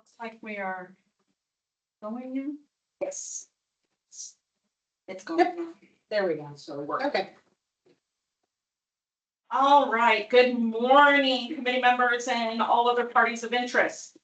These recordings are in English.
Looks like we are going now. Yes. It's going Yep. now. There we go. So it worked. Okay. All right. Good morning, committee members and all other parties of interest.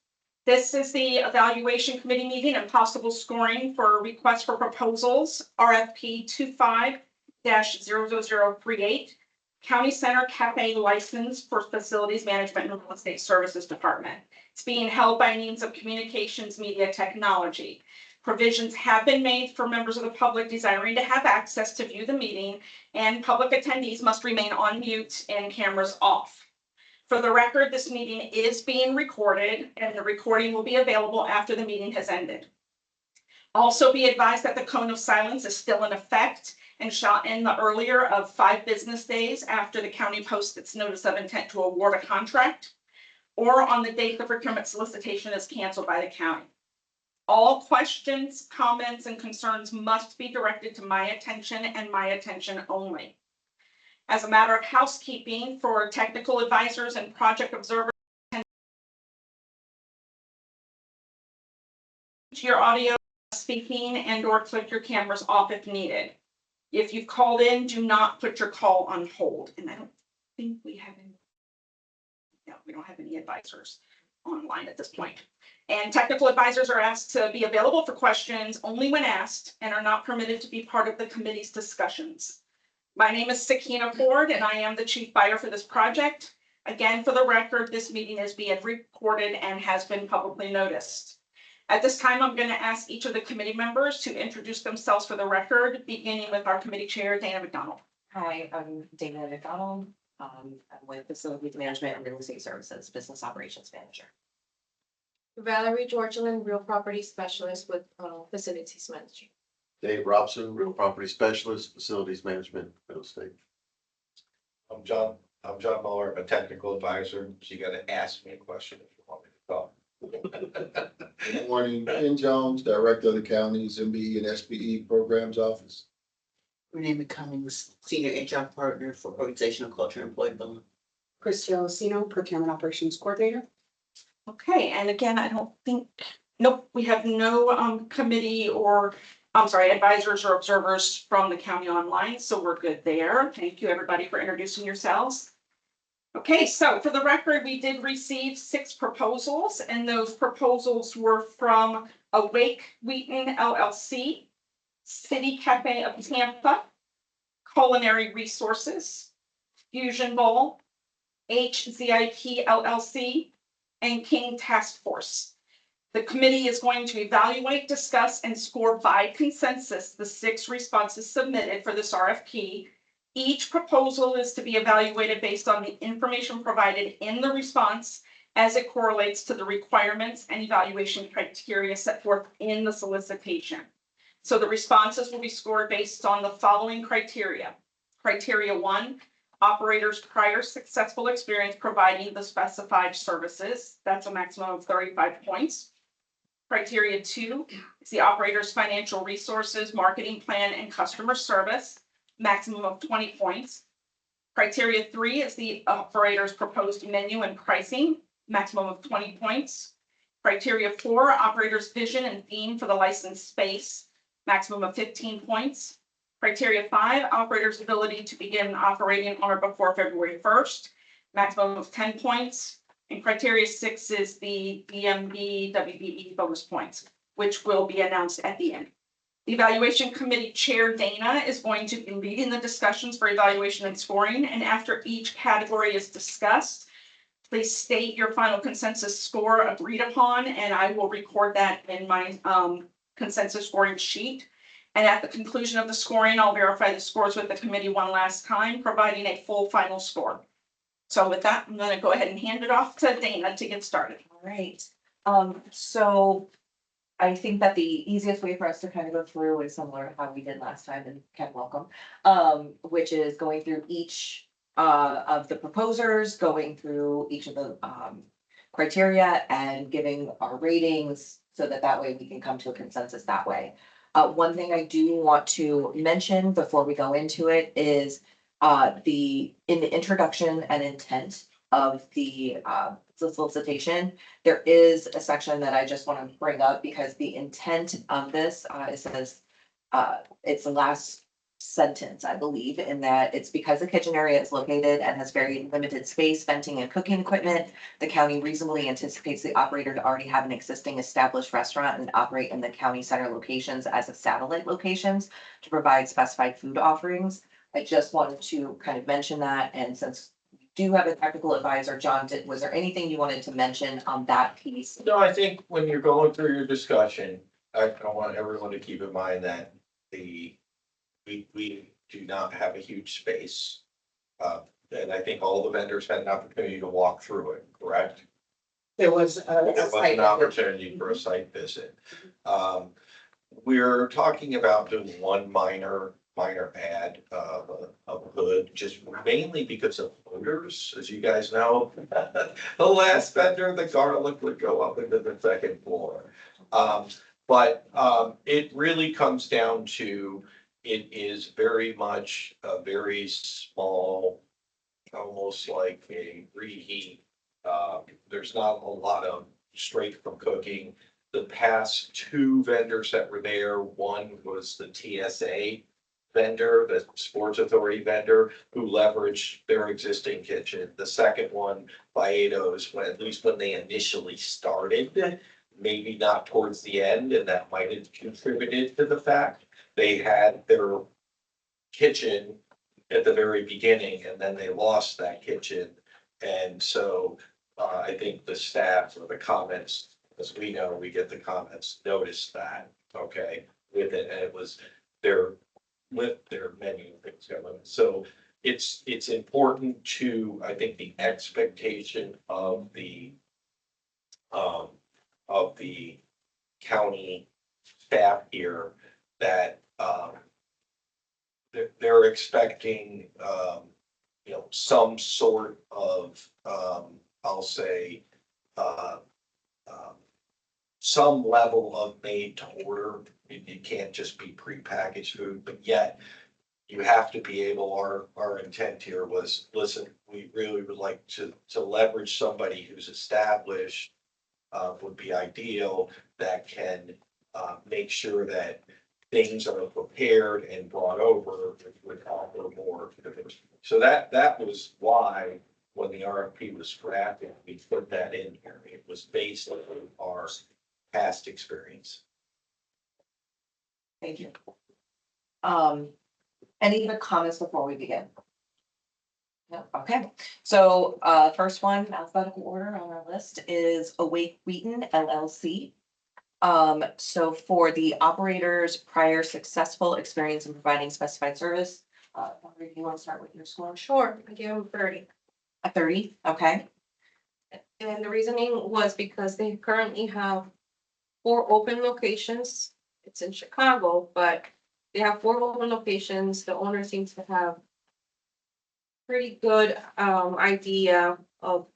This is the evaluation committee meeting and possible scoring for requests for proposals, RFP-25-00038, County Center Cafe license for facilities management and real estate services department. It's being held by means of communications media technology. Provisions have been made for members of the public desiring to have access to view the meeting, and public attendees must remain on mute and cameras off. For the record, this meeting is being recorded and the recording will be available after the meeting has ended. Also be advised that the cone of silence is still in effect and shall end the earlier of 5 business days after the county posts its notice of intent to award a contract or on the date the procurement solicitation is canceled by the county. All questions, comments, and concerns must be directed to my attention and my attention only. As a matter of housekeeping for technical advisors and project observers, your audio speaking and or click your cameras off if needed. If you've called in, do not put your call on hold. And I don't think we have any. No, we don't have any advisors online at this point. And technical advisors are asked to be available for questions only when asked and are not permitted to be part of the committee's discussions. My name is Sakina Ford and I am the chief buyer for this project. Again, for the record, this meeting is being recorded and has been publicly noticed. At this time, I'm going to ask each of the committee members to introduce themselves for the record, beginning with our committee chair, Dana McDonald. Hi, I'm Dana McDonald. I'm with Facilities Management and Real Estate Services, Business Operations Manager. Valerie Georgian, real property specialist with facilities management. Dave Robson, real property specialist, facilities management, real estate. I'm John Muller, a technical advisor. So you got to ask me a question if you want me to talk. Good morning, Ken Jones, Director of the county's MBE and SBE Programs Office. Renee Cummings, Senior HR Partner for Organizational Culture and Employee Development. Christy Alessino, Procurement Operations Coordinator. Okay, and again, I don't think, nope, we have no committee or, I'm sorry, advisors or observers from the county online, so we're good there. Thank you, everybody, for introducing yourselves. Okay, so for the record, we did receive 6 proposals, and those proposals were from Awake Wheaton LLC, City Cafe of Tampa, Culinary Resources, Fusion Bowl, HZIP LLC, and King Task Force. The committee is going to evaluate, discuss, and score by consensus the 6 responses submitted for this RFP. Each proposal is to be evaluated based on the information provided in the response as it correlates to the requirements and evaluation criteria set forth in the solicitation. So the responses will be scored based on the following criteria. Criteria 1, operator's prior successful experience providing the specified services. That's a maximum of 35 points. Criteria 2 is the operator's financial resources, marketing plan, and customer service. Maximum of 20 points. Criteria 3 is the operator's proposed menu and pricing. Maximum of 20 points. Criteria 4, operator's vision and theme for the licensed space. Maximum of 15 points. Criteria 5, operator's ability to begin operating on or before February 1st, maximum of 10 points. And criteria 6 is the BMB WBE bonus points, which will be announced at the end. The evaluation committee chair, Dana, is going to be leading the discussions for evaluation and scoring. And after each category is discussed, please state your final consensus score agreed upon, and I will record that in my consensus scoring sheet. And at the conclusion of the scoring, I'll verify the scores with the committee one last time, providing a full final score. So with that, I'm going to go ahead and hand it off to Dana to get started. All right. So I think that the easiest way for us to kind of go through is similar to how we did last time, and Ken, welcome, which is going through each of the proposers, going through each of the criteria and giving our ratings so that way we can come to a consensus that way. One thing I do want to mention before we go into it is in the introduction and intent of the solicitation. There is a section that I just want to bring up because the intent of this, it says, it's the last sentence, I believe, in that it's because the kitchen area is located and has very limited space, venting and cooking equipment. The county reasonably anticipates the operator to already have an existing established restaurant and operate in the county center locations as a satellite locations to provide specified food offerings. I just wanted to kind of mention that, and since we do have a technical advisor, John, was there anything you wanted to mention on that piece? No, I think when you're going through your discussion, I want everyone to keep in mind that we do not have a huge space. And I think all the vendors had an opportunity to walk through it, correct? There was There was an opportunity for a site visit. We're talking about doing one minor add of a hood, just mainly because of odors, as you guys know. The last vendor, the garlic would go up into the second floor. But it really comes down to, it is very much a very small, almost like a reheat. There's not a lot of straight from cooking. The past two vendors that were there, one was the TSA vendor, the Sports Authority vendor, who leveraged their existing kitchen. The second one, Bietos, at least when they initially started, maybe not towards the end, and that might have contributed to the fact they had their kitchen at the very beginning, and then they lost that kitchen. And so I think the staff or the comments, as we know, we get the comments, noticed that, okay, with it, and it was their menu things going. So it's important to, I think, the expectation of the county staff here that they're expecting some sort of I'll say some level of made to order. It can't just be prepackaged food, but yet you have to be able, our intent here was, listen, we really would like to leverage somebody who's established, would be ideal, that can make sure that things are prepared and brought over, which would offer more. So that was why, when the RFP was drafted, we put that in here. It was based on our past experience. Thank you. Any other comments before we begin? No, okay. So, first one, alphabetical order on our list is Awake Wheaton LLC. So for the operator's prior successful experience in providing specified service, do you want to start with your score? Sure, I gave them 30. A 30, okay. And the reasoning was because they currently have 4 open locations. It's in Chicago, but they have 4 open locations. The owner seems to have pretty good idea of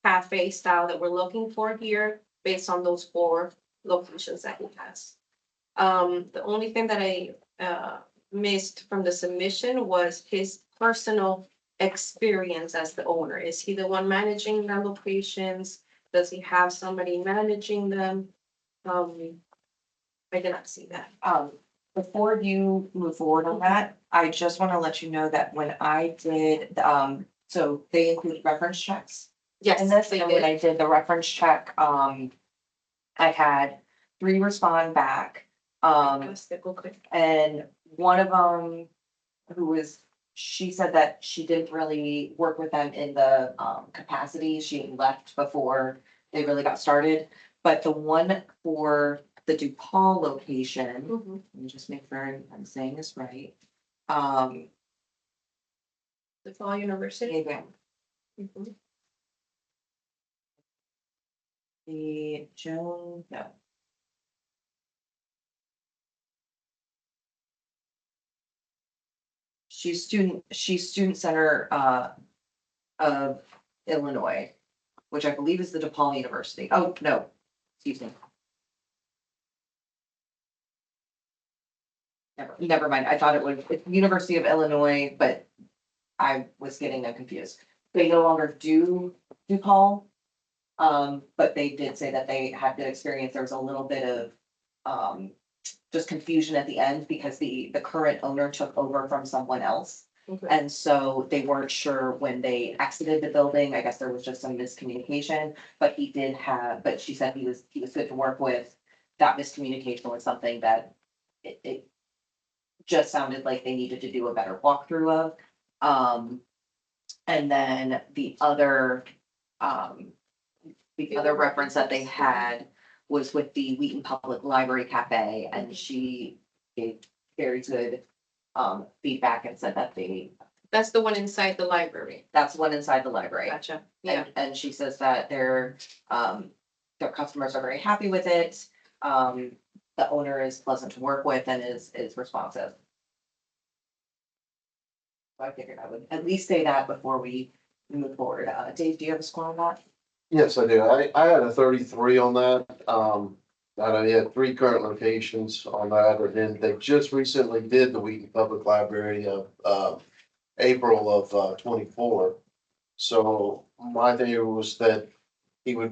cafe style that we're looking for here based on those 4 locations that he has. The only thing that I missed from the submission was his personal experience as the owner. Is he the one managing the locations? Does he have somebody managing them? I did not see that. Before you move forward on that, I just want to let you know that when I did, so they include reference checks Yes, in this, they and when did. I did the reference check, I had 3 respond back. Let's take a quick. And one of them, she said that she didn't really work with them in the capacity. She left before they really got started. But the one for the DePaul location, Mhm. let me just make sure I'm saying this right. DePaul University. Maybe Mhm. the Joan, no. She's student center of Illinois, which I believe is the DePaul University. Oh, no, excuse me. Never mind. I thought it was University of Illinois, but I was getting them confused. They no longer do DePaul. But they did say that they had good experience. There was a little bit of, just confusion at the end because the current owner took over from someone else. Okay. And so they weren't sure when they exited the building. I guess there was just some miscommunication, but but she said he was good to work with. That miscommunication was something that it just sounded like they needed to do a better walkthrough of. And then the other reference that they had was with the Wheaton Public Library Cafe, and she gave very good feedback and said that That's the one inside the library. that's one inside the library. Gotcha. Yeah. And she says that their customers are very happy with it. The owner is pleasant to work with and is responsive. So I figured I would at least say that before we move forward. Dave, do you have a score on that? Yes, I do. I had a 33 on that. I know you had 3 current locations on that, and then they just recently did the Wheaton Public Library of April of 24. So my theory was that he was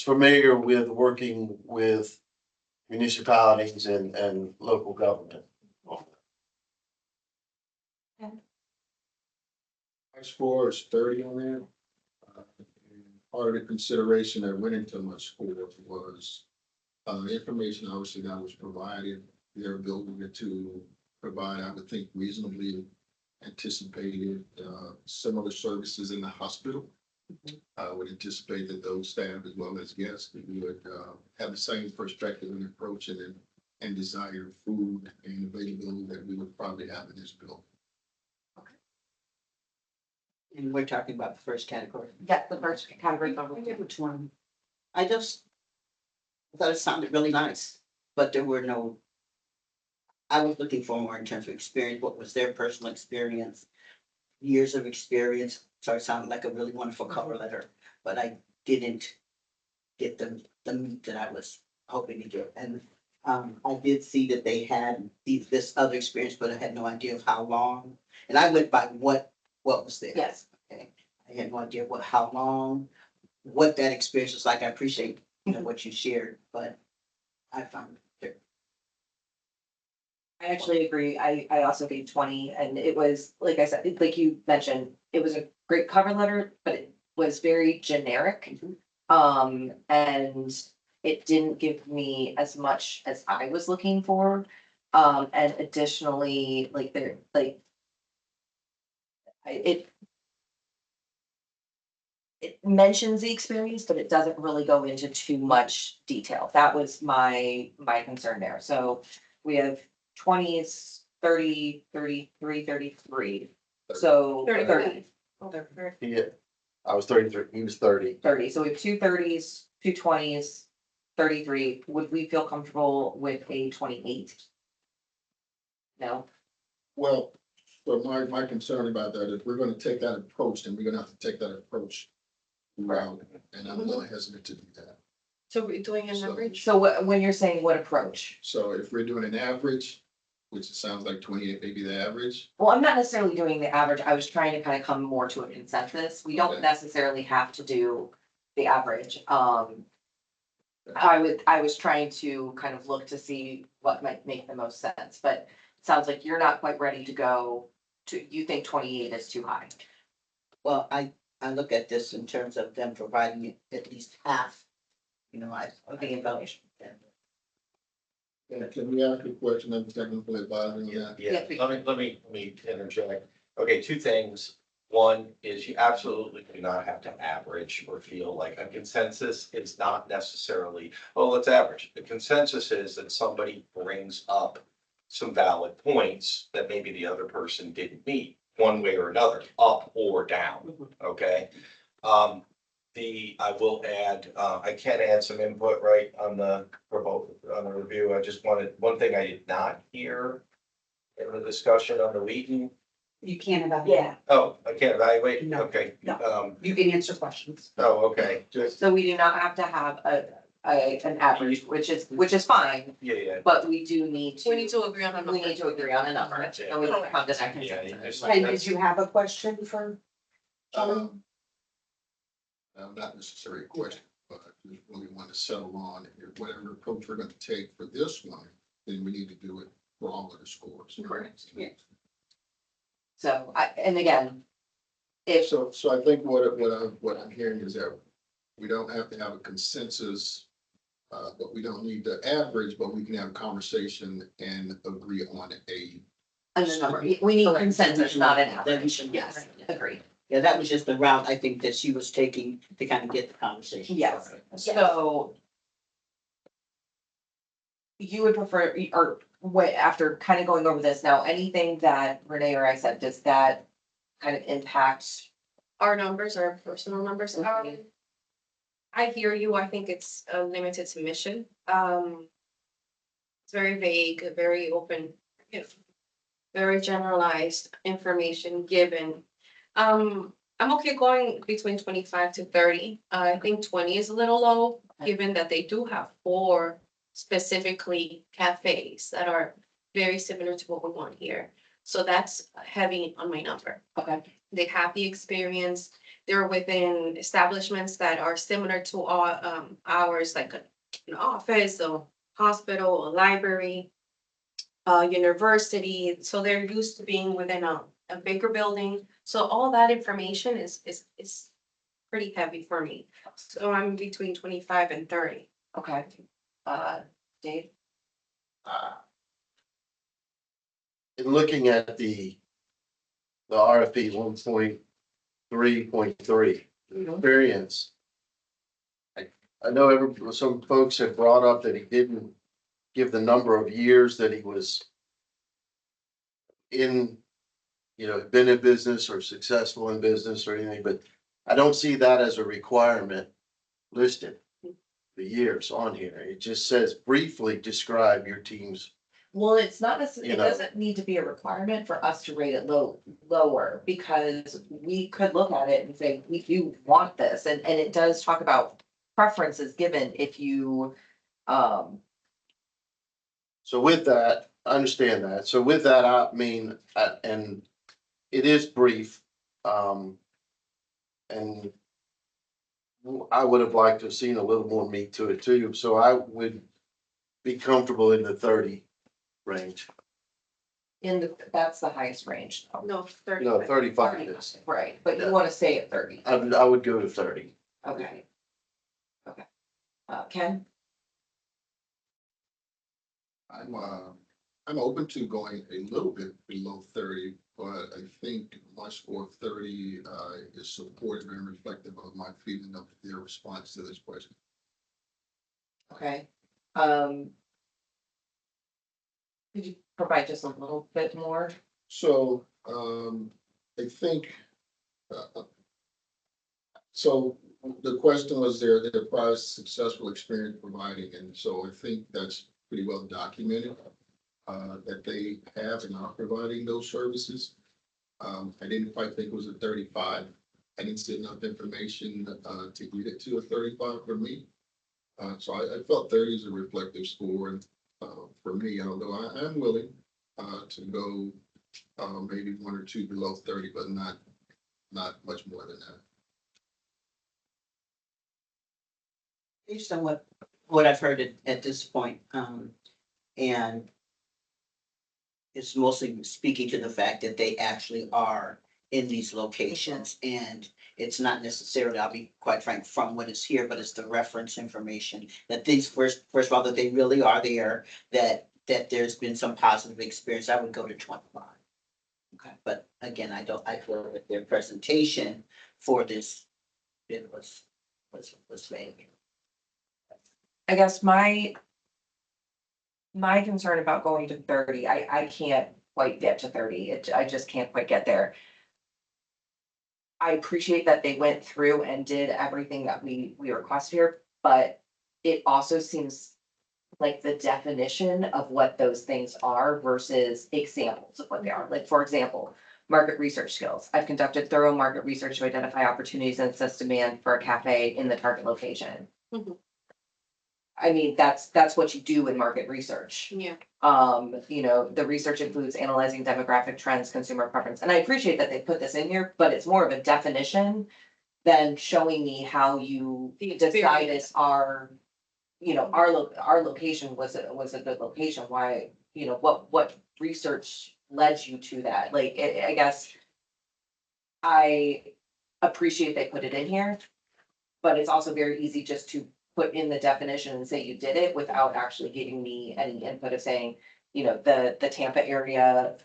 familiar with working with municipalities and local government. My score is 30 on there. Part of the consideration that went into my score was information obviously that was provided, their ability to provide, I would think, reasonably anticipated similar services in the hospital. I would anticipate that those staff as well as guests would have the same perspective and approach and desire food and availability that we would probably have in this building. And we're talking about the first category. Yeah, the first category. Which one? I just thought it sounded really nice, but there were no, I was looking for more in terms of experience. What was their personal experience? Years of experience. So it sounded like a really wonderful cover letter, but I didn't get the meat that I was hoping to get. And I did see that they had this other experience, but I had no idea of how long. And I went by what was there. Yes. Okay. I had no idea how long, what that experience was like. I appreciate, what you shared, but I found it. I actually agree. I also gave 20, and it was, like I said, like you mentioned, it was a great cover letter, but it was very generic. And it didn't give me as much as I was looking for. And additionally, it mentions the experience, but it doesn't really go into too much detail. That was my concern there. So we have 20s, 30, 33, 33. So 30. Yeah, I was 33, he was 30. 30. So we have 2 30s, 2 20s, 33. Would we feel comfortable with a 28? No. Well, so my concern about that is we're gonna take that approach, then we're gonna have to take that approach throughout, and I'm a little hesitant to do that. So we're doing an So- average? So when you're saying what approach? So if we're doing an average, which it sounds like 28 may be the average, Well, I'm not necessarily doing the average. I was trying to kind of come more to a consensus. We don't Okay. necessarily have to do the average. I was trying to kind of look to see what might make the most sense, but it sounds like you're not quite ready to go to, you think 28 is too high. Well, I look at this in terms of them providing at least half, Of the information. and can we ask a question of the technical advisor on that? Yeah, Yes, we- let me interject. Okay, 2 things. One is you absolutely do not have to average or feel like a consensus is not necessarily, oh, let's average. The consensus is that somebody brings up some valid points that maybe the other person didn't meet, one way or another, up or down, okay? I will add, I can add some input, right, on the review. I just wanted, one thing I did not hear in the discussion on the Wheaton. You can't evaluate. Oh, I can't evaluate? No, Okay. no. You can answer questions. Oh, okay, just, So we do not have to have an average, which is fine, yeah. but we do need to. We need to agree on a number. We need to agree on a number, That's it. and we don't come to that Yeah, consensus. just- And did you have a question for John? Um, Not necessarily a question, but we really want to settle on whatever approach we're going to take for this one, then we need to do it for all of the scores. Correct. Yeah. So and again, if, So I think what I'm hearing is that we don't have to have a consensus, but we don't need the average, but we can have a conversation and agree on a. and the number, we need consensus, not an Then we average. should- Yes, agreed. Yeah, that was just the route I think that she was taking to kind of get the conversation. Yes, started. so. You would prefer, or what, after kind of going over this now, anything that Renee or I said, does that kind of impact? Our numbers, our personal numbers, Mhm. I hear you, I think it's a limited submission. It's very vague, very open, you know, very generalized information given. I'm okay going between 25 to 30. I think 20 is a little low, given that they do have 4 specifically cafes that are very similar to what we want here. So that's heavy on my number. Okay. They have the experience, they're within establishments that are similar to our, ours, like an office, a hospital, a library, university, so they're used to being within a bigger building. So all that information is pretty heavy for me. So I'm between 25 and 30. Okay, Dave? In looking at the RFP 1.3.3 variance. I know some folks have brought up that he didn't give the number of years that he was in, been in business or successful in business or anything, but I don't see that as a requirement listed, the years on here. It just says briefly describe your team's. Well, it's not necessarily, You it know. doesn't need to be a requirement for us to rate it lower, because we could look at it and say, we do want this, and it does talk about preferences given if you, So with that, I understand that. So with that, I mean, and it is brief. And I would have liked to have seen a little more meat to it too. So I would be comfortable in the 30 range. that's the highest range. No, 30. No, 35 is. Right, but you Yeah. wanna stay at 30, I would go to 30. okay. Okay, Ken? I'm open to going a little bit below 30, but I think my score of 30 is supportive and reflective of my feeling of their response to this question. Okay, could you provide just a little bit more? So, I think, so the question was their prior successful experience providing, and so I think that's pretty well documented, that they have and are providing those services. I didn't quite think it was a 35. I didn't see enough information, to get it to a 35 for me. So I felt 30 is a reflective score, and, for me, although I am willing, to go, maybe 1 or 2 below 30, but not much more than that. Based on what I've heard at this point, and it's mostly speaking to the fact that they actually are in these locations, and it's not necessarily, I'll be quite frank, from what is here, but it's the reference information that these first of all, that they really are there, that there's been some positive experience. I would go to 25. Okay, but again, I feel that their presentation for this bid was vague. I guess my concern about going to 30, I can't quite get to 30, I just can't quite get there. I appreciate that they went through and did everything that we requested here, but it also seems like the definition of what those things are versus examples of what they are. Like, for example, market research skills. I've conducted thorough market research to identify opportunities and assess demand for a cafe in the target location. Mhm. I mean, that's what you do in market research. Yeah. The research includes analyzing demographic trends, consumer preference, and I appreciate that they put this in here, but it's more of a definition then showing me how you The decided experience. our, our location was a good location, why, what research led you to that, like, I guess I appreciate they put it in here, but it's also very easy just to put in the definition and say you did it without actually giving me any input of saying, the Tampa area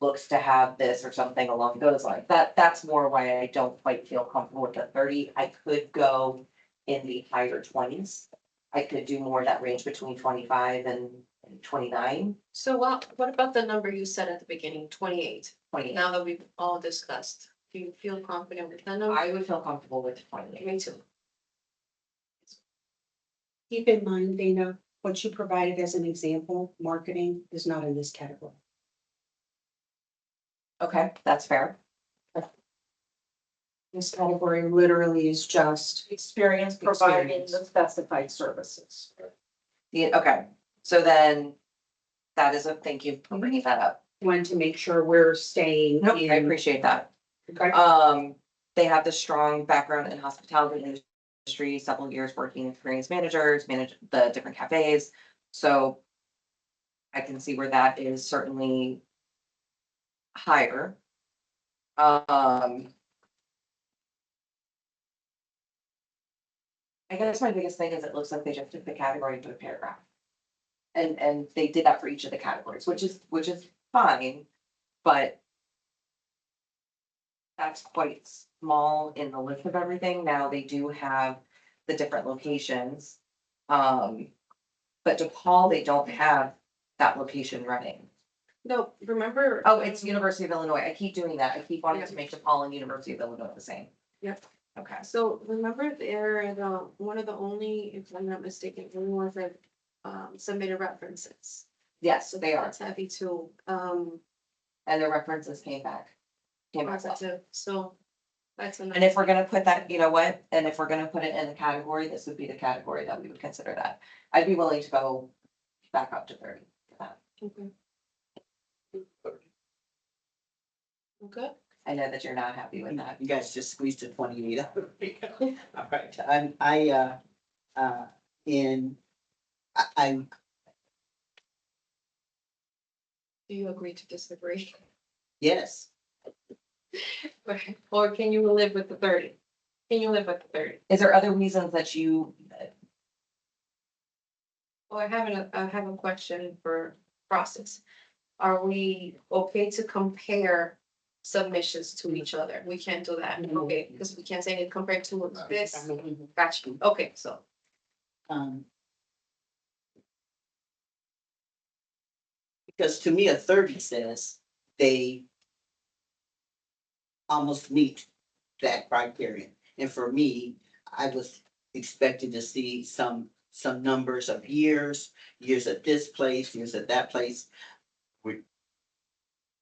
looks to have this or something along those lines. That's more why I don't quite feel comfortable with the 30. I could go in the higher 20s. I could do more of that range between 25 and 29, So what about the number you said at the beginning, 28? 28. Now that we've all discussed, do you feel confident with that number? I would feel comfortable with 28. Me too. Keep in mind, Dana, what you provided as an example, marketing is not in this category. Okay, that's fair. This category literally is just, Experience providing Experience. the specified services. Okay, so then that is thank you for bringing that up. want to make sure we're staying Nope, I in. appreciate that. Okay. They have the strong background in hospitality industry, several years working experience managers, manage the different cafes. So I can see where that is certainly higher. I guess my biggest thing is it looks like they just took the category and put a paragraph. And they did that for each of the categories, which is fine, but that's quite small in the list of everything. Now they do have the different locations. But DePaul, they don't have that location running. No, remember? Oh, it's University of Illinois. I keep doing that. I keep wanting to make DePaul and University of Illinois the same. Yep. Okay. So remember they're one of the only, if I'm not mistaken, only ones that submitted references. Yes, they are. That's heavy too. And their references came back. Came back well. So that's another. And if we're gonna put that, you know what, and if we're gonna put it in the category, this would be the category that we would consider that. I'd be willing to go back up to 30 for that. Okay. Okay. I know that you're not happy with that. You guys just squeezed a 28 out of me. All right, Do you agree to disagree? yes, Or can you live with the 30? Can you live with the 30? Is there other reasons that you, Well, I have a question for process. Are we okay to compare submissions to each other? We can't do that, okay, because we can't say it compared to this. Gotcha, okay, so. because to me, a 30 says they almost meet that criteria. And for me, I was expecting to see some numbers of years at this place, years at that place.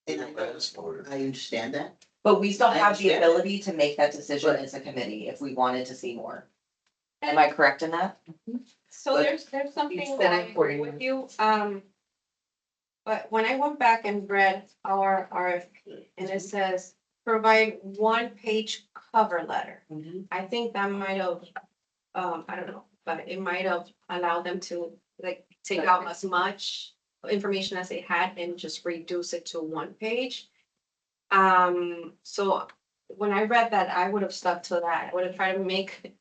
And I understand that. but we still I have the understand. ability to make that decision as a committee if we wanted to see more. Am I correct in that? So But there's something it's that I still agree with you, but when I went back and read our RFP, and it says, provide 1-page cover letter. I think that might have, I don't know, but it might have allowed them to like take out as much information as they had and just reduce it to 1 page. So when I read that, I would have stuck to that. I would have tried to make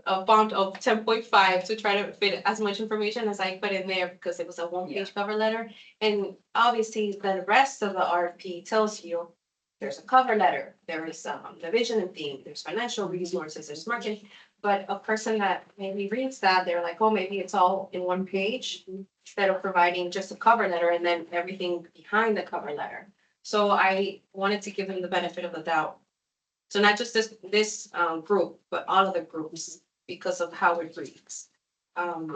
a font of 10.5 to try to fit as much information as I put in there because it was a 1-page cover letter. And obviously the rest of the RFP tells you there's a cover letter, there is the vision and theme, there's financial resources, there's marketing. But a person that maybe reads that, they're like, oh, maybe it's all in 1 page instead of providing just a cover letter and then everything behind the cover letter. So I wanted to give them the benefit of the doubt. So not just this group, but all of the groups because of how it reads. And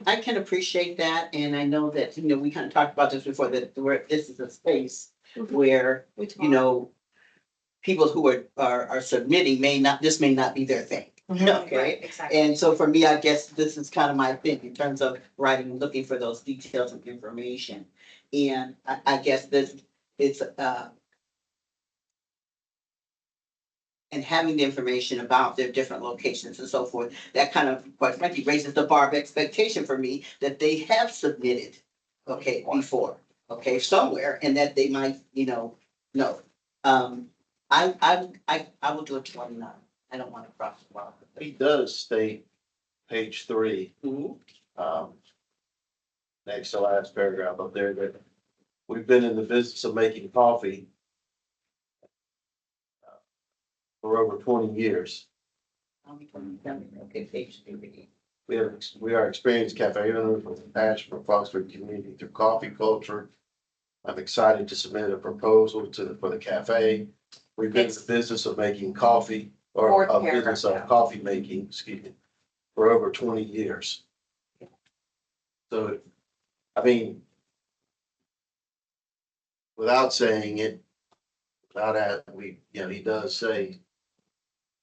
I can appreciate that, and I know that, we kind of talked about this before, that where this is a space where, people who are submitting this may not be their thing. Okay, Right, exactly. and so for me, I guess this is kind of my thing in terms of writing, and looking for those details of information. And I guess it's and having the information about their different locations and so forth, that kind of, quite frankly, raises the bar of expectation for me that they have submitted, okay, before, okay, somewhere, and that they might, know. I will do a 29. I don't want to cross the bar. He does state, page 3, Mhm. next to last paragraph up there, that we've been in the business of making coffee for over 20 years. Okay, page 3. We are experienced cafe owners with a passion for fostering community through coffee culture. I'm excited to submit a proposal for the cafe. We've been in the business of making coffee, or Fourth a paragraph business of down. coffee making, excuse me, for over 20 years. So, I mean, without saying it, without that, he does say,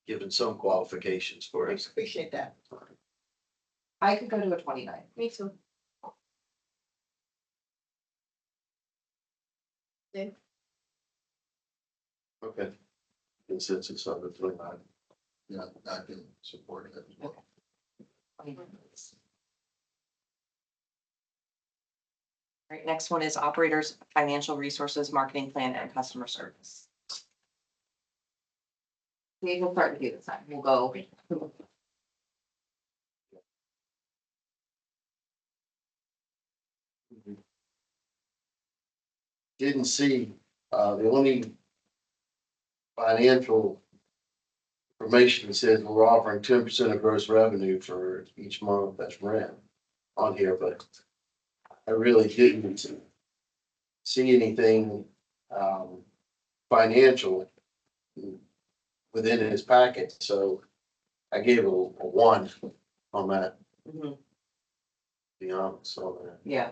given some qualifications for I it. appreciate that. I could go to a 29. Me too. Okay. Consensus on the 29. Yeah, I can support that as well. Right, next one is operators, financial resources, marketing plan, and customer service. We will start with you this time. We'll go. Didn't see, the only financial information says we're offering 10% of gross revenue for each month that's rent on here, but I really didn't see anything, financial within his packet, so I gave a 1 on that, to be honest, on that. Yeah.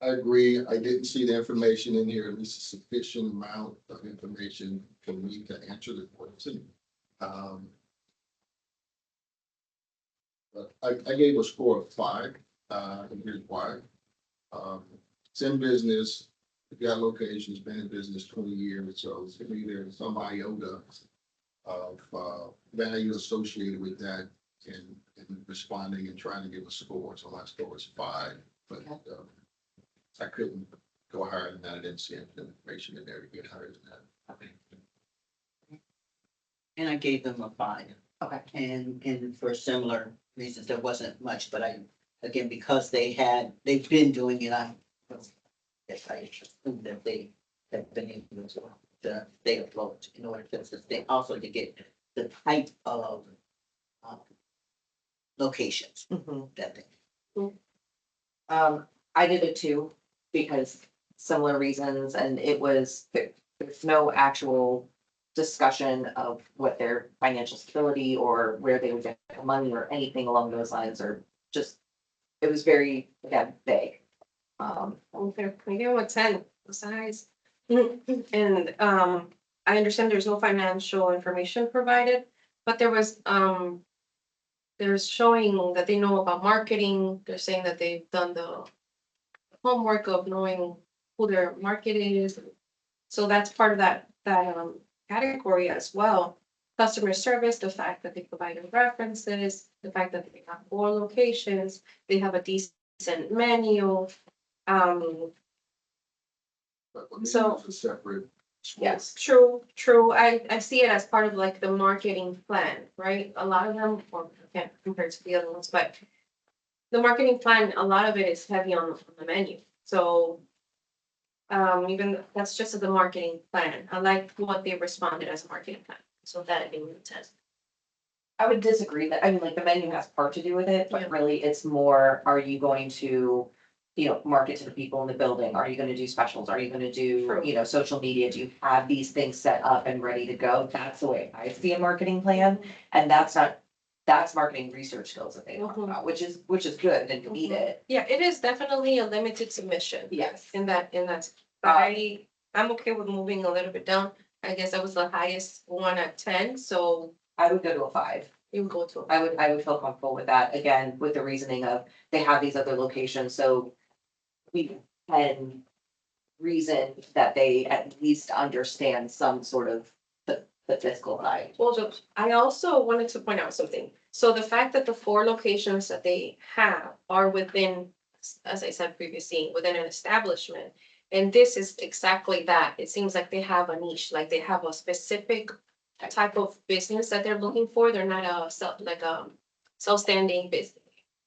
I agree. I didn't see the information in here, at least a sufficient amount of information for me to answer the question. But I gave a score of 5, and here's why. It's in business, we've got locations, been in business 20 years, so to me, there's some iota of value associated with that in responding and trying to give a score. So my score is 5, but I couldn't go higher than that. I didn't see any information in there to get higher than that. And I gave them a 5. Okay. And for similar reasons, there wasn't much, but again, because they've been doing it, yes, I assume that they have been able to stay afloat in order to sustain, also to get the type of locations that they. I did it too, because similar reasons, and there's no actual discussion of what their financial stability or where they would get the money or anything along those lines, or just, it was very, again, vague. Okay, we give them a 10, the size. And, I understand there's no financial information provided, but there's showing that they know about marketing. They're saying that they've done the homework of knowing who their market is. So that's part of that category as well. Customer service, the fact that they provided references, the fact that they have 4 locations, they have a decent menu. But for me, So- it's a separate. score. Yes, true. I see it as part of like the marketing plan, right? A lot of them, or I can't compare to the other ones, but the marketing plan, a lot of it is heavy on the menu. So even that's just the marketing plan. I like what they responded as a marketing plan. So that being the 10. I would disagree that, I mean, like, the menu has part to do with it, Yeah. but really it's more, are you going to, market to the people in the building? Are you gonna do specials? Are you gonna do, True. social media? Do you have these things set up and ready to go? That's the way I see a marketing plan, and that's marketing research skills that they talk Mhm. about, which is good and need it. Yeah, it is definitely a limited submission. Yes. In that, but I'm okay with moving a little bit down. I guess that was the highest one at 10, so I would go to a 5. you would go to. I would feel comfortable with that, again, with the reasoning of they have these other locations, so we can reason that they at least understand some sort of the fiscal side. Well, I also wanted to point out something. So the fact that the 4 locations that they have are within, as I said previously, within an establishment. And this is exactly that. It seems like they have a niche, like they have a specific type of business that they're looking for. They're not a self-standing business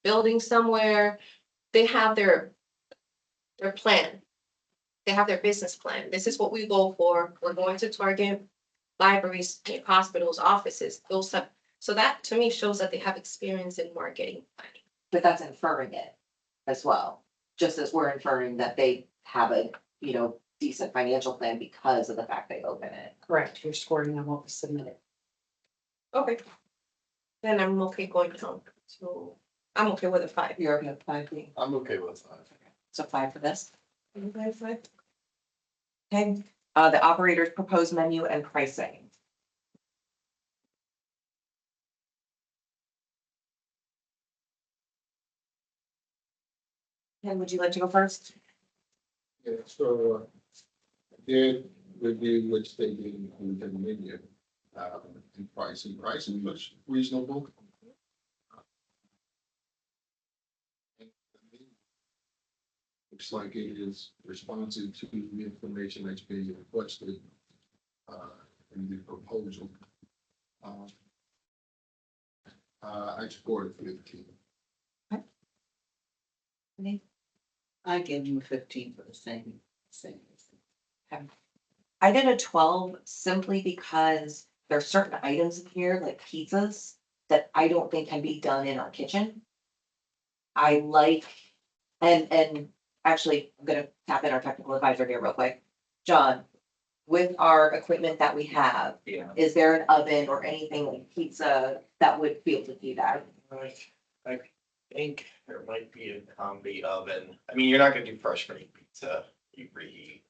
building somewhere. They have their plan. They have their business plan. This is what we go for. We're going to target libraries, hospitals, offices, those stuff. So that to me shows that they have experience in marketing planning. But that's inferring it as well, just as we're inferring that they have a, decent financial plan because of the fact they open it. Correct, you're scoring on what was submitted. Okay. Then I'm okay going home. So I'm okay with a 5. You're okay with 5 being, I'm okay with 5. so 5 for this? Okay, 5. Okay, the operator's proposed menu and pricing. Ken, would you like to go first? Yeah, so, I did review which they did include in the menu, and pricing was reasonable. Looks like it is responsive to the information that's being requested, in the proposal. I scored 15. I gave you 15 for the same. I did a 12 simply because there are certain items in here, like pizzas, that I don't think can be done in our kitchen. I like, and actually, I'm gonna tap in our technical advisor here real quick. John, with our equipment that we have, Yeah. is there an oven or anything like pizza that would be able to do that? I think there might be a combi oven. I mean, you're not gonna do fresh made pizza, you reheat.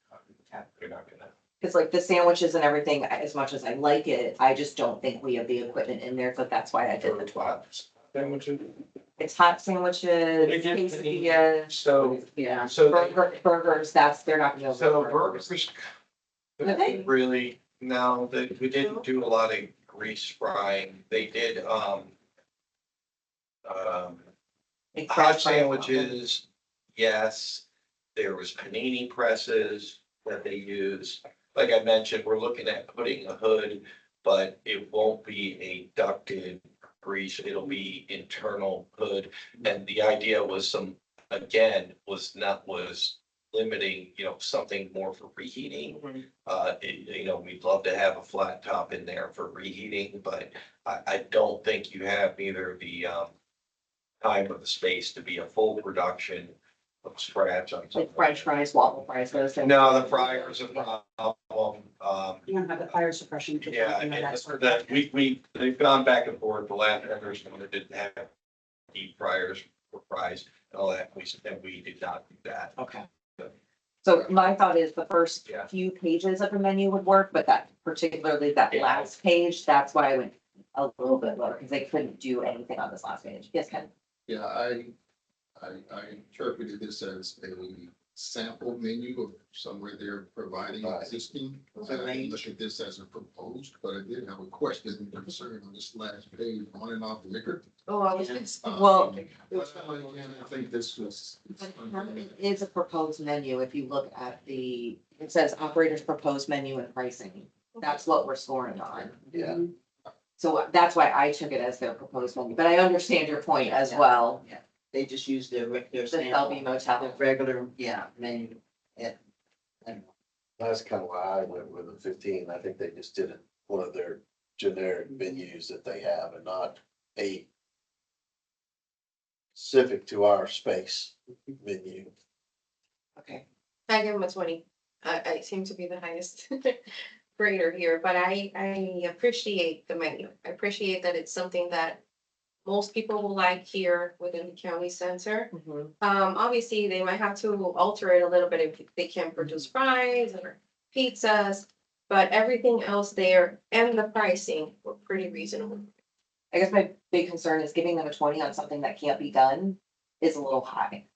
You're not gonna. Cause like the sandwiches and everything, as much as I like it, I just don't think we have the equipment in there, so that's why I did the 12. Sandwiches. It's hot sandwiches, They give quesadillas, So, Yeah. so. burgers, they're not gonna. So burgers. Okay. Really, no, we didn't do a lot of grease frying. They did, Like hot french fries. sandwiches, yes. There was panini presses that they use. Like I mentioned, we're looking at putting a hood, but it won't be a ducted grease. It'll be internal hood. And the idea was was limiting, something more for reheating. We'd love to have a flat top in there for reheating, but I don't think you have either the, time or the space to be a full production of scratch on something. Like french fries, waffle fries, those things. No, the fryers are problem. You don't have the fire suppression. to- Yeah, and that they've gone back and forth. The last vendors that didn't have deep fryers for fries and all that. We did not do that. Okay. So my thought is the first Yeah. few pages of the menu would work, but particularly that Yeah. last page, that's why I went a little bit lower, because they couldn't do anything on this last page. Yes, Ken? Yeah, I interpreted this as a sample menu of somewhere they're providing existing. I didn't look at this as a proposed, but I did have a question and concern on this last page, on and off liquor. Oh, I was just. Well- But again, I think this was. It is a proposed menu. If you look at it says operators proposed menu and pricing. That's what we're scoring on. Yeah. So that's why I took it as their proposed menu, but I understand your point as well. They just use their The sample, LB Motel. the regular, menu. That's kind of why I went with a 15. I think they just did it, one of their generic menus that they have and not a specific to our space menu. Okay. I give him a 20. I seem to be the highest grader here, but I appreciate the menu. I appreciate that it's something that most people will like here within the county center. Mhm. Obviously, they might have to alter it a little bit if they can't produce fries or pizzas, but everything else there and the pricing were pretty reasonable. I guess my big concern is giving them a 20 on something that can't be done is a little high.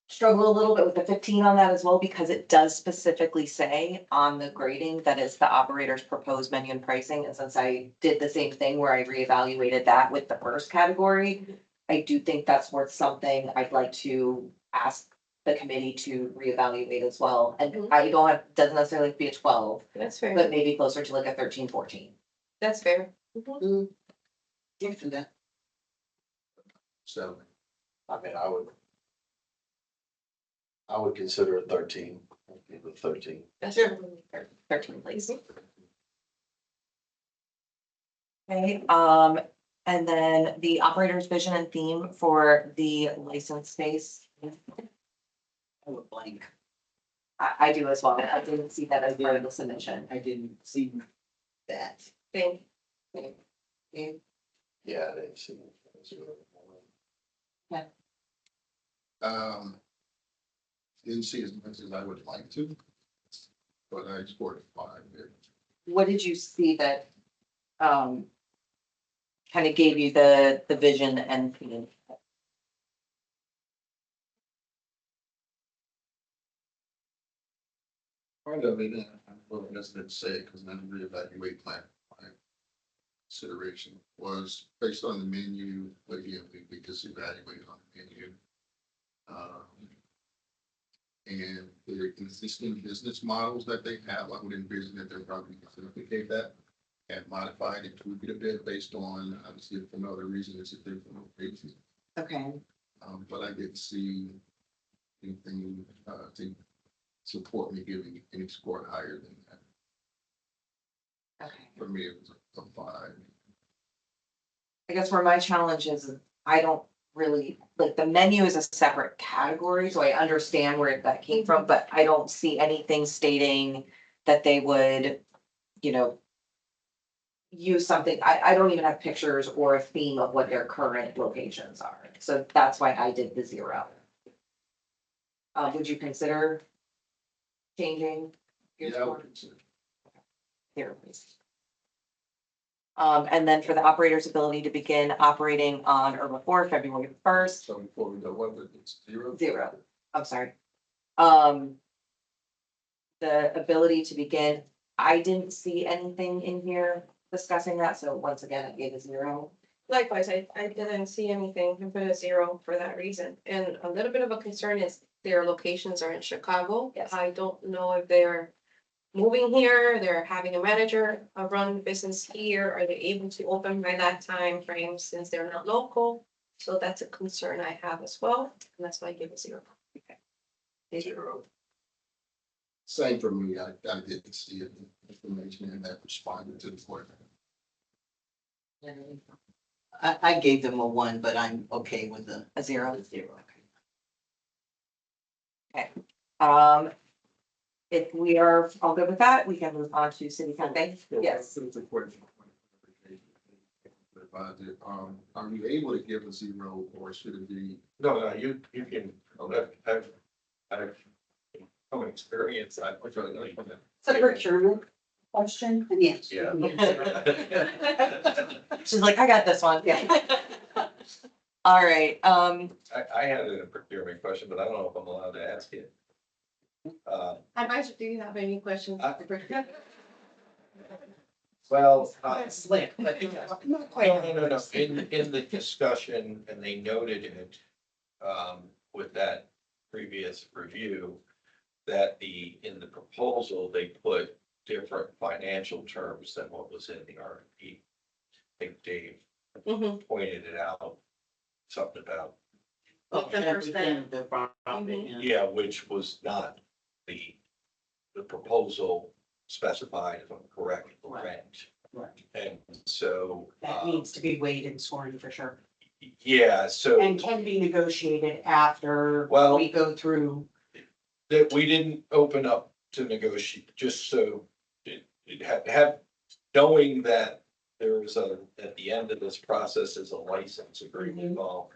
struggle a little bit with the 15 on that as well, because it does specifically say on the grading that is the operator's proposed menu and pricing. And since I did the same thing where I reevaluated that with the first category, I do think that's worth something. I'd like to ask the committee to reevaluate as well. And I don't have, doesn't necessarily have to be a 12, That's fair. but maybe closer to like a 13, 14. That's fair. Mhm. You can do that. So, I mean, I would consider it 13. I'd give it 13. That's Sure. 13, please. Okay, and then the operator's vision and theme for the license space. I would blank. I do as well. I didn't see that as part of the submission. I didn't see that. Same. Yeah, I didn't see it. Didn't see as much as I would like to, but I scored a 5 there. What did you see that, kind of gave you the vision and theme? Part of it, I'm willing to say, because then reevaluate my consideration was based on the menu, but yeah, we just evaluated on the menu. And the existing business models that they have, I would envision that they're probably going to replicate that and modify it and tweak it a bit based on, obviously, for no other reason, it's a different location. Okay. But I didn't see anything to support me giving any score higher than that. Okay. For me, it was a 5. I guess where my challenge is, I don't really, like, the menu is a separate category, so I understand where that came from, but I don't see anything stating that they would, you know, use something, I don't even have pictures or a theme of what their current locations are, so that's why I did the 0. Would you consider changing your Yeah, I would score? consider. Here, please. And then for the operator's ability to begin operating on or before February 1st, So before we go, what was it? 0? 0, I'm sorry. The ability to begin, I didn't see anything in here discussing that, so once again, I gave a 0. Likewise, I didn't see anything and put a 0 for that reason. And a little bit of a concern is their locations are in Chicago. Yes. I don't know if they're moving here, they're having a manager run the business here. Are they able to open by that time frame since they're not local? So that's a concern I have as well, and that's why I give a 0. 0. Same for me. I didn't see it, information in that responded to the point. I gave them a 1, but I'm okay with the A 0. 0. If we are all good with that, we can move on to city council. Yes. It's a question. Are you able to give a 0 or should it be? No, you can, I've no experience, I which one like that. It's a procurement question, and yes. Yeah. She's like, I got this one. Yeah. All right, I had a procurement question, but I don't know if I'm allowed to ask it. Advisor, do you have any questions? Well, Slick. Not quite. No. In the discussion, and they noted it, with that previous review, that in the proposal, they put different financial terms than what was in the RFP. I think Dave Mhm. pointed it out, something about, Like 10%. The profit, yeah. yeah, which was not the proposal specified, if I'm correct, rent. Right. And so. That needs to be weighed and sworn for sure, Yeah, so. and can be negotiated after Well- we go through. That we didn't open up to negotiate, just so it have, knowing that there is at the end of this process is a license agreement involved.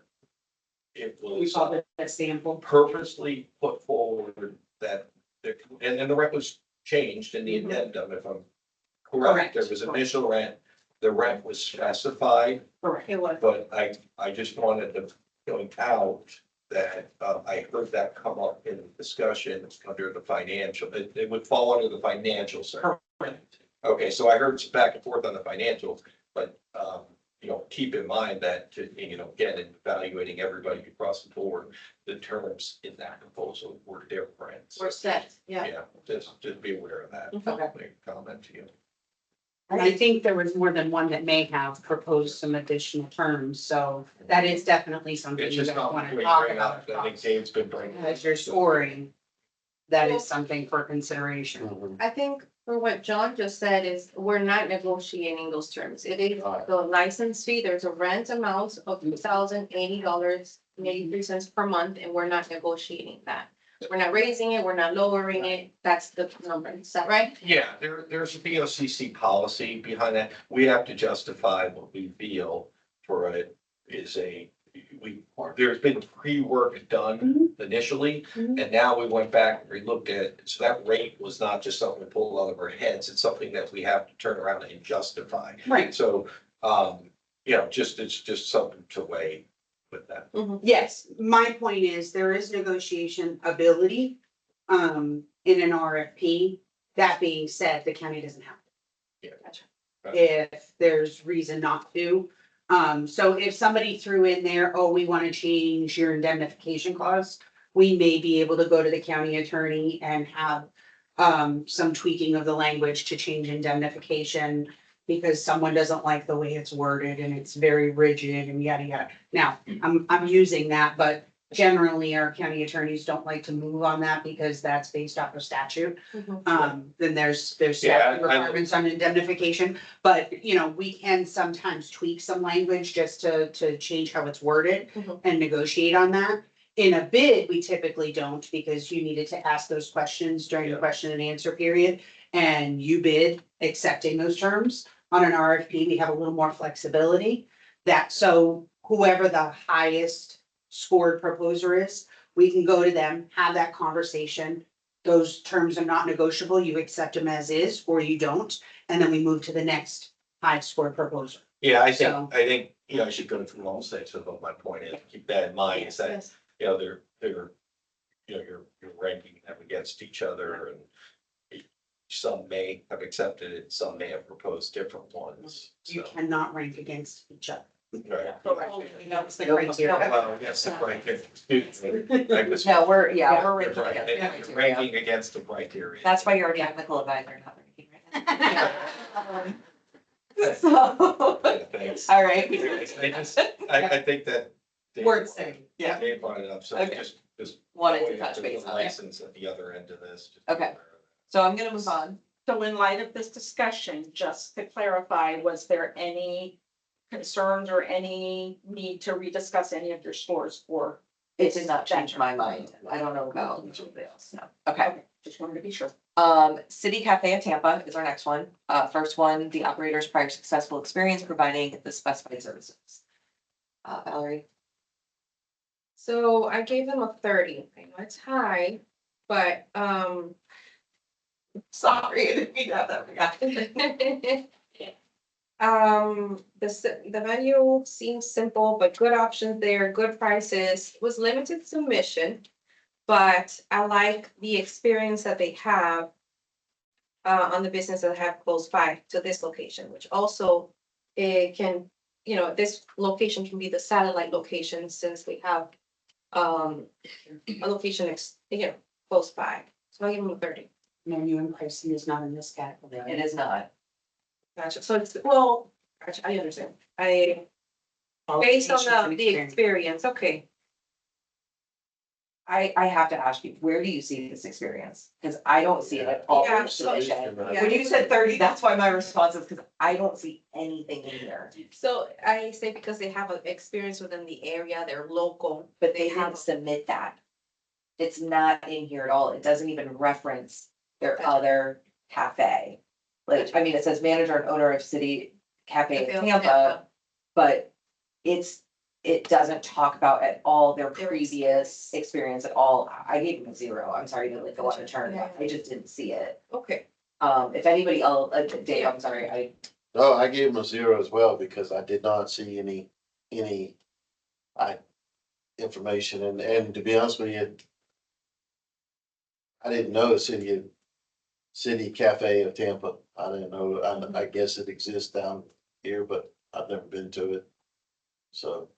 It We was call it a sample. purposely put forward that, and then the rent was changed in the addendum, if I'm correct. There was initial rent, the rent was specified, Correct. It was. but I just wanted to point out that, I heard that come up in discussion under the financial, it would fall under the financial sector. Okay, so I heard some back and forth on the financials, but, you know, keep in mind that, you know, again, in evaluating everybody across the board, the terms in that proposal were different. We're set, yeah. Yeah, just be aware of that. Okay. Make a comment to you. And I think there was more than one that may have proposed some additional terms, so that is definitely something It's you just guys not, want to we talk bring about. up, I think Dave's been bringing. As you're scoring, that is something for consideration. Mhm. I think for what John just said is we're not negotiating those terms. It is Right. the license fee. There's a rent amount of $2,080.83 per month, and we're not negotiating that. We're not raising it, we're not lowering it. That's the number. Is that right? Yeah, there's a BOCC policy behind that. We have to justify what we feel for it is there's been pre-work done initially. Mhm. And now we went back and relooked at it. So that rate was not just something we pulled out of our heads. It's something that we have to turn around and justify. Right. So, you know, it's just something to weigh with that. Yes, my point is there is negotiation ability in an RFP. That being said, the county doesn't have Yeah. Gotcha. if there's reason not to. So if somebody threw in there, oh, we want to change your indemnification clause, we may be able to go to the county attorney and have some tweaking of the language to change indemnification because someone doesn't like the way it's worded and it's very rigid and yada yada. Now, I'm using that, but generally our county attorneys don't like to move on that because that's based off of statute. Then there's Yeah, statute requirements on indemnification, but you know, we can sometimes tweak some language just to change how it's worded Mhm. and negotiate on that. In a bid, we typically don't because you needed to ask those questions during the Yeah. question and answer period. And you bid accepting those terms. On an RFP, we have a little more flexibility so whoever the highest scored proposer is, we can go to them, have that conversation. Those terms are not negotiable. You accept them as is, or you don't, and then we move to the next high scored proposer. Yeah, I So- think, you know, I should go through all six of them. My point is, keep that in mind, is that, Yes. you know, they're, you know, you're ranking them against each other and some may have accepted it, some may have proposed different ones. You So, cannot rank against each other. right. That's the criteria. Well, yes, the criteria. Excuse me. I was- No, we're You're ranking right. against You're criteria. ranking against the criteria. That's why you're a technical advisor, not ranking right now. So, Thanks. all right. I think that. Dave- Word same, yeah. Dave brought it up, so Okay. just. Wanted to going touch into base the on it. License at the other end of this. just Okay. be aware of that. So I'm gonna move on. So in light of this discussion, just to clarify, was there any concerns or any need to rediscuss any of your scores for? It did not change my mind. I don't know about anybody else, no. Okay. Just wanted to be sure. City Cafe in Tampa is our next one. First one, the operator's prior successful experience providing the specified services. Valerie, So I gave them a 30. I know it's high, but sorry, I didn't mean to have that reaction. The menu seems simple, but good options there, good prices, it was limited submission. But I like the experience that they have on the business that have close by to this location, which also it can, you know, this location can be the satellite location since we have a location, close by. So I give them a 30. Menu and pricing is not in this category. It is not. Gotcha. So it's, well, gotcha, I understand. Based on the experience, okay. I have to ask you, where do you see this experience? Because I don't see it at all. Yeah, in so- submission. yeah. When you said 30, that's why my response is because I don't see anything in here. So I say because they have an experience within the area, they're local. But they didn't submit that. It's not in here at all. It doesn't even reference their Gotcha. other cafe. Like, I mean, it says manager and owner of City Cafe in Tampa. Tampa, but it doesn't talk about at all their Their previous experience at all. I gave them a 0. I'm sorry to like go on a turn, Yeah. I just didn't see it. Okay. If anybody else, Dave, I'm sorry, Oh, I gave him a 0 as well because I did not see any, information, and to be honest with you, I didn't know City Cafe of Tampa. I didn't know, I guess it exists down here, but I've never been to it. So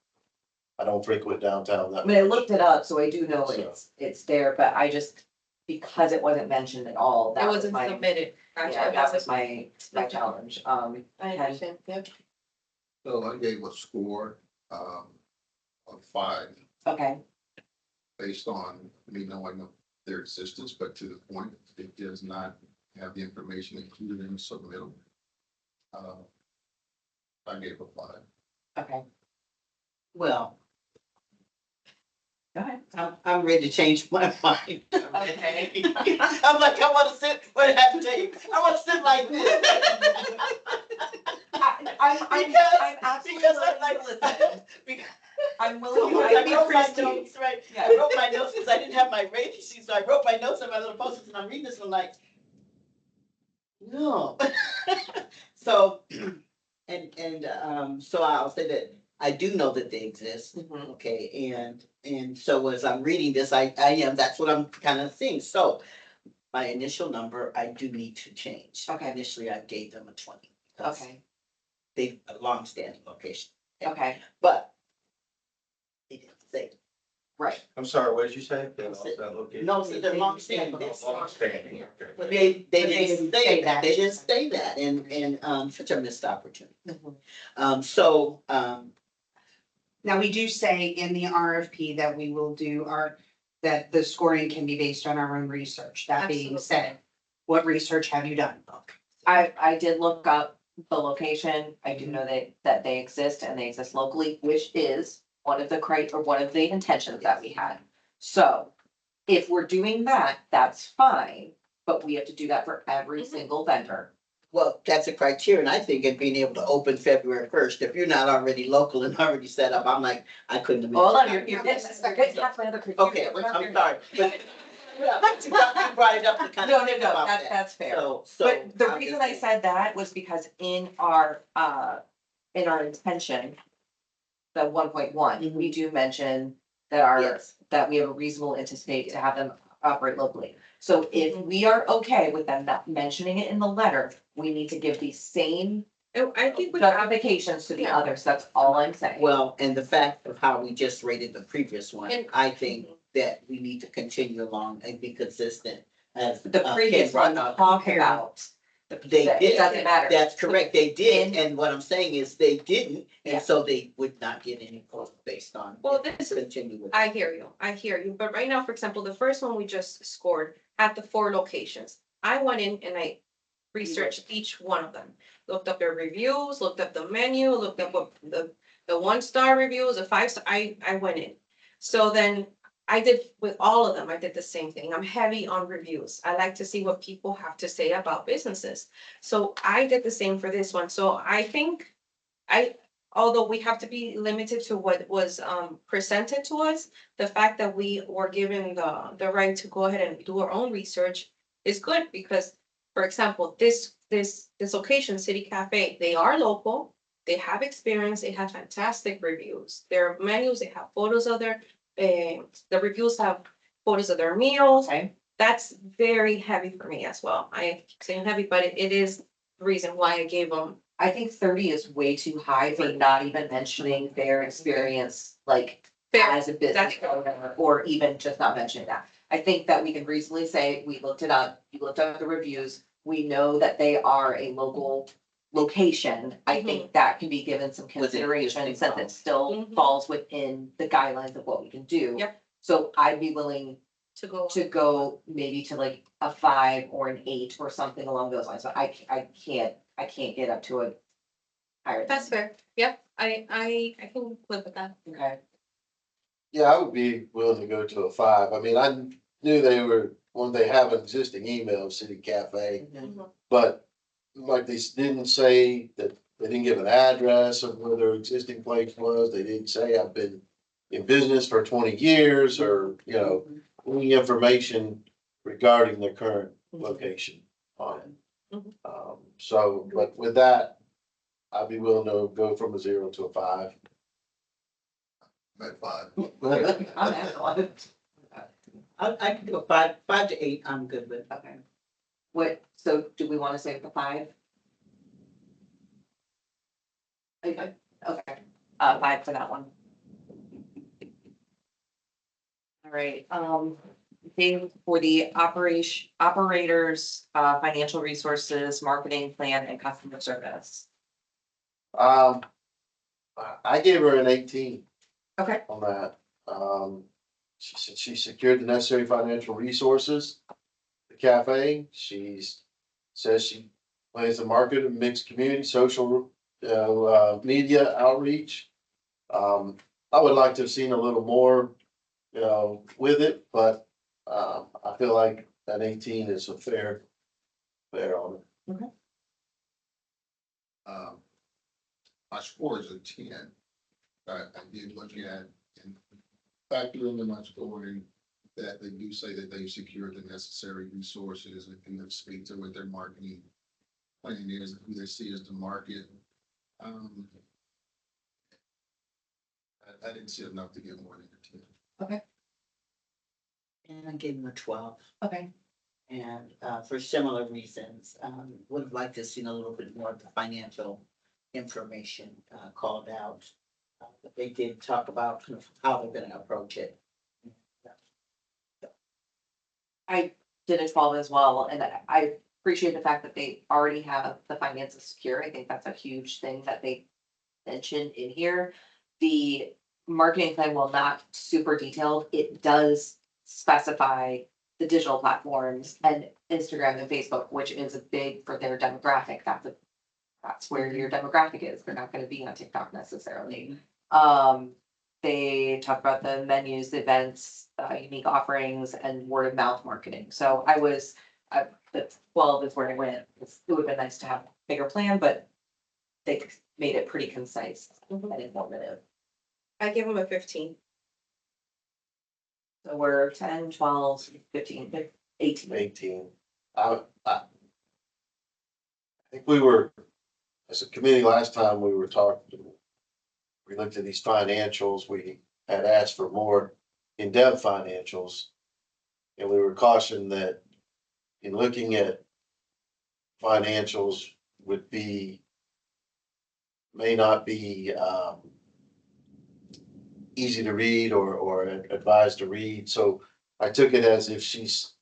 I don't frequent downtown that I mean, I much. looked it up, so I do know So- it's there, but I just, because it wasn't mentioned at all, It that was wasn't my, submitted. Gotcha. yeah, that was my challenge. I understand, yeah. So I gave a score, of 5 Okay, based on me knowing of their existence, but to the point, it does not have the information included in the submittal. I gave a 5. okay, Well, go ahead. I'm ready to change my mind. Okay. I'm like, I wanna sit, what did I have to tell you? I wanna sit like this. I'm absolutely Because I'm willing like, to listen. because I'm willing I to wrote my Christie. notes, right? Yeah. I wrote my notes because I didn't have my rating sheet, so I wrote my notes on my little post-its and I'm reading this one like, no. So, so I'll say that I do know that they exist. Mhm. Okay, and so as I'm reading this, I am, that's what I'm kind of seeing. So my initial number, I do need to change. Okay. Initially, I gave them a 20. because Okay, They, a long-standing location, okay, but they didn't say. right. I'm sorry, what did you say? No, so they're long-standing. Long-standing, okay. But they they didn't say that, they didn't say that, and such a missed opportunity. Mhm. Now, we do say in the RFP that we will do that the scoring can be based on our own research. That being said, what research have you done? I did look up the location. I do know that they exist and they exist locally, which is one of the intentions that we had. So if we're doing that, that's fine, but we have to do that for every single vendor. Well, that's a criteria, and I think in being able to open February 1st, if you're not already local and already set up, I'm like, I couldn't have. Hold on, you're getting half my other criteria. Okay, We're not I'm here. sorry, but you brought it up to kind of. No, think about that. that's fair. So. But the I'm reason just I said that was because in our intention, the 1.1, we do mention that Yes. that we have a reasonable anticipate to have them operate locally. So if we are okay with them not mentioning it in the letter, we need to give the same I think we have, justifications to the Yeah. others. That's all I'm saying. Well, and the fact of how we just rated the previous one, And- I think that we need to continue along and be consistent as. The Ken previous brought one up. talked about. They that did. It doesn't matter. That's correct, they did, In- and what I'm saying is they didn't, Yeah. and so they would not get any vote based on. Well, this is- Continue with. I hear you, but right now, for example, the first one we just scored had the 4 locations. I went in and I researched each one of them, looked up their reviews, looked up the menu, looked up what the 1-star reviews, the 5-star, I went in. So then I did with all of them, I did the same thing. I'm heavy on reviews. I like to see what people have to say about businesses. So I did the same for this one. So I think although we have to be limited to what was presented to us, the fact that we were given the right to go ahead and do our own research is good because, for example, this location, City Cafe, they are local, they have experience, they have fantastic reviews. Their menus, they have photos of the reviews have photos of their meals. Okay, That's very heavy for me as well. I keep saying heavy, but it is the reason why I gave them. I think 30 is way too high for not even mentioning their experience, like as a business owner, or even just not mentioning that. I think that we can reasonably say, we looked it up, you looked up the reviews, we know that they are a local location. I think that can be given some consideration since it still Mhm. falls within the guidelines of what we can do. Yep. So I'd be willing to go maybe to like a 5 or an 8 or something along those lines, but I can't get up to a higher. than That's fair. Yep, I can live with that. Okay, Yeah, I would be willing to go to a 5. I mean, I knew they have an existing email, City Cafe, but like they didn't say that, they didn't give an address of where their existing place was. They didn't say I've been in business for 20 years or, any information regarding their current location on it. Mhm. So, but with that, I'd be willing to go from a 0 to a 5. At 5. I'm excellent. I can do a 5 to 8, I'm good with. Okay. What, so do we want to say the 5? Okay, okay, 5 for that one. All right, thing for the operators, financial resources, marketing plan and customer service. I gave her an 18 Okay. on that. She said she secured the necessary financial resources. The cafe, says she plans to market and mixed community, social, media outreach. I would like to have seen a little more, with it, but, I feel like an 18 is a fair on it. My score is a 10. I did look at and factor into my scoring that they do say that they've secured the necessary resources and then speak to what their marketing plan is, who they see as the market. I didn't see enough to get more than a 10. And I gave them a 12. Okay. And for similar reasons, would have liked to have seen a little bit more of the financial information called out. But they did talk about kind of how they're gonna approach it. I did a 12 as well, and I appreciate the fact that they already have the finances secure. I think that's a huge thing that they mentioned in here. The marketing plan, while not super detailed, it does specify the digital platforms and Instagram and Facebook, which is a big for their demographic. That's where your demographic is. They're not gonna be on TikTok necessarily. They talk about the menus, the events, unique offerings and word of mouth marketing. So the 12 is where I went. It would have been nice to have a bigger plan, but they made it pretty concise and informative. I give them a 15. So we're 10, 12, 15, 18. 18. I think we were, as a committee last time we were talking, we looked at these financials, we had asked for more in-depth financials. And we were cautioned that in looking at financials may not be, easy to read or advised to read. So I took it as if she's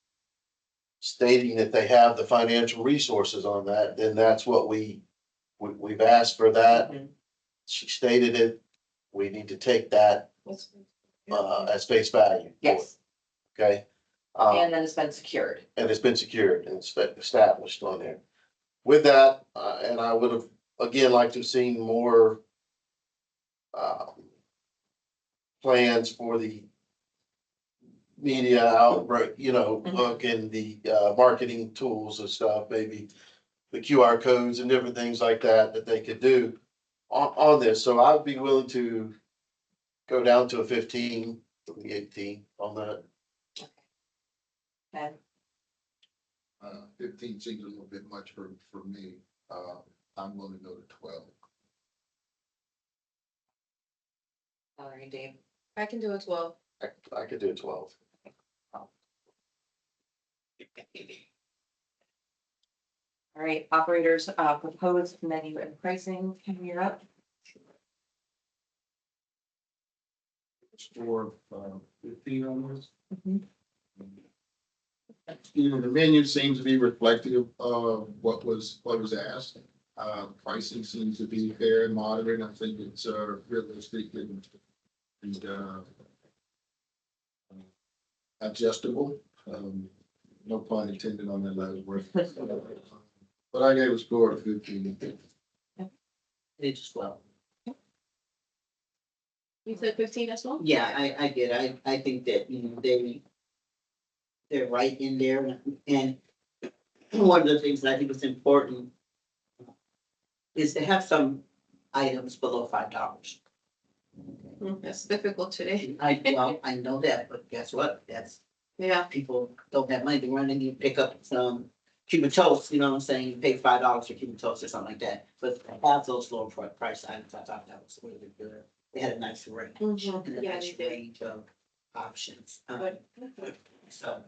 stating that they have the financial resources on that, then that's what we've asked for that. Mhm. She stated it. We need to take that, as face value. Yes, Okay. and then it's been secured. And it's been secured and established on there. With that, and I would have, again, liked to have seen more, plans for the media outbreak, look and the, marketing tools and stuff, maybe the QR codes and different things like that they could do on this. So I would be willing to go down to a 15 from the 18 on that. And 15 seems a little bit much for me. I'm willing to go to 12. Valerie and Dave. I can do a 12. I could do a 12. All right, operators, proposed menu and pricing, you're up. Score 15 on this. Mhm. The menu seems to be reflective of what was asked. Pricing seems to be fair and moderate. I think it's realistic and adjustable. No pun intended on that last word. But I gave a score of 15. It just well. You said 15 as well? Yeah, I did. I think that, they're right in there. And one of the things that I think is important is to have some items below $5. That's difficult today. I know that, but guess what? Yeah. People don't have money to run and you pick up some Cuban toast, you know what I'm saying? You pay $5 for Cuban toast or something like that. But to have those lower price items, I thought that was really good. They had a nice range, Mhm. and a Yeah, nice they did. range of options. Good. So,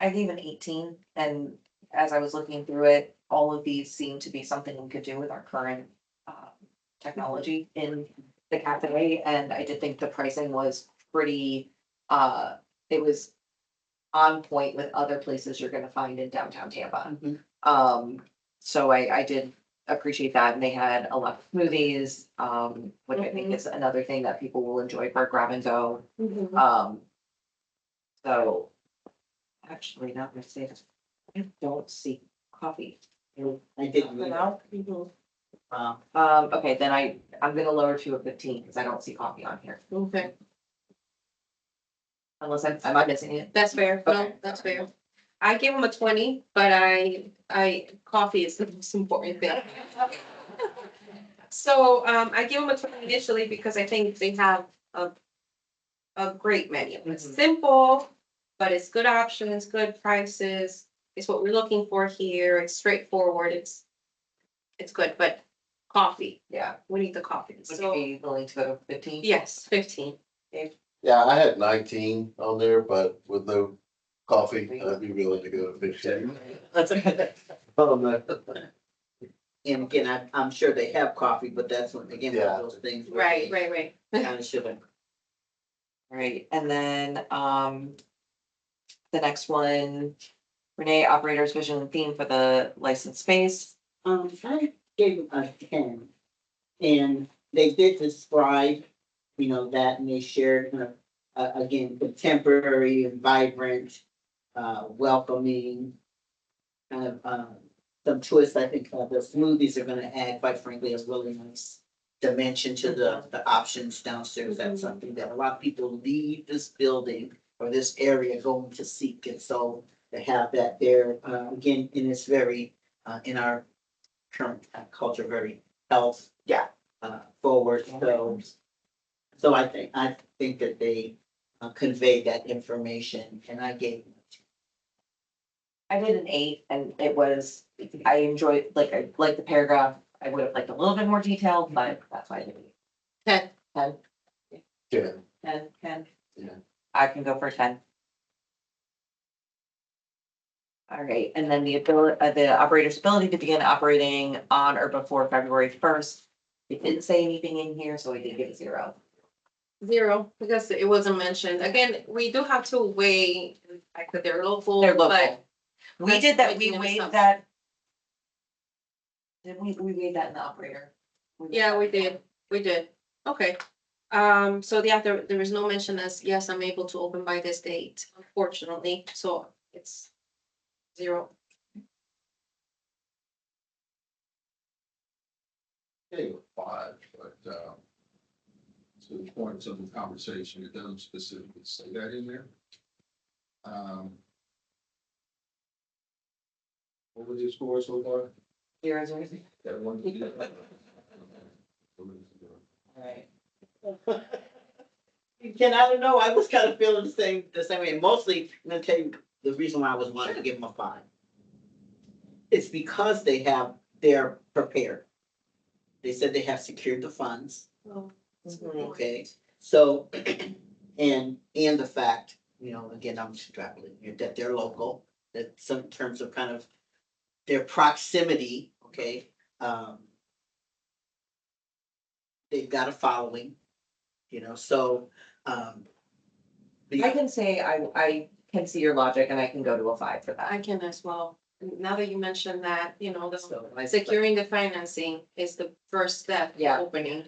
I gave an 18, and as I was looking through it, all of these seem to be something we could do with our current technology in the cafe, and I did think the pricing was pretty, it was on point with other places you're gonna find in downtown Tampa. So I did appreciate that, and they had a lot of smoothies, which I think is another thing that people will enjoy for grab and go. So, actually, not gonna say this, I don't see coffee. I didn't For read now? Okay, then I'm gonna lower to a 15, because I don't see coffee on here, Okay, unless am I missing it? that's fair. No, Okay. that's fair. I gave them a 20, but coffee is the most important thing. So, I give them a 20 initially because I think they have a great menu. It's Mhm. simple, but it's good options, good prices. It's what we're looking for here. It's straightforward. It's good, but coffee, Yeah, we need the coffee. would you So, be willing to go to 15? yes, 15. Yeah, I had 19 on there, but with no coffee, I'd be willing to go to 15. That's okay. On that. And again, I'm sure they have coffee, but that's one, again, one of those things. where Right, they right. Kinda should have. Right, and then, the next one, Renee, operator's vision and theme for the licensed space. I gave them a 10. And they did describe, that, and they shared, again, contemporary and vibrant, welcoming, kind of, some twists. I think the smoothies are gonna add, quite frankly, a really nice dimension to the options downstairs. That's something that a lot of people leave this building or this area going to seek. And so to have that there, again, and it's very, in our current culture, very health. Forward, so I think that they conveyed that information, and I gave them. I did an 8, and it was, I enjoyed, I like the paragraph, I would have liked a little bit more detail, but that's why I did it. 10. 10, Yeah. 10, 10. Yeah. I can go for 10. All right, and then the operator's ability to begin operating on or before February 1st. It didn't say anything in here, so we did give a 0. 0, because it wasn't mentioned. Again, we do have to weigh the fact that they're local, They're but local. We that's did that, we making an weighed assumption. that. Did we weighed that in the operator? Yeah, we did. Okay. So yeah, there was no mention as, yes, I'm able to open by this date, unfortunately, so it's 0. Okay, with 5, but, to the points of the conversation, it doesn't specifically say that in there. What was your score so far? 0, 0, 0. That one? All right. Ken, I don't know, I was kind of feeling the same way, mostly, I'm gonna tell you the reason why I was wanting to give them a 5. It's because they're prepared. They said they have secured the funds. Okay, so, and the fact, again, I'm extrapolating, that they're local, that some terms of kind of their proximity, okay? They've got a following, so, I can say I can see your logic, and I can go to a 5 for I that. can as well. Now that you mentioned that, So, securing the financing is the first step. Yeah. Opening.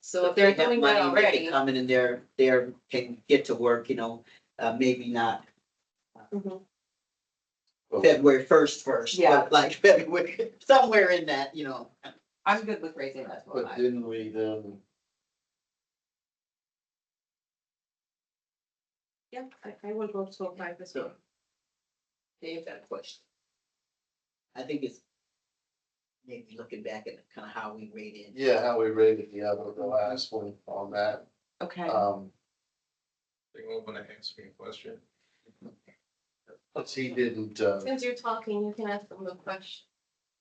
So if they're have doing that money, they already. can come in and they're can get to work, maybe not Mhm. February first, Yeah. but like February, somewhere in that, I'm good with raising that to a But 5. didn't we then, Yeah, I will go to a 5 as well. Dave, that question. I think it's maybe looking back at kind of how we rated. how we rated the last one on that. Okay. Anyone want to ask me a question? But he didn't, Since you're talking, you can ask them the question.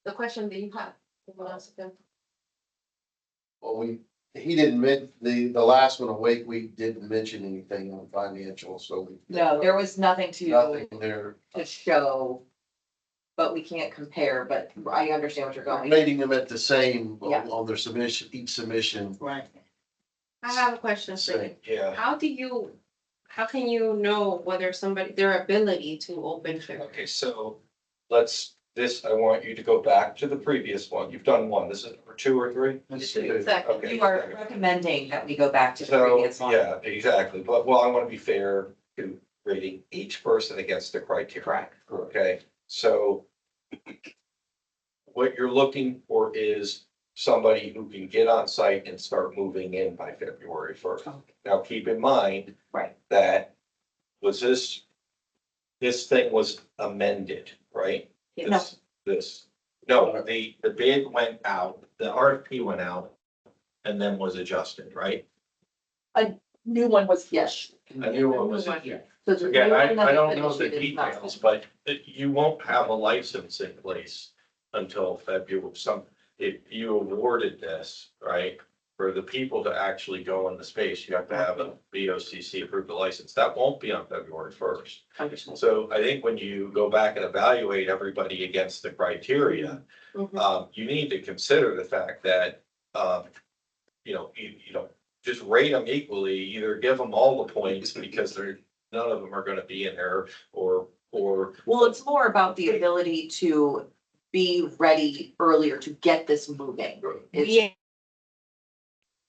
The question that you have. Someone else can. well, we he didn't the last one, Awake Week, didn't mention anything on financial, so. No, there was nothing Nothing there. to show, but we can't compare, but I understand what you're going. Rating them at the same Yeah. on their submission, each submission. Right. I have a question for you. Same. Yeah, How can you know whether somebody, their ability to open February? okay, so I want you to go back to the previous one. You've done one. This is number 2 or 3? Second. Okay. You are recommending that we go back to the So, previous one. yeah, exactly. But, well, I want to be fair to rating each person against the criteria. Correct. Okay, so what you're looking for is somebody who can get on site and start moving in by February 1st. Okay. Now, keep in mind. Right. That this thing was amended, right? No. No, the bid went out, the RFP went out and then was adjusted, right? New one was, yes. A new one was. New one. So the Again, new I one that don't was know the issued is not- details, but you won't have a license in place until February. If you awarded this, right, for the people to actually go in the space, you have to have a BOCC approved license. That won't be on February 1st. Understood. So I think when you go back and evaluate everybody against the criteria, Mhm. you need to consider the fact that, you know, just rate them equally, either give them all the points because none of them are gonna be in there or. Well, it's more about the ability to be ready earlier to get this moving. It's- Yeah.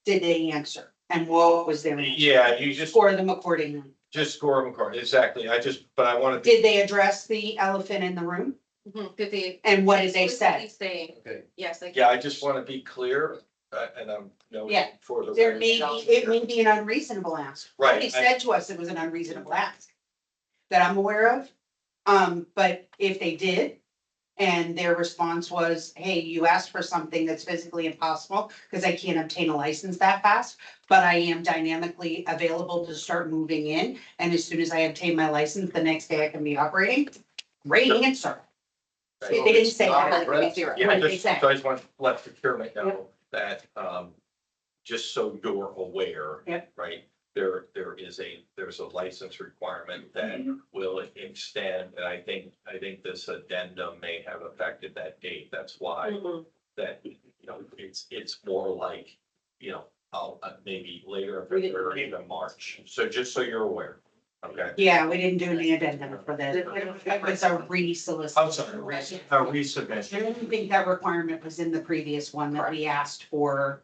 Did they answer? And what was their answer? Yeah, you just Score them accordingly. score them accordingly, exactly, but I wanted to, Did they address the elephant in the room? Mhm. Did they? And what did they explicitly say? say? Okay. Yes, like. yeah, I just wanna be clear, and I'm, Yeah, for the. There may be, it may be an unreasonable ask. Right, They I- said to us it was an unreasonable ask that I'm aware of. But if they did, and their response was, hey, you asked for something that's physically impossible, because I can't obtain a license that fast, but I am dynamically available to start moving in, and as soon as I obtain my license, the next day I can be operating. Great answer. They didn't say Not that. like we zero. Yeah, What did they just, say? so I just want to let procurement know that, just so you're aware. Yep. Right, there's a license requirement that will extend, and I think this addendum may have affected that date, that's why. Mhm. That, it's more like, maybe later in We didn't- February, even March, so just so you're aware, okay? Yeah, we didn't do any addendum for that. It was a re-solicitation. I'm sorry, a I resubmission. don't think that requirement was in the previous one that we asked for.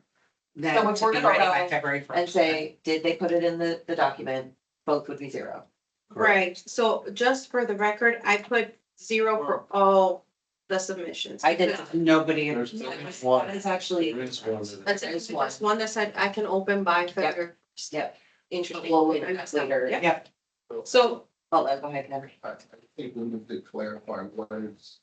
That So if to we're be gonna ready by go February first. And say, did they put it in the document? Both would be zero. Right, so just for the record, I put 0 for all the submissions. I did because Nobody. There's That is actually, There is one. That's There's just one that said I can open by February. yep, Interesting. we'll look at that later. Yep. Yep. So, Oh, go ahead, Henry. I think we need to clarify what is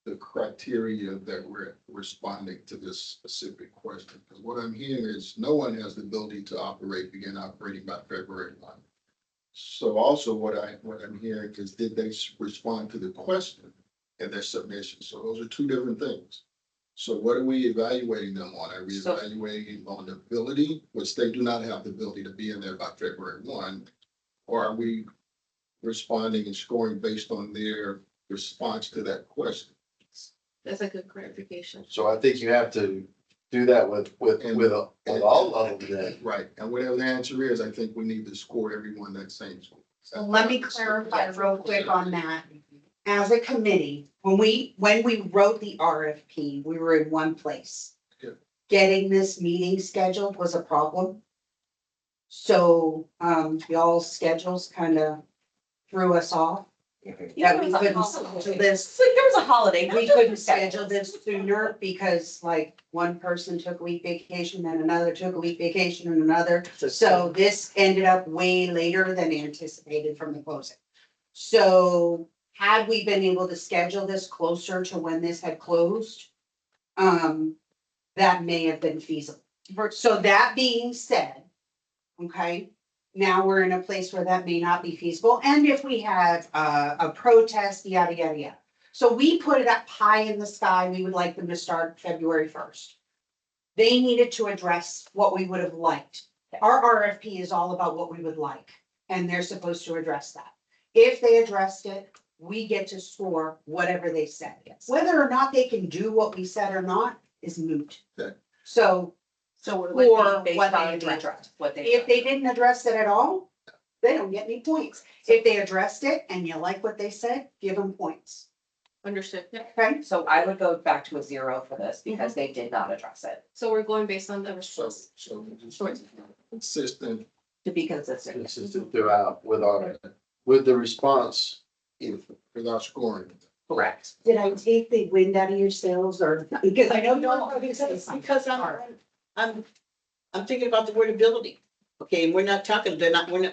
the criteria that we're responding to this specific question. Because what I'm hearing is no one has the ability to begin operating by February 1. So also what I'm hearing is, did they respond to the question in their submission? So those are two different things. So what are we evaluating them on? Are we So- evaluating on the ability, which they do not have the ability to be in there by February 1? Or are we responding and scoring based on their response to that question? that's a good clarification. So I think you have to do that with all of them then. Right, and whatever the answer is, I think we need to score everyone that same score. So let me clarify real quick on that. As a committee, when we wrote the RFP, we were in one place. Yeah. Getting this meeting scheduled was a problem. So, y'all's schedules kind of threw us off. Yeah, we couldn't schedule this. There was a holiday. We couldn't schedule this sooner because like one person took a week vacation, then another took a week vacation and another. So this ended up way later than anticipated from the closing. So had we been able to schedule this closer to when this had closed, that may have been feasible. So that being said, okay, now we're in a place where that may not be feasible. And if we had a protest, yada, yada, yada. So we put it up high in the sky. We would like them to start February 1st. they needed to address what we would have liked. Our RFP is all about what we would like, and they're supposed to address that. If they addressed it, we get to score whatever they said. Yes. Whether or not they can do what we said or not is moot. Okay. So So we're Or looking based what they on the addressed. address, what they. if they didn't address it at all, they don't get any points. If they addressed it and you like what they said, give them points. Understood. Yeah. Okay? So I would go back to a 0 for this because they did not address it, So we're going based on the So, response. so just Sure. consistent, to be consistent. Consistent throughout with the response. without scoring. Correct. Did I take the wind out of your sails or, because I know. Because I'm thinking about the word ability. Okay, and we're not,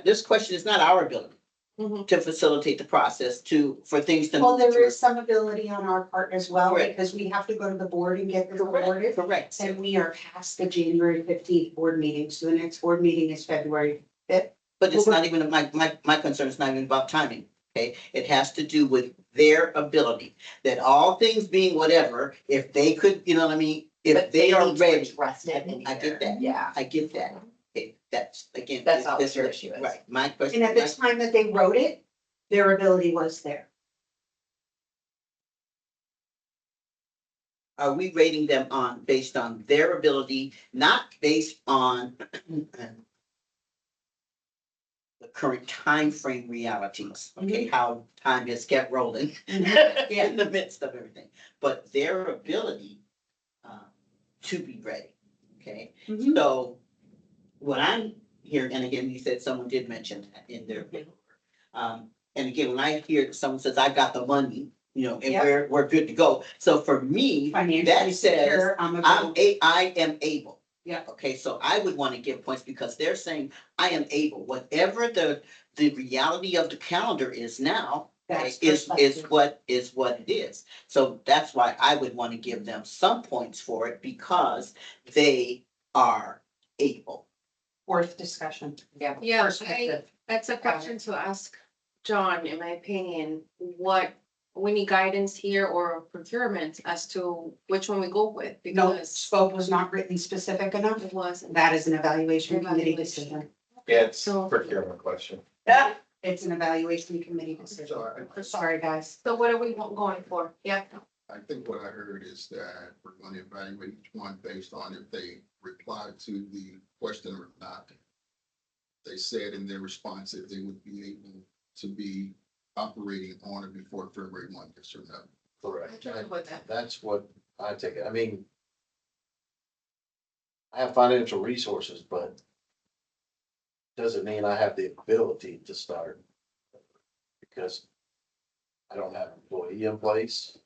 this question is not our ability Mhm. to facilitate the process for things to. Well, move there through. is some ability on our part as well, Correct. because we have to go to the board and get this Correct, awarded. correct. And we are past the January 15th board meeting, so the next board meeting is February 5th. But it's not even, my concern is not even about timing, okay? It has to do with their ability, that all things being whatever, if they could, you know what I mean? If But they are need to ready, address it in I get here. that. Yeah. I get that. Okay, that's, again. That's not what this your is- issue is. Right, my question. And at the time that they wrote it, their ability was there. Are we rating them based on their ability, not based on the current time frame realities, okay, how time has kept rolling in the midst of everything, but their ability to be ready, okay? Mhm. So what I'm hearing, and again, you said someone did mention that in their paper. And again, when I hear someone says, I've got the money, you know, and Yep. we're good to go. So for me, Financially that says secure, I am able. Yeah. Okay, so I would want to give points because they're saying I am able, whatever the reality of the calendar is now. That's Is perspective. what it is. So that's why I would want to give them some points for it because they are able. Worth discussion. Yeah. Yeah, Perspective. that's a question to ask John, in my opinion, we need guidance here or procurement as to which one we go with, No, because scope was not written specific enough. it wasn't. That is an evaluation committee Evaluation. decision. Yeah, it's So- procurement question. Yeah. It's an evaluation committee decision. So I, Sorry, guys. So what are we going for? Yeah, I think what I heard is that we're going to evaluate each one based on if they replied to the question or not. They said in their response that they would be able to be operating on or before February 1, yes or no. Correct. I'm good with that. That's what I take it. I mean, I have financial resources, but doesn't mean I have the ability to start. Because I don't have an employee in place.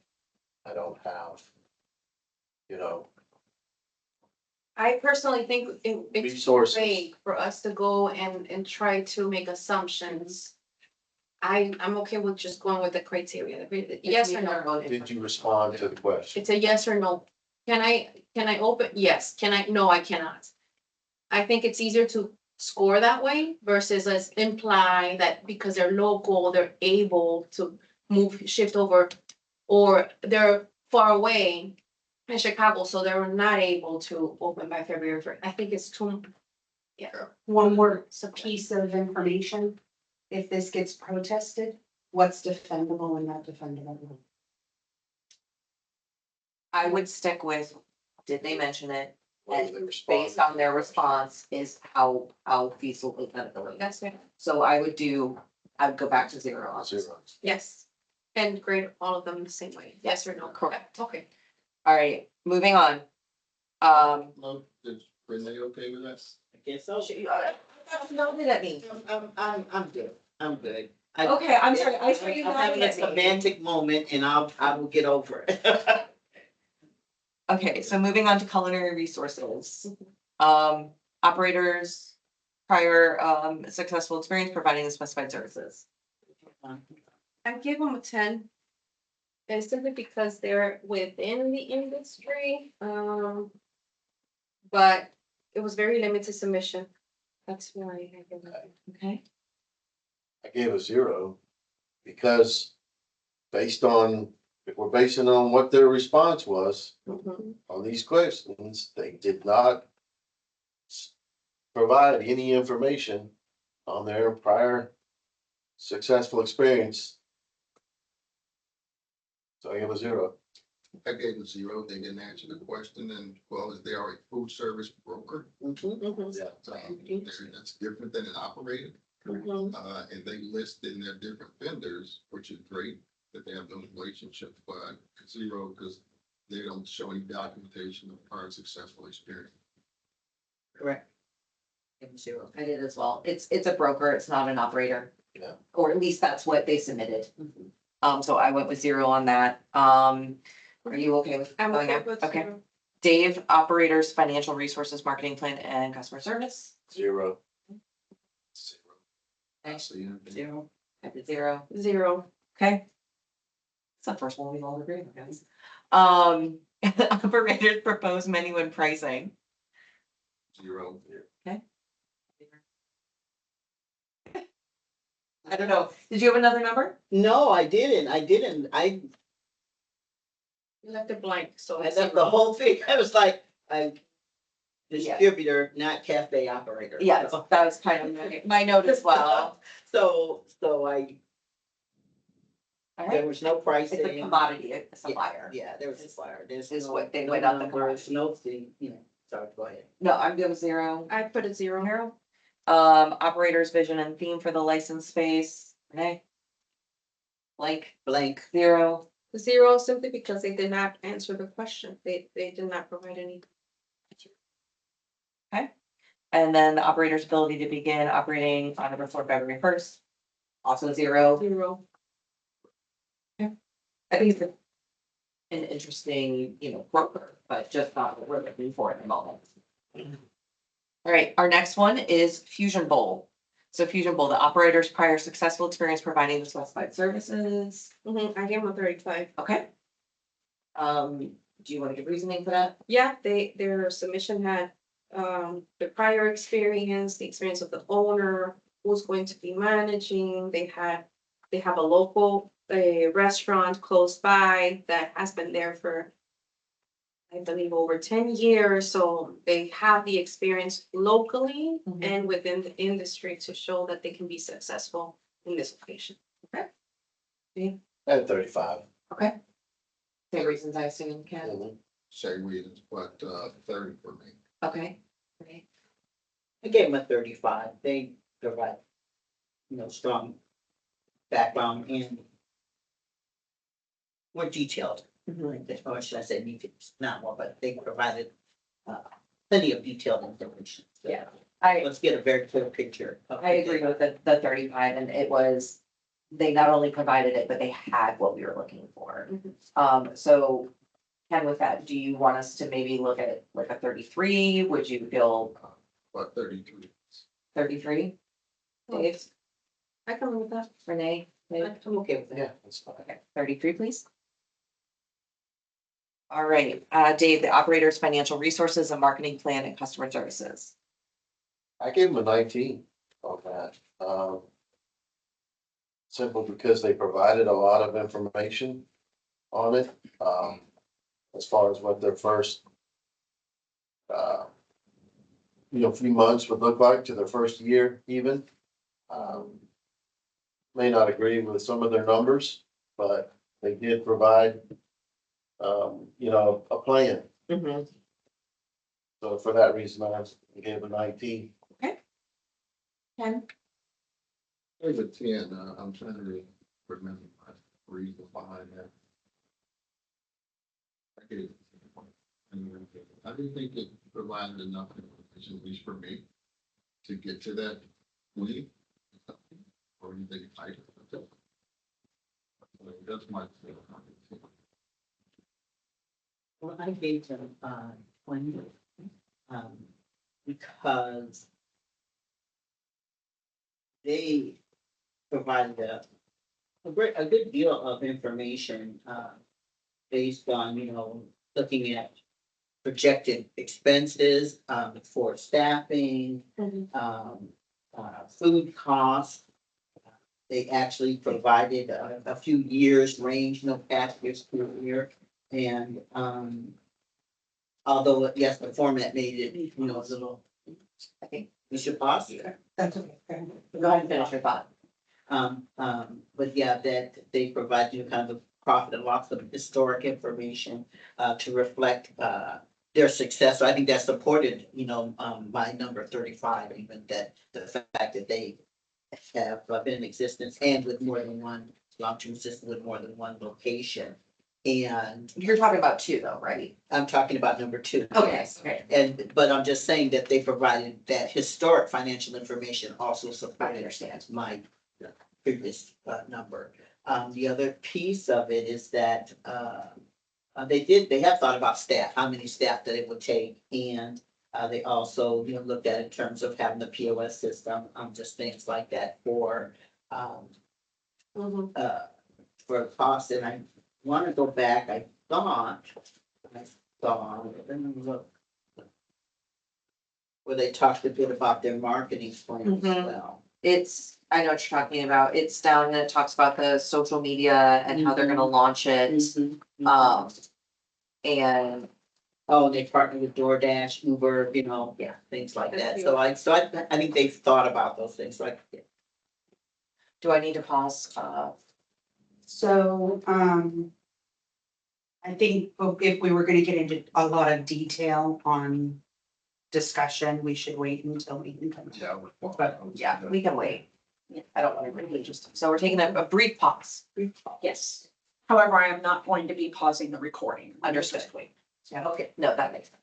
I don't have, you know, I personally think it's resources. vague for us to go and try to make assumptions. I'm okay with just going with the criteria, yes or no. Did you respond to the question? It's a yes or no. Can I open? Yes. Can I? No, I cannot. I think it's easier to score that way versus us imply that because they're local, they're able to shift over, or they're far away in Chicago, so they're not able to open by February 1st. I think it's too, yeah. One more piece of information. If this gets protested, what's defendable and not defendable? I would stick with, did they mention it? What And they responded. based on their response is how feasible is that ability. That's it. So I would go back to 0 on this. 0. Yes. And grade all of them the same way, yes or no? Correct. Okay. All right, moving on. No, is Renee okay with that? I guess so. Nodded at me. I'm good. I'm good. Okay, I'm sorry, I saw you I'm having a nodding at me. semantic moment and I will get over it. Okay, so moving on to culinary resources. Operators, prior successful experience providing the specified services. I give them a 10. And simply because they're within the industry, but it was very limited submission. That's why I give it. Okay. I gave a 0 because based on if we're basing on what their response was Mhm. on these questions, they did not provide any information on their prior successful experience. So I give a 0. I gave a 0. They didn't answer the question, and well, is they are a food service broker? Mhm. Yeah. That's different than an operator. Mhm. And they list in their different vendors, which is great that they have those relationships, but 0, because they don't show any documentation of prior successful experience. Correct. Give them 0. I did as well. It's a broker, it's not an operator. Yeah. Or at least that's what they submitted. So I went with 0 on that. Are you okay with I'm going okay out? with Okay. 0. Dave, operators, financial resources, marketing plan, and customer service. 0. 0. Okay. So, yeah, 0. I did 0. 0. Okay. It's the first one we've all agreed on, guys. Operators propose menu and pricing. 0. I don't know. Did you have another number? No, I didn't. I You left it blank, so it's left the 0. whole thing. I was like, Yeah. distributor, not cafe operator. Yes, that was kind of my note as well. So All there right. was no It's pricing. a commodity supplier. Yeah, there was a supplier. There's Is no- what they no went up the numbers, commodity. no thing, sorry, go ahead. No, I'm good with 0. I put a 0. 0. Operators vision and theme for the license space. Renee? Blank, Blank. 0. 0 simply because they did not answer the question. They did not provide any. And then the operator's ability to begin operating on or before February 1st. Also 0. 0. I think it's an interesting, broker, but just not what we're looking for at the moment. All right, our next one is Fusion Bowl. So Fusion Bowl, the operator's prior successful experience providing the specified services. I gave them a 35. Okay. Do you want to give reasoning for that? Yeah, their submission had the prior experience, the experience of the owner, who's going to be managing. They have a local restaurant close by that has been there for, I believe, over 10 years. So they have the experience locally Mhm. and within the industry to show that they can be successful in this location. At 35. Okay. Same reasons I assume, Ken. Mhm. Same reasons, but 30 for me. Okay. Great. I gave them a 35. They provide, strong background and more detailed. Or should I say, not more, but they provided plenty of detailed information. So Yeah. let's get a very clear picture. I agree with the 35, and it was, they not only provided it, but they had what we were looking for. So Ken, with that, do you want us to maybe look at like a 33? Would you feel But 33. 33? Dave, I can live with that. Renee, Dave? I'm okay with that. Yeah, that's fine. Okay, 33, please. All right, Dave, the operator's financial resources and marketing plan and customer services. I gave them a 19 on that. Simple because they provided a lot of information on it. As far as what their first, few months would look like to their first year even. May not agree with some of their numbers, but they did provide, a plan. So for that reason, I gave a 19. Ken? There's a 10. I'm trying to remember my reason behind that. I didn't think it provided enough information, at least for me, to get to that point. Or anything like that. That's my. Well, I gave them 20, because they provided a good deal of information, based on, looking at projected expenses, for staffing, food costs, They actually provided a few years range, no past year, school year. And, although, yes, the format made it, you know, a little, I think, we should pause. That's okay. go ahead and finish your thought. But yeah, that they provide you kind of profit and loss of historic information, to reflect, their success. So I think that's supported, you know, by number 35, even that the fact that they have been in existence and with more than one, long-term system with more than one location. And You're talking about two though, right? I'm talking about number 2. Okay, okay. And, but I'm just saying that they provided that historic financial information also I supported understand. my previous number. The other piece of it is that they have thought about staff, how many staff that it would take. And they also, you know, looked at in terms of having the POS system, just things like that for cost. And I want to go back, I thought, let me look. Where they talked a bit about their marketing plan as Mhm. well. It's, I know what you're talking about. It's down and it talks about the social media and how they're gonna launch it. And Oh, they partner with DoorDash, Uber, you know, Yeah. things like Thank that. you. I think they've thought about those things, like, do I need to pause? So, I think if we were gonna get into a lot of detail on discussion, we should wait until we can come. Yeah. Yeah, we can wait. I don't want to really just, so we're taking a brief pause. Yes. However, I am not going to be pausing the recording. Understood. Just wait. Yeah, okay, no, that makes sense.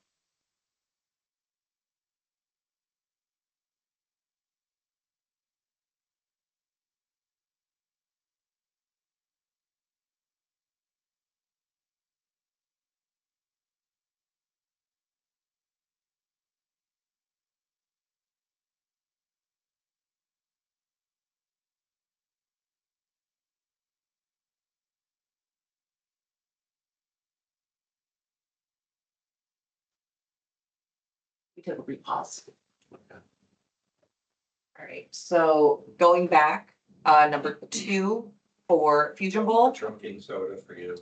We took a brief pause. All right, so going back, number 2 for Fusion Bowl. Drinking soda for you.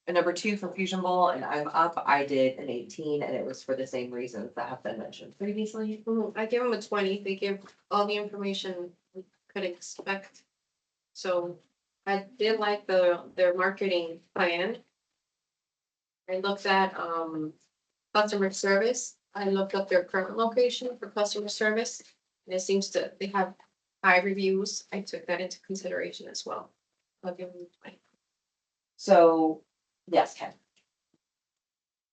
And number 2 for Fusion Bowl, and I'm up, I did an 18, and it was for the same reasons that have been mentioned previously. I give them a 20. They give all the information we could expect. So I did like their marketing plan. I looked at customer service. I looked up their current location for customer service. And it seems to, they have high reviews. I took that into consideration as well. I'll give them 20. So, yes, Ken.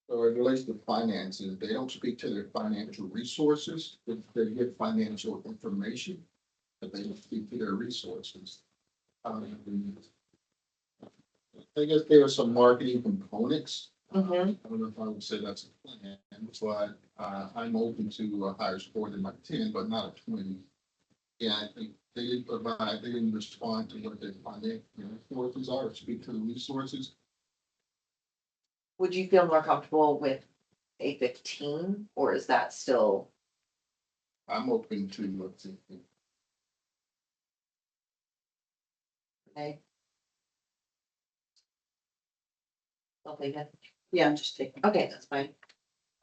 So it relates to finances, they don't speak to their financial resources, they get financial information, but they don't speak to their resources. I guess there are some marketing components. Mm-hmm. I don't know if I would say that's a plan, but I'm open to a higher score than my 10, but not a 20. Yeah, I think they didn't respond to what their financial resources are, or speak to the resources. Would you feel more comfortable with a 15, or is that still? I'm open to Okay. Something that, yeah, I'm just taking. okay, that's fine.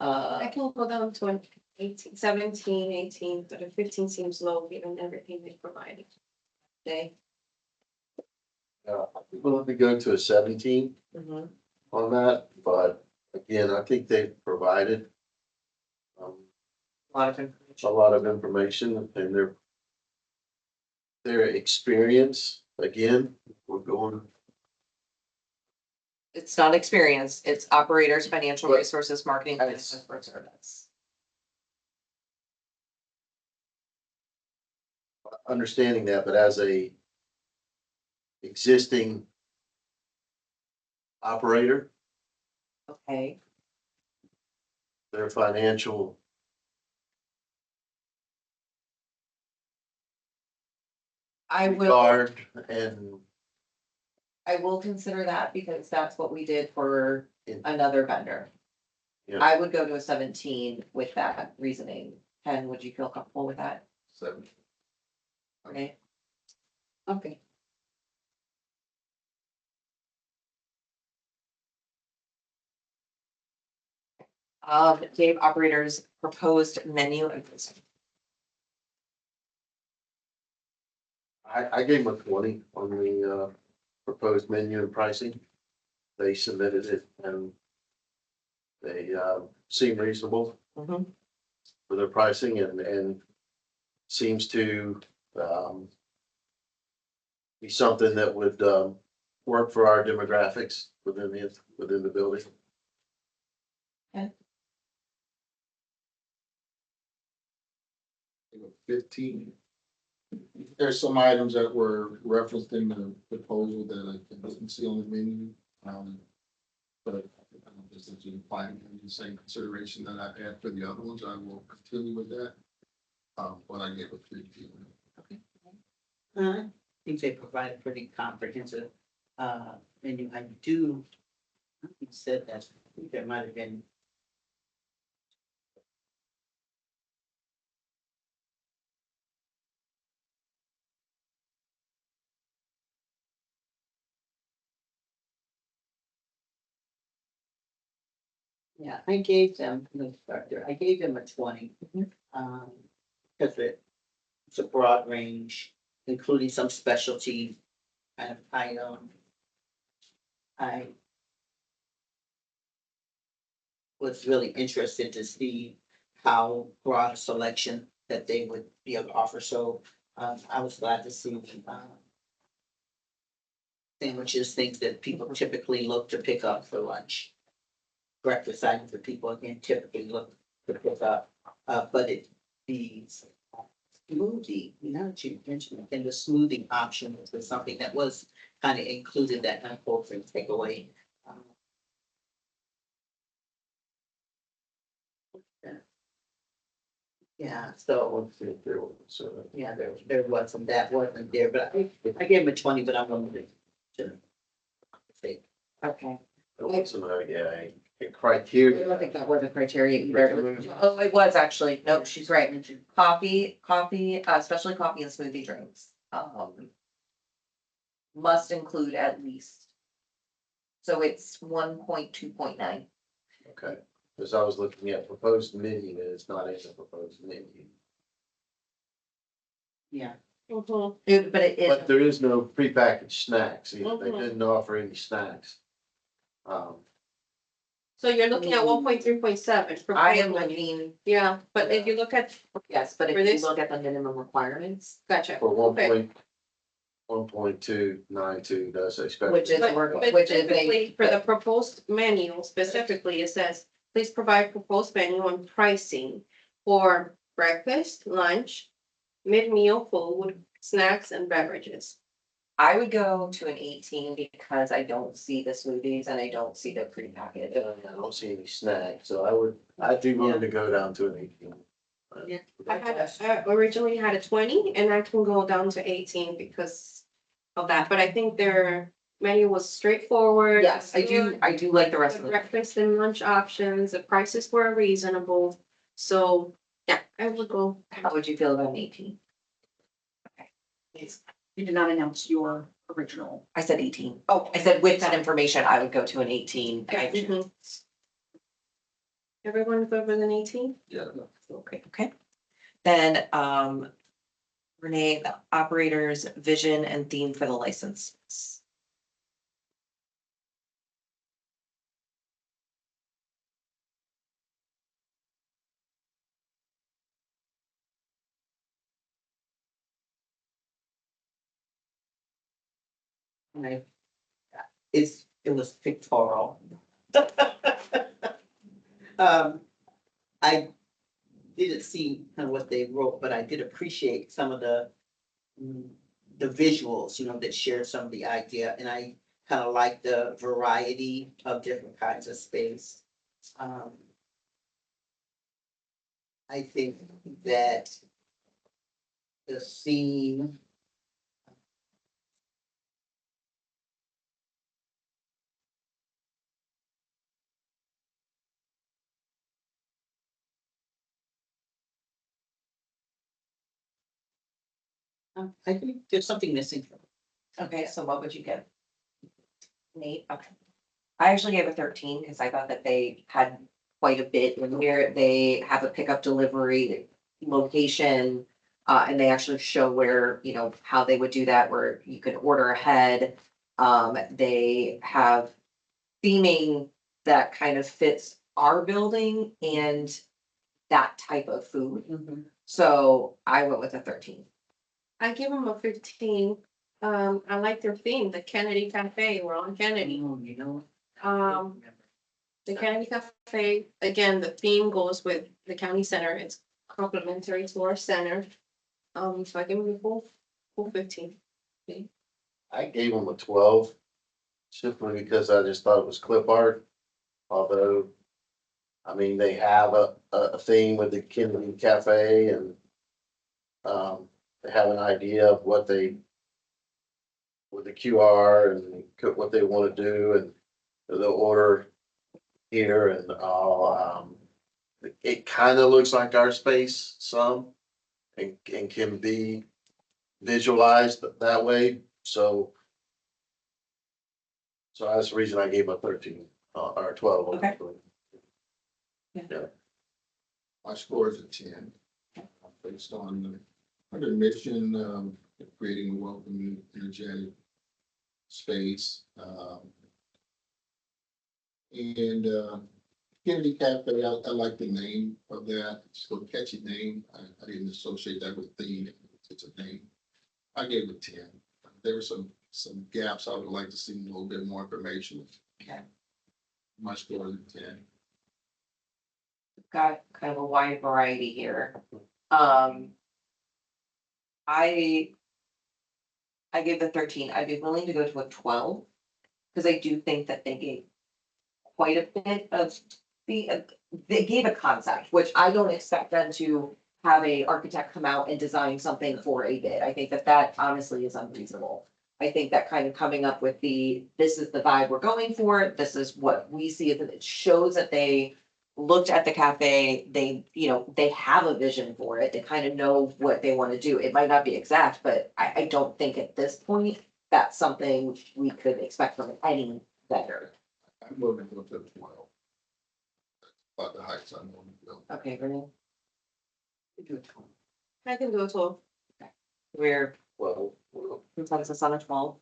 I can go down to an 18, 17, 18, but a 15 seems low given everything they provided. Okay. We'll have to go to a 17 Mhm. on that, but again, I think they've provided A lot of information. a lot of information and their experience, again, we're going. It's not experience, it's operators, financial resources, marketing, and Yes. customer service. Understanding that, but as a existing operator, Okay, their financial I will, regard and I will consider that because that's what we did for In- another vendor. Yeah. I would go to a 17 with that reasoning. Ken, would you feel comfortable with that? 17. Renee? Okay. Dave, operators proposed menu and pricing. I gave them a 20 on the, proposed menu and pricing. They submitted it and they, seem reasonable Mhm. for their pricing and seems to, be something that would, work for our demographics within the building. 15. There's some items that were referenced in the proposal that I didn't see on the menu. But just as you apply the same consideration that I had for the other ones, I will continue with that. But I gave a 3. I think they provide a pretty comprehensive, menu. I think you said that, I think there might have been. Yeah, I gave them, let's start there. I gave them a 20. Because it's a broad range, including some specialty kind of item. I was really interested to see how broad a selection that they would be able to offer. So I was glad to see sandwiches, things that people typically look to pick up for lunch. Breakfast items that people again typically look to pick up. But the smoothie, now that you mentioned it, and the smoothie option was something that was kind of included that kind of culture takeaway. Yeah, so, Let's see if there was, yeah, there wasn't, that wasn't there, but I gave him a 20, but I'm going to say, Okay. there wasn't a I criteria. don't think that was a criteria either. Oh, it was actually. Nope, she's right. Coffee, especially coffee and smoothie drinks. Must include at least. So it's 1.2.9. Okay, because I was looking at proposed menu and it's not in the proposed menu. yeah. Mhm. But it is. But there is no prepackaged snacks, either. They Mhm. didn't offer any snacks. So you're looking at 1.3.7. I am looking, Yeah, but if you look at, yes, but For if you this- look at the minimum requirements, gotcha. For Okay. 1.292 does expect. Which is- But Which but is a- typically, for the proposed menu specifically, it says, please provide proposed menu and pricing for breakfast, lunch, mid-meal food, snacks and beverages. I would go to an 18 because I don't see the smoothies and I don't see the prepackaged. I don't see any snacks, so I'd be willing to go down to an 18. Yeah. I originally had a 20 and I can go down to 18 because of that, but I think their menu was straightforward. Yes, I do like the rest The of it. breakfast and lunch options, the prices were reasonable, so, yeah, I would go. How would you feel about an 18? You did not announce your original. I said 18. Oh, I said with that information, I would go to an 18. Mhm. Everyone go with an 18? Yeah. Okay. Then, Renee, the operator's vision and theme for the license. I, it was pictorial. I didn't see kind of what they wrote, but I did appreciate some of the visuals, that shared some of the idea, and I kind of like the variety of different kinds of space. I think that the scene. I think there's something missing. Okay, so what would you give? Nate, okay. I actually gave a 13 because I thought that they had quite a bit in here. They have a pickup delivery location. And they actually show where, you know, how they would do that, where you could order ahead. They have theming that kind of fits our building and that type of food. So I went with a 13. I give them a 15. I like their theme, the Kennedy Cafe, we're on Kennedy. You know. The Kennedy Cafe, again, the theme goes with the county center, it's complementary to our center. So I give them a full 15. I gave them a 12, simply because I just thought it was clip art. Although, I mean, they have a theme with the Kennedy Cafe and they have an idea of what they, with the QR and what they want to do and the order here and all. It kind of looks like our space some and can be visualized that way. So that's the reason I gave a 13 or 12. Okay. My score is a 10, based on the mission, creating a welcoming, energetic space. And Kennedy Cafe, I like the name of that. It's a catchy name. I didn't associate that with theme. It's a name. I gave it 10. There were some gaps I would like to see a little bit more information. Okay. My score is a 10. Got kind of a wide variety here. I gave the 13. I'd be willing to go to a 12 because I do think that they gave quite a bit of they gave a concept, which I don't expect them to have a architect come out and design something for a bid. I think that honestly is unreasonable. I think that kind of coming up with this is the vibe we're going for, this is what we see, it shows that they looked at the cafe, they have a vision for it, they kind of know what they want to do. It might not be exact, but I don't think at this point that's something we could expect from any vendor. I'm willing to go to the 12. About the heights I'm going to build. Okay, Renee, I can do it all. we're Well, consensus on a 12.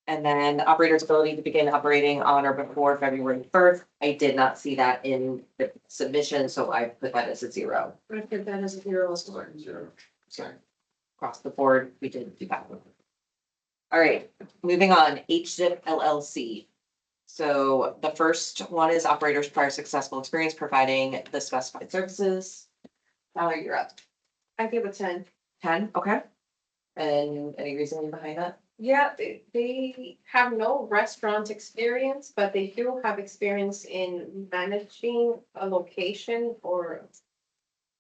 And then operator's ability to begin operating on or before February 1st. I did not see that in the submission, so I put that as a 0. I put that as a 0 as well. 0. Sorry. Across the board, we did do that. All right, moving on, HZIP LLC. So the first one is operators prior successful experience providing the specified services. Valerie, you're up. I give a 10. 10, okay. And any reasoning behind that? Yeah, they have no restaurant experience, but they do have experience in managing a location or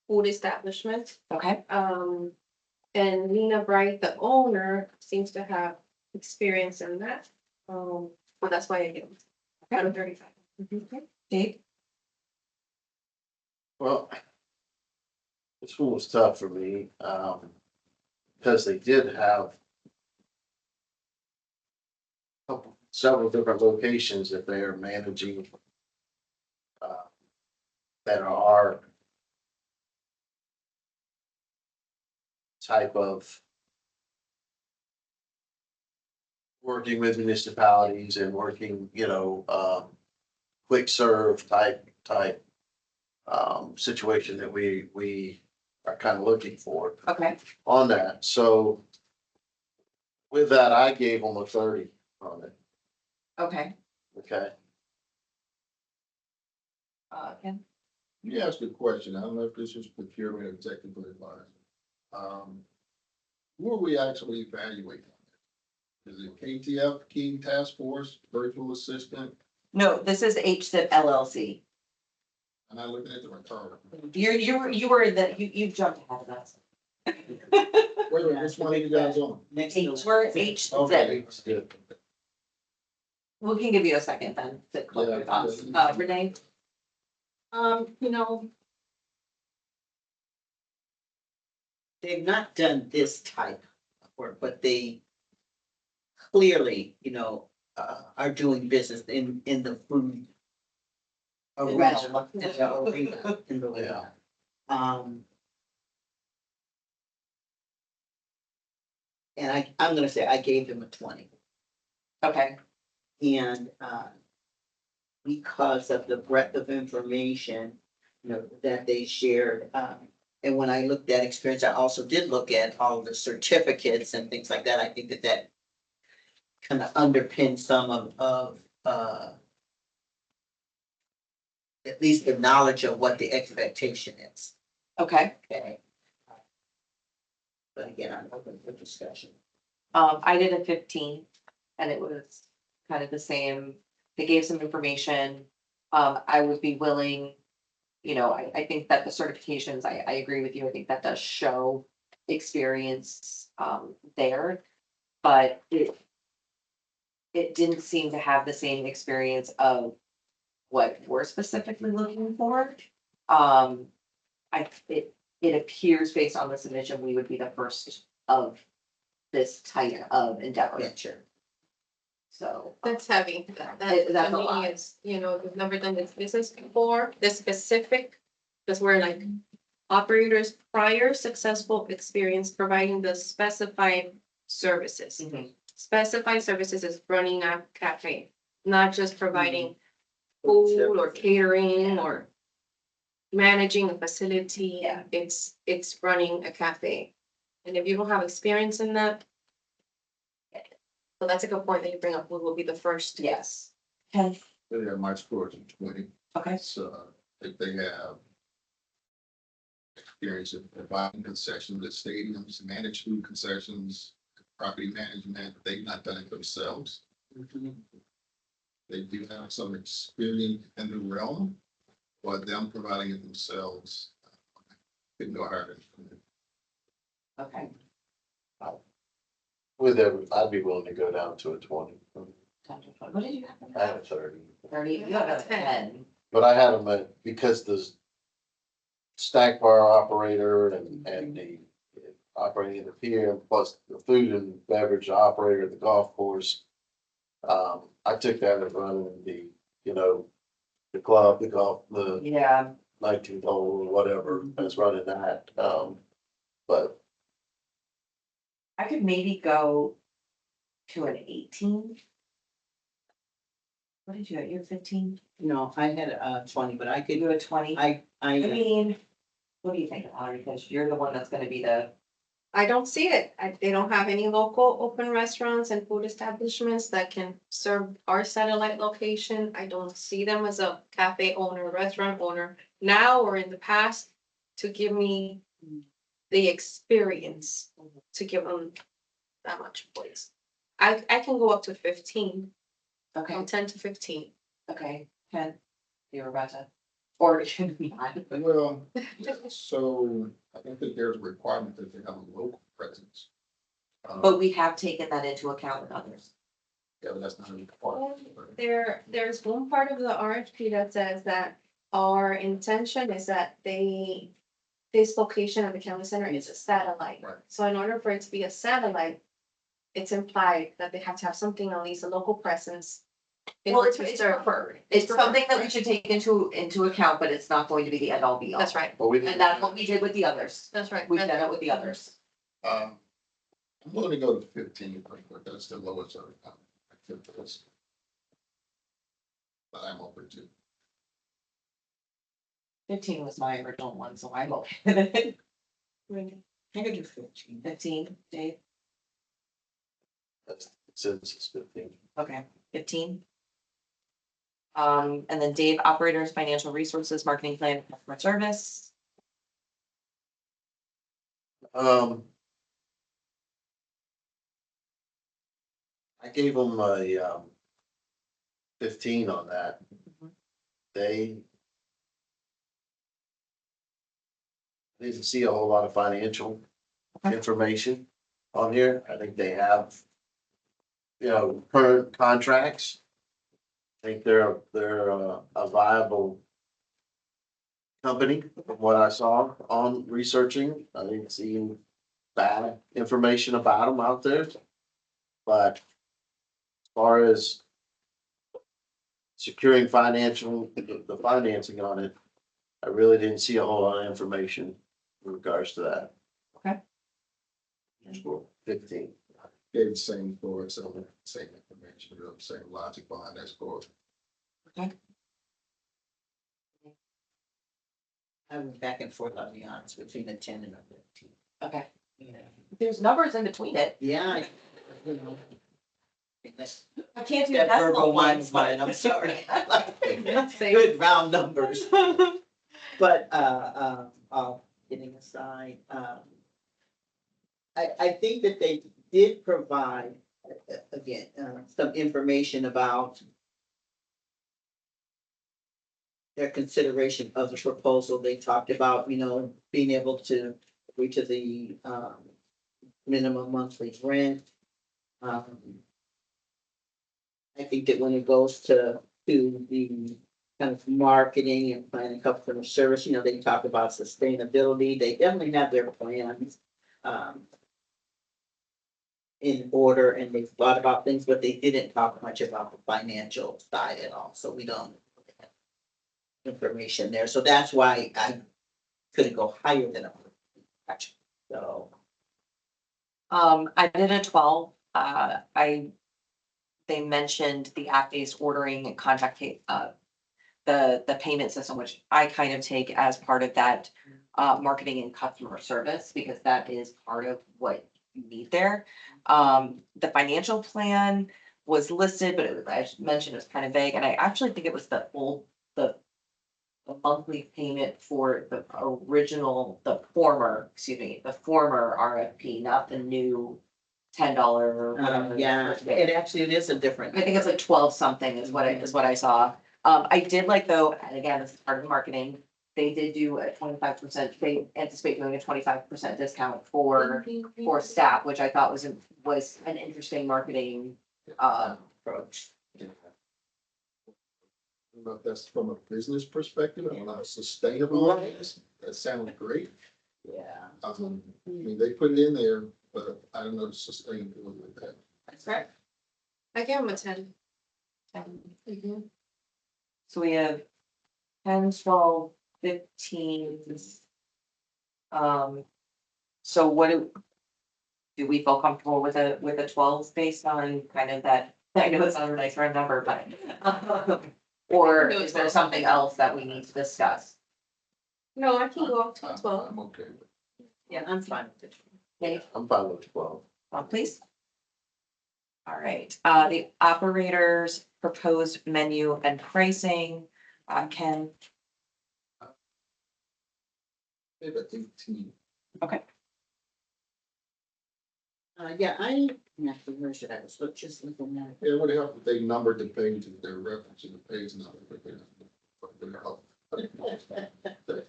food establishment. Okay, And Nina Bright, the owner, seems to have experience in that. But that's why I give them out of 35. Dave? Well, this one was tough for me, because they did have several different locations that they are managing, that are type of working with municipalities and working, quick serve type situation that we are kind of looking for Okay, on that. So with that, I gave them a 30 on it. okay. Okay. Ken? You asked a question. I don't know if this is procurement or technical advisor. Who are we actually evaluating? Is it KTF, King Task Force, Virtual Assistant? No, this is HZIP LLC. I'm not looking at the return. You jumped ahead of us. Wait, which one are you guys on? Next. We're HZIP. Okay. Good. We can give you a second then to collect your thoughts. Renee? You know, they've not done this type of work, but they clearly, are doing business in the food arena. In the arena. And I'm gonna say I gave them a 20. Okay, And, because of the breadth of information, that they shared, and when I looked at experience, I also did look at all the certificates and things like that. I think that kind of underpins some of, at least the knowledge of what the expectation is. okay. Okay. But again, I'm open for discussion. I did a 15 and it was kind of the same. They gave some information. I would be willing, I think that the certifications, I agree with you. I think that does show experience, there. But it didn't seem to have the same experience of what we're specifically looking for. It appears based on the submission, we would be the first of this type of endeavor. Yeah, sure. So, That's heavy. That That's to a me lot. is, we've never done this business before, this specific, because we're like operators prior successful experience providing the specified services. mhm, Specified services is running a cafe, not just providing food or catering or managing a facility. Yeah. It's running a cafe. And if you don't have experience in that, so that's a good point that you bring up, we will be the first. yes. Okay, Yeah, my score is a 20. okay, So if they have experience in providing concessions at stadiums, managed food concessions, property management, they've not done it themselves. They do have some experience in the realm, but them providing it themselves, could go harder. okay. With every, I'd be willing to go down to a 20. 10 to 20. What did you have? I had a 30. 30, you have a 10. But I had them at, because the snack bar operator and the operating in the pier, plus the food and beverage operator at the golf course. I took that as running the club, the golf, the Yeah, 19th hole or whatever, as running that. But I could maybe go to an 18. What did you have? You had 15? No, I had 20, but I could, You had 20? I I, mean, what do you think, Valerie? Because you're the one that's gonna be the, I don't see it. They don't have any local open restaurants and food establishments that can serve our satellite location. I don't see them as a cafe owner, restaurant owner now or in the past to give me the experience to give them that much place. I can go up to 15, okay, from 10 to 15. okay, 10. You were about to, or it should be 9. Well, so I don't think there's a requirement that they have a local presence. But we have taken that into account with others. Yeah, but that's not a requirement. There's one part of the RFP that says that our intention is that this location of the county center is a satellite. Right. So in order for it to be a satellite, it's implied that they have to have something, at least a local presence. in Well, order it's to serve. preferred. It's something that we should take into account, but it's not going to be the end all be all. That's right, we And that's what we did with the others. that's right. We've done it with the others. I'm willing to go to 15, but that's the lowest of the activities. But I'm open to. 15 was my original one, so I'm okay with it. I could do 15. 15, Dave? That's census 15. Okay, 15. And then Dave, operators, financial resources, marketing plan, customer service. I gave them a 15 on that. Mhm. They didn't see a whole lot of financial Okay. information on here. I think they have, current contracts. I think they're a viable company from what I saw on researching. I didn't see bad information about them out there. But as far as securing the financing on it, I really didn't see a whole lot of information in regards to that. Okay. Score 15. Gave the same score, so same information, same logic behind that score. I went back and forth, I'll be honest, between a 10 and a 15. Okay. Yeah. There's numbers in between it. Yeah. You know. That's- I can't do That decimal verbal line points, is but. mine, I'm sorry. I like good round numbers. But, all kidding aside, I think that they did provide, again, some information about their consideration of the proposal. They talked about, being able to agree to the, minimum monthly rent. I think that when it goes to the kind of marketing and planning customer service, they talk about sustainability. They definitely have their plans in order, and they've thought about things, but they didn't talk much about the financial side at all. So we don't have information there. So that's why I couldn't go higher than a. So. I did a 12. They mentioned the app-based ordering and contact, the payment system, which I kind of take as part of that, marketing and customer service, because that is part of what you need there. The financial plan was listed, but I mentioned it's kind of vague, and I actually think it was the monthly payment for the former RFP, not the new $10 or whatever. Yeah, it is a different. I think it's like 12 something is what I saw. I did like though, and again, this is part of the marketing, they did do a 25%, they anticipate doing a 25% discount for staff, which I thought was an interesting marketing approach. I don't know if that's from a business perspective, and a sustainable, that sounds great. Yeah. I mean, they put it in there, but I don't know the sustainability of that. That's correct. I give them a 10. So we have 10, 12, 15. So what do we feel comfortable with a 12 based on kind of that? I know it's not a nice round number, but or is there something else that we need to discuss? No, I can go up to 12. I'm okay with it. Yeah, I'm fine with it. Dave, I'm fine with 12. please. All right, the operators proposed menu and pricing, Ken. Maybe 18. Yeah, actually, where should I look, just looking at it. It would help if they numbered the page, if they're referencing the page number.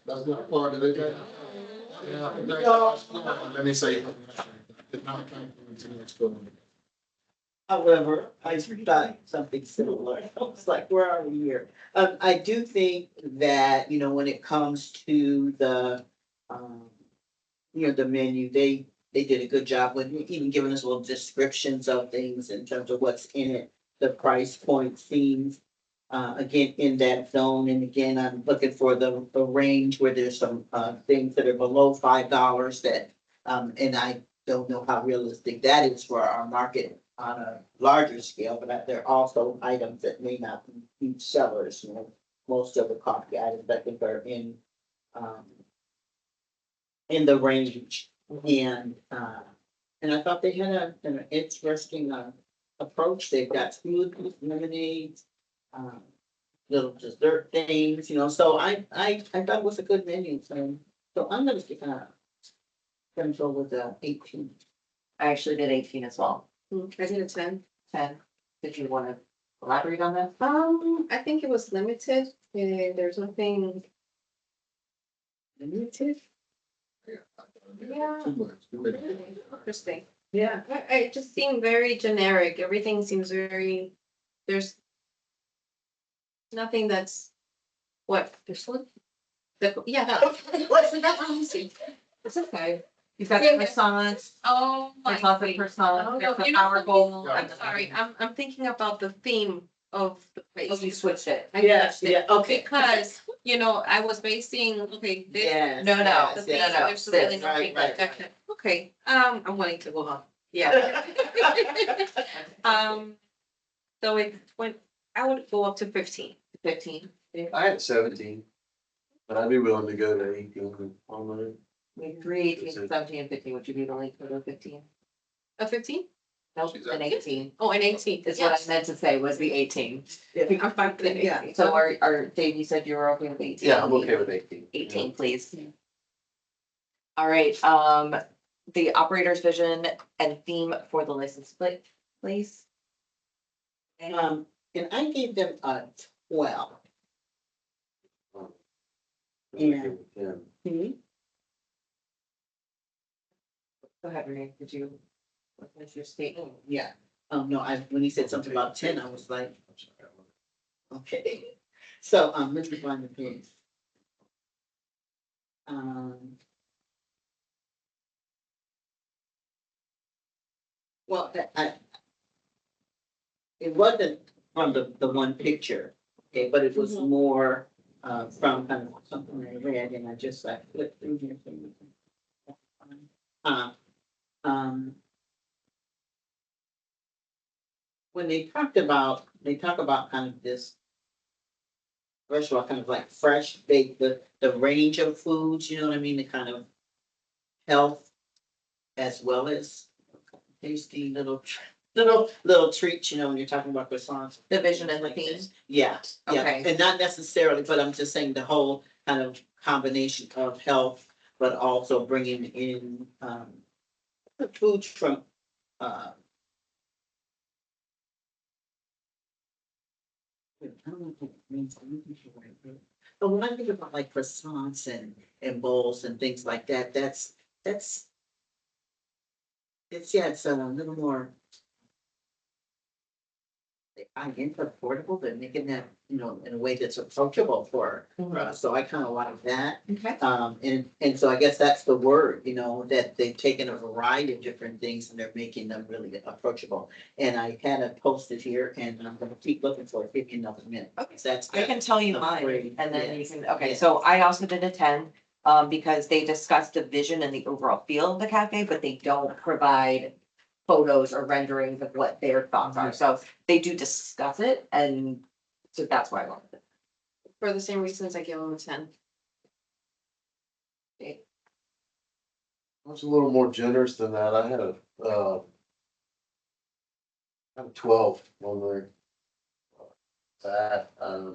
That's not part of it. Let me say. However, I tried something similar. I was like, where are we here? I do think that, when it comes to the, the menu, they did a good job with even giving us little descriptions of things in terms of what's in it, the price point seems, again, in that zone. And again, I'm looking for the range where there's some, things that are below $5 that, and I don't know how realistic that is for our market on a larger scale, but there are also items that may not be huge sellers. Most of the coffee items I think are in the range. And I thought they had an interesting approach. They've got smoothies, lemonades, little dessert things, so I thought it was a good menu. So I'm gonna go with 18. I actually did 18 as well. I did a 10. 10. Did you want to elaborate on that? I think it was limited. There's nothing limited. Yeah. Too much. Interesting. Yeah. It just seemed very generic. Everything seems there's nothing that's, what, this one? Yeah. What's that one? It's okay. You've got the Yeah. croissants, Oh, there's lots of croissants, Oh, there's no, the you know power something? bowl. I'm sorry, I'm thinking about the theme of the place. Oh, you switched it. I Yes, switched it yeah, okay. Because, I was basing, okay, this. Yes. No, no, yes, The yes. thing, no, there's really sis. nothing Right, like that. Okay, I'm wanting to go on. Yeah. So it went, I would go up to 15. 15. I had 17, but I'd be willing to go to 18 on that. We have 3, 18, 17, and 15. Would you be willing to go to 15? A 15? Nope, an 18. Oh, an 18. Is what I Yes. meant to say, was the 18. I'm fine with an Yeah, 18. so Dave, you said you were okay with 18? Yeah, I'm okay with 18. 18, please. All right, the operator's vision and theme for the license plate, please. And I gave them a 12. Yeah. Yeah. Go ahead, Renee, did you, what was your statement? Yeah, no, when he said something about 10, I was like, okay. So, let's find the page. Well, it wasn't from the one picture, okay, but it was more, from kind of something I read, and I just like flipped through here. When they talk about kind of this, first of all, kind of like fresh baked, the range of foods, you know what I mean, the kind of health as well as tasty little treats, when you're talking about croissants. The vision and the like theme? this. Yeah, yeah, Okay. and not necessarily, but I'm just saying the whole kind of combination of health, but also bringing in, the foods from, I don't know what it means. But when I think about like croissants and bowls and things like that, it's a little more. I think affordable, but making that, in a way that's approachable for us. So I kind of like that. Okay. And so I guess that's the word, that they've taken a variety of different things and they're making them really approachable. And I had it posted here and I'm gonna keep looking for it, give me another minute. Okay. That's. I can tell you I'm mine, afraid, and then you yes. can, okay, so I also did a 10, because they discussed the vision and the overall feel of the cafe, but they don't provide photos or renderings of what their thoughts are, so they do discuss it, and so that's why I wanted it. For the same reasons I give them a 10. I was a little more generous than that. I had a 12 on there. That, I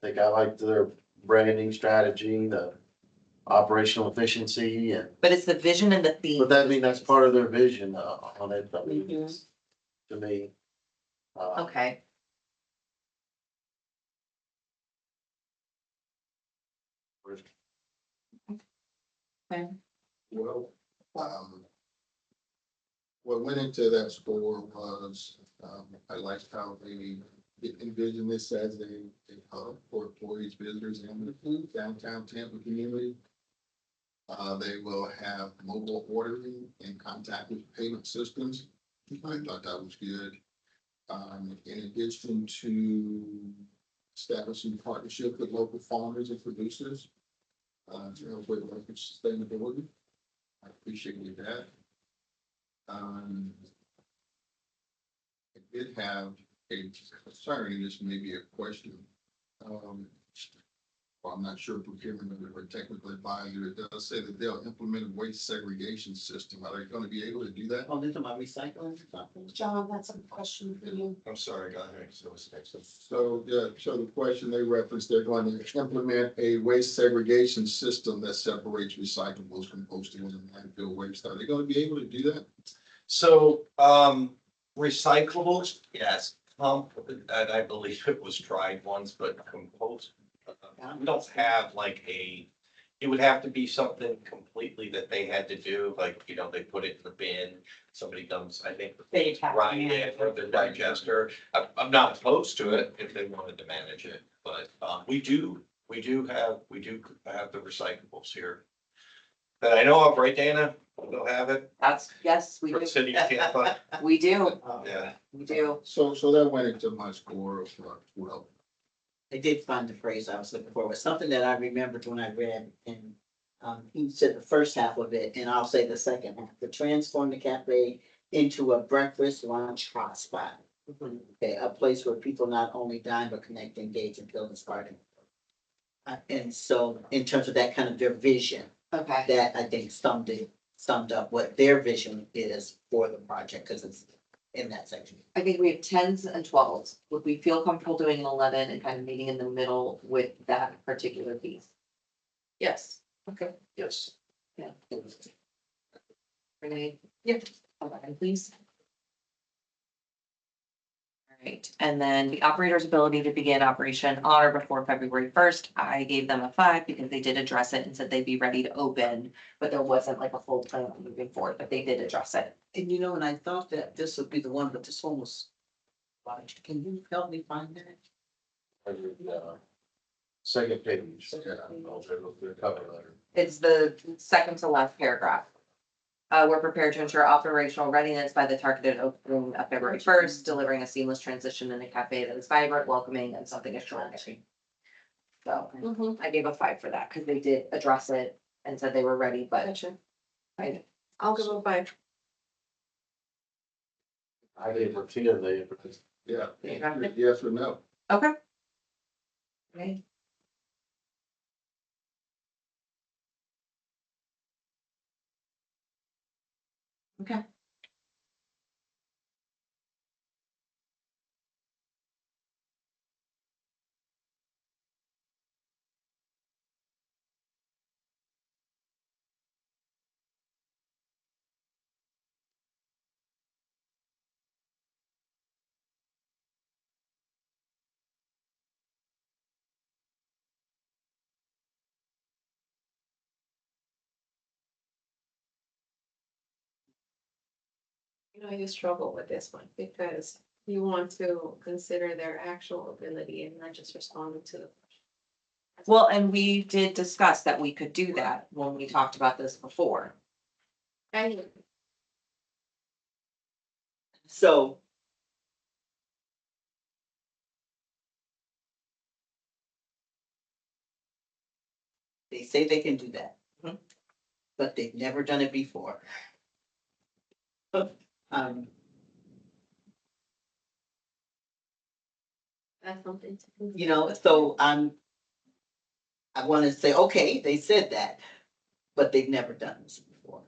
think I liked their branding strategy, the operational efficiency, and, But it's the vision and the theme. but that, I mean, that's part of their vision, on it, I mean, Mhm. it's- to me. Okay. Well, what went into that score was, I liked how they envisioned this as a hub for employees, visitors, and the downtown Tampa community. They will have mobile ordering and contactless payment systems. I thought that was good. In addition to establishing partnership with local farmers and producers, to help with local sustainability. I appreciate that. I did have a concern, and this may be a question. Well, I'm not sure procurement or technical advisor, it does say that they'll implement a waste segregation system. Are they gonna be able to do that? Oh, this is my recycling or something? John, that's a question for you. I'm sorry, go ahead. So it's next. So, yeah, so the question they referenced, they're going to implement a waste segregation system that separates recyclables, compostables, and landfill waste. Are they gonna be able to do that? So, recyclables, yes, and I believe it was tried once, but compost. We don't have like it would have to be something completely that they had to do, like, they put it in the bin, somebody comes, I think. They have to Grind manage it for the digester. I'm not opposed to it if they wanted to manage it, but, we do have the recyclables here. that I know of, right, Dana? We'll have it Yes, we for the do. city of Tampa. We do, Yeah. we do. So that went into my score of, well, I did find the phrase I was looking for, it was something that I remembered when I read, and he said the first half of it, and I'll say the second half, to transform the cafe into a breakfast, lunch hotspot. Okay, a place where people not only dine, but connect, engage, and feel inspired. And so, in terms of that kind of their vision, Okay. that I think summed up what their vision is for the project, because it's in that section. I think we have tens and twelves. Would we feel comfortable doing an 11 and kind of meeting in the middle with that particular piece? Yes. Okay. Yes. Yeah. Renee? Yep. 11, please. All right, and then the operator's ability to begin operation on or before February 1st, I gave them a 5 because they did address it and said they'd be ready to open, but there wasn't like a full plan on moving forward, but they did address it. And and I thought that this would be the one, but this one was. Can you help me find that? Second page, yeah, the cover letter. It's the second to last paragraph. We're prepared to ensure operational readiness by the targeted opening of February 1st, delivering a seamless transition in a cafe that is vibrant, welcoming, and something extraordinary. So Mm-hmm. I gave a 5 for that because they did address it and said they were ready, but Gotcha. I, I'll give a 5. I gave her 10, they, yeah, You have it? yes or no. okay. Okay. Okay. You struggle with this one because you want to consider their actual ability and not just responding to the question. Well, and we did discuss that we could do that when we talked about this before. And So. They say they can do that. Mhm. But they've never done it before. Um, that's something to consider. so I want to say, okay, they said that, but they've never done this before.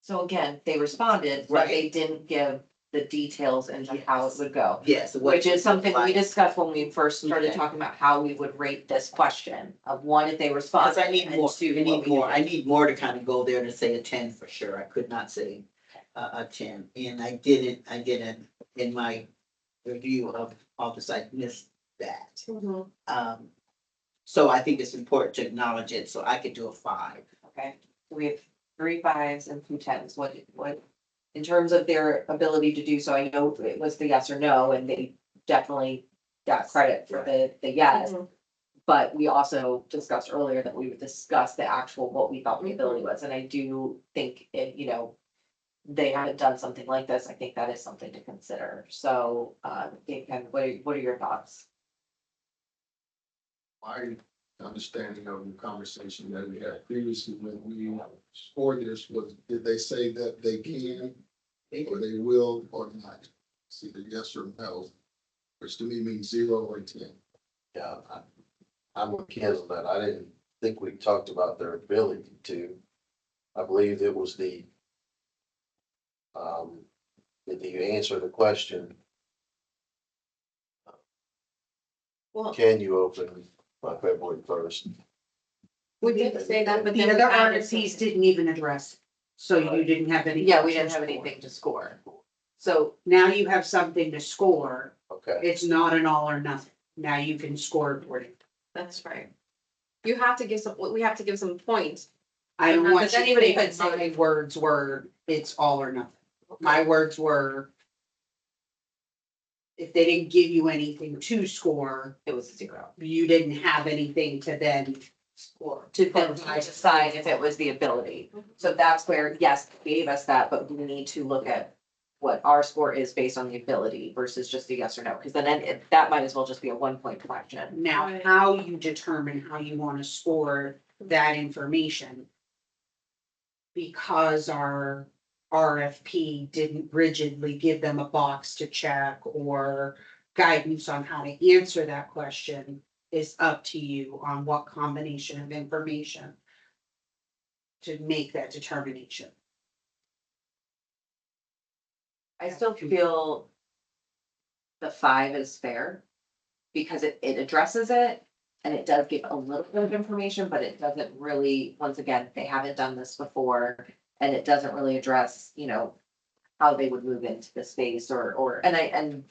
So again, they responded, but they didn't give the details into how it would go. Yes. Which is something we discussed when we first started Okay. talking about how we would rate this question of 1, if they respond. Because I need and more, 2, I what need we more, do. I need more to kind of go there to say a 10 for sure. I could not say a 10. And I didn't in my review of office, I missed that. Mhm. So I think it's important to acknowledge it, so I could do a 5. Okay, so we have 3 5s and 2 10s. What, in terms of their ability to do so, I know it was the yes or no, and they definitely got credit for the yes. Mhm. But we also discussed earlier that we would discuss the actual, what we thought the ability Mm-hmm. was, and I do think it, they haven't done something like this, I think that is something to consider, so, Dave, Ken, what are your thoughts? My understanding of the conversation that we had previously when we scored this was, did they say that they can, or they will, or not? It's either yes or no, which to me means 0 or 10. yeah, I'm with Ken on that. I didn't think we talked about their ability to. I believe it was did you answer the question, Well, can you open by February 1st? we did say that, but The then. other we added RFPs something. didn't even address, it. So you didn't have any. Yeah, we didn't have anything to score, so, Now you have something to score. Okay, It's not an all or nothing. Now you can score accordingly. That's right. You have to give we have to give some points. I don't want Because you to anybody think could say- my words were, it's all or nothing. My words were, if they didn't give you anything to score, it was 0. you didn't have anything to then Score. To then decide if it was the ability. So that's where, yes, they gave us that, but we need to look at what our score is based on the ability versus just a yes or no, because then that might as well just be a 1 point question. Now, Right. how you determine how you wanna score that information. Because our RFP didn't rigidly give them a box to check or guidance on how to answer that question is up to you on what combination of information to make that determination. I still feel the 5 is fair because it addresses it and it does give a little bit of information, but it doesn't really, once again, they haven't done this before. And it doesn't really address, how they would move into the space and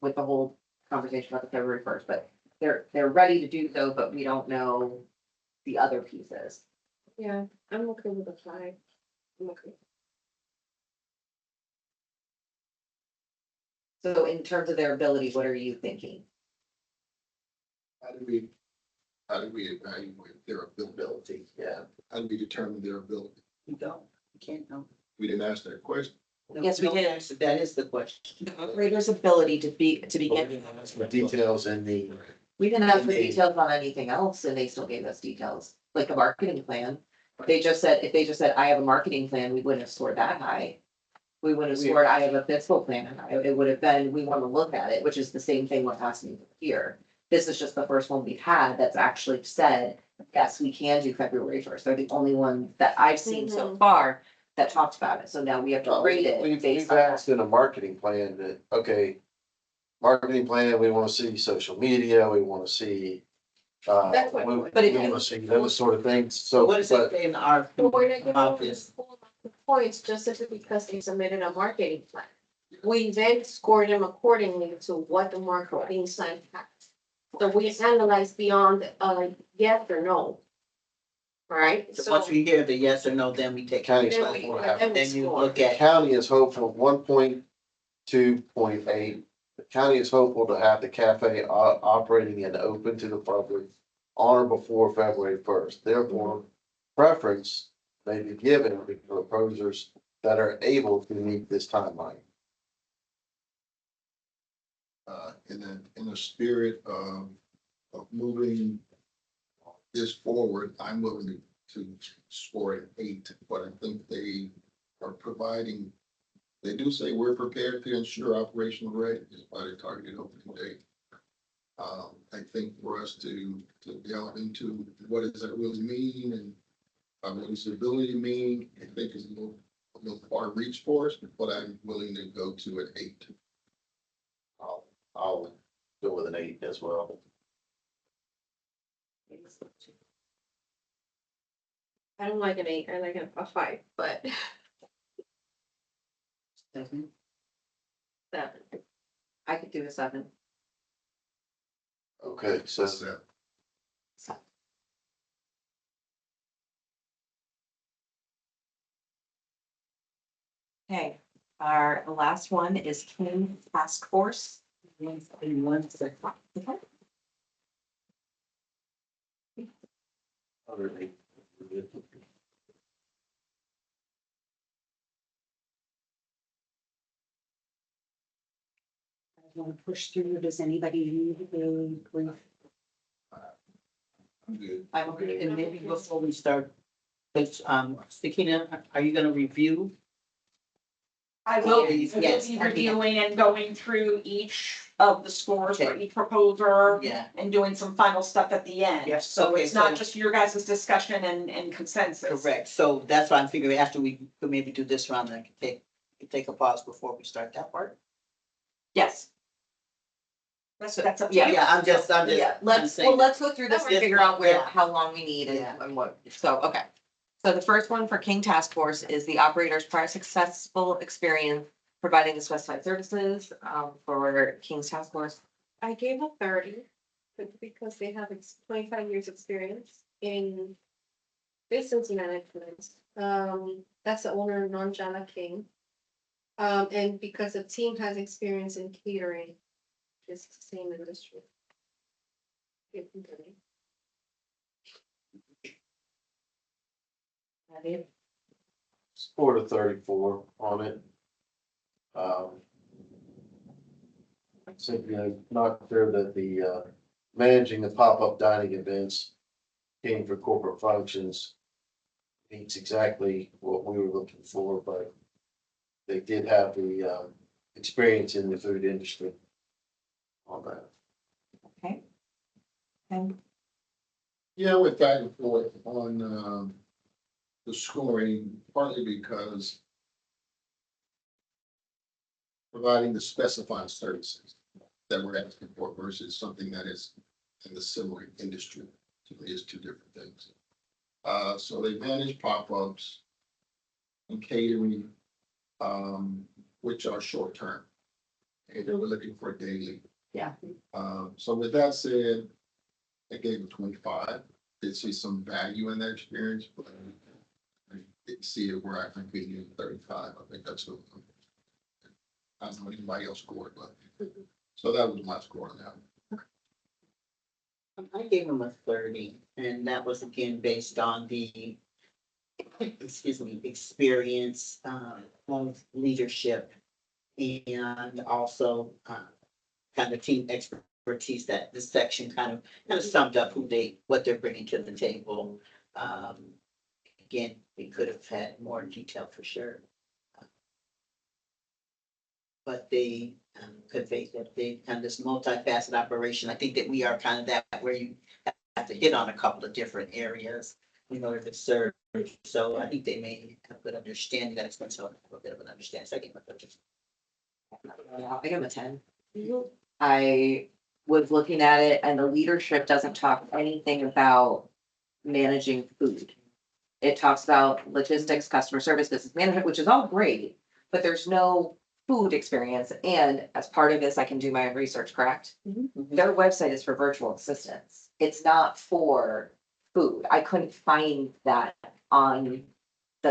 with the whole conversation about the February 1st, but they're ready to do so, but we don't know the other pieces. Yeah, I'm okay with the 5. I'm okay. So in terms of their ability, what are you thinking? How do we evaluate their ability? Yeah. How do we determine their ability? You don't, you can't know. We didn't ask that question. No, Yes, we no did. answer. That is the question. The operator's ability to begin. The details in the, We didn't ask for details on anything else and they still gave us details, like a marketing plan. If they just said, I have a marketing plan, we wouldn't have scored that high. We would have scored, I have a fiscal plan, it would have been, we want to look at it, which is the same thing we're asking here. This is just the first one we've had that's actually said, yes, we can do February 1st. They're the only one that I've seen so far that talked about it. So now we have to rate it we've based on asked that. in a marketing plan that, okay, marketing plan, we wanna see social media, we wanna see. That's what- but if we you- wanna see those sort of things, So so, what does it but say in our But we're not giving about them this? full points just simply because they submitted a marketing plan. We then score them accordingly to what the marketing plan has. So we analyze beyond, yes or no. Right? So once we hear the yes or no, then we take. County Then we- then we Then you score. look the at, county is hopeful, 1.2.8. The county is hopeful to have the cafe operating and open to the public on or before February 1st. Therefore, preference may be given to proposers that are able to meet this timeline. In the spirit of moving this forward, I'm willing to score an 8, but I think they are providing, they do say we're prepared to ensure operational readiness by the targeted opening date. I think for us to delve into what does that really mean and what does ability mean, I think is a little far reach for us, but I'm willing to go to an 8. I'll go with an 8 as well. I don't like an 8, I like a 5, but 7. I could do a 7. Okay, so That's that. Okay, our last one is King Task Force. I want to push through. Does anybody need a brief? I'm good. I'm okay. and maybe before we start, let's, Sakina, are you gonna review? I will Yes, be I mean- reviewing and going through each of the scores for each proposer Yeah. and doing some final stuff at the end. Yes, So okay, it's not so- just your guys' discussion and consensus. Correct, so that's why I'm figuring after we could maybe do this round, I could take a pause before we start that part. Yes. That's up to Yeah. you. Yeah, I'm just. Yeah, let's saying go through this and This figure one, out where, yeah. how long we need Yeah. and what, so, okay. So the first one for King Task Force is the operator's prior successful experience providing the specified services, for King's Task Force. I gave a 30, but because they have 25 years experience in business management. That's the owner, Nanjala King. And because the team has experience in catering, it's the same industry. It's 4 to 34 on it. So, not clear that the, managing the pop-up dining events came for corporate functions meets exactly what we were looking for, but they did have the, experience in the food industry on that. Okay. And Yeah, with back and forth on, the scoring, partly because providing the specified services that we're asking for versus something that is in the similar industry, to me, is two different things. So they manage pop-ups and catering, which are short-term. And they were looking for daily. Yeah. So with that said, I gave them 25. Did see some value in that experience, but I didn't see it where I think we need 35. I think that's what, I don't know what anybody else scored, but, so that was my score on that. I gave him a 30, and that was again based on the, excuse me, experience of leadership and also kind of team expertise that this section kind of summed up what they're bringing to the table. Again, we could have had more detail for sure. But they conveyed that they kind of this multifaceted operation. I think that we are kind of that where you have to hit on a couple of different areas in order to serve. So I think they may have a good understanding that it's going to have a bit of an understanding. So I give them a 30. I give him a 10. I was looking at it and the leadership doesn't talk anything about managing food. It talks about logistics, customer service, business management, which is all great, but there's no food experience. And as part of this, I can do my own research, correct? Their website is for virtual assistants. It's not for food. I couldn't find that on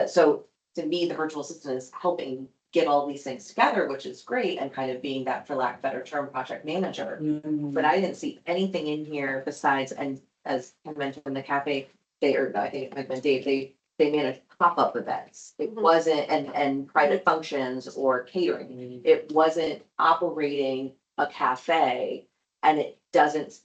so to me, the virtual assistant is helping get all these things together, which is great, and kind of being that, for lack of a better term, project manager. But I didn't see anything in here besides, and as I mentioned in the cafe, I think it might have been Dave, they manage pop-up events. It wasn't, and private functions or catering. It wasn't operating a cafe, and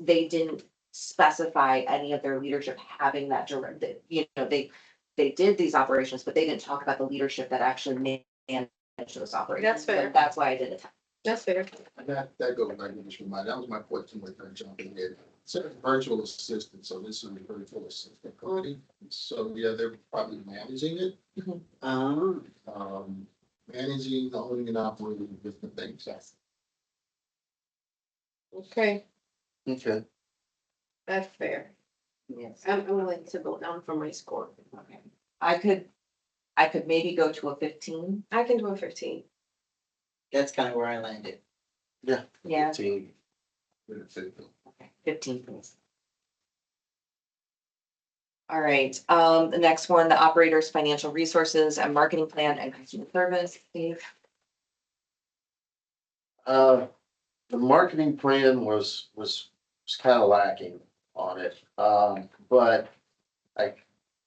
they didn't specify any of their leadership having that direct, they did these operations, but they didn't talk about the leadership that actually managed those operations. That's fair. So that's why I did it. That's fair. And that goes back to this reminder, that was my question with her jumping in. So virtual assistant, so this is a virtual assistant company. So yeah, they're probably managing it. Managing, owning and operating different things. Yes. Okay, Okay. that's fair. Yes. I'm willing to go down from my score. Okay. I could maybe go to a 15. I can do a 15. That's kind of where I landed. Yeah. 15. Okay, 15 please. All right, the next one, the operator's financial resources and marketing plan and customer service, Dave. The marketing plan was kind of lacking on it. But I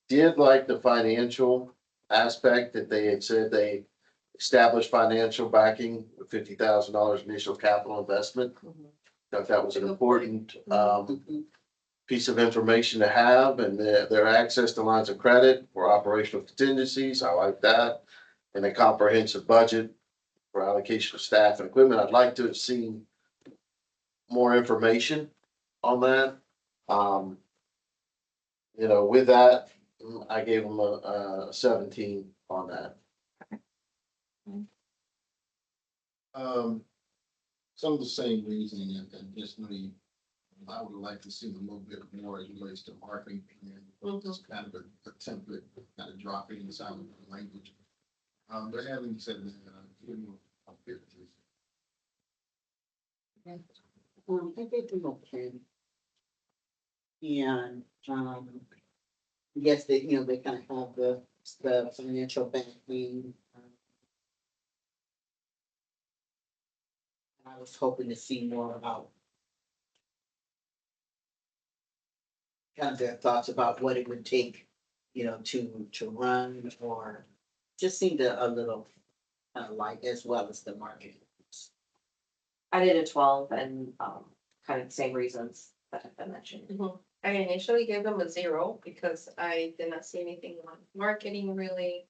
did like the financial aspect that they had said they established financial backing with $50,000 initial capital investment. Thought that was an important piece of information to have, and their access to lines of credit for operational contingencies. I like that. And a comprehensive budget for allocation of staff and equipment. I'd like to have seen more information on that. With that, I gave them a 17 on that. Some of the same reasoning and just really, I would like to see a little bit more as it relates to marketing. And just kind of a template, kind of drop it inside of the language. But having said that, give them a 50. I gave them a 10. And yes, they kind of have the financial backing. I was hoping to see more about kind of their thoughts about what it would take you know, to run or just seemed a little light as well as the marketing. I did a 12 and, kind of the same reasons that have been mentioned. I initially gave them a 0 because I did not see anything on marketing really,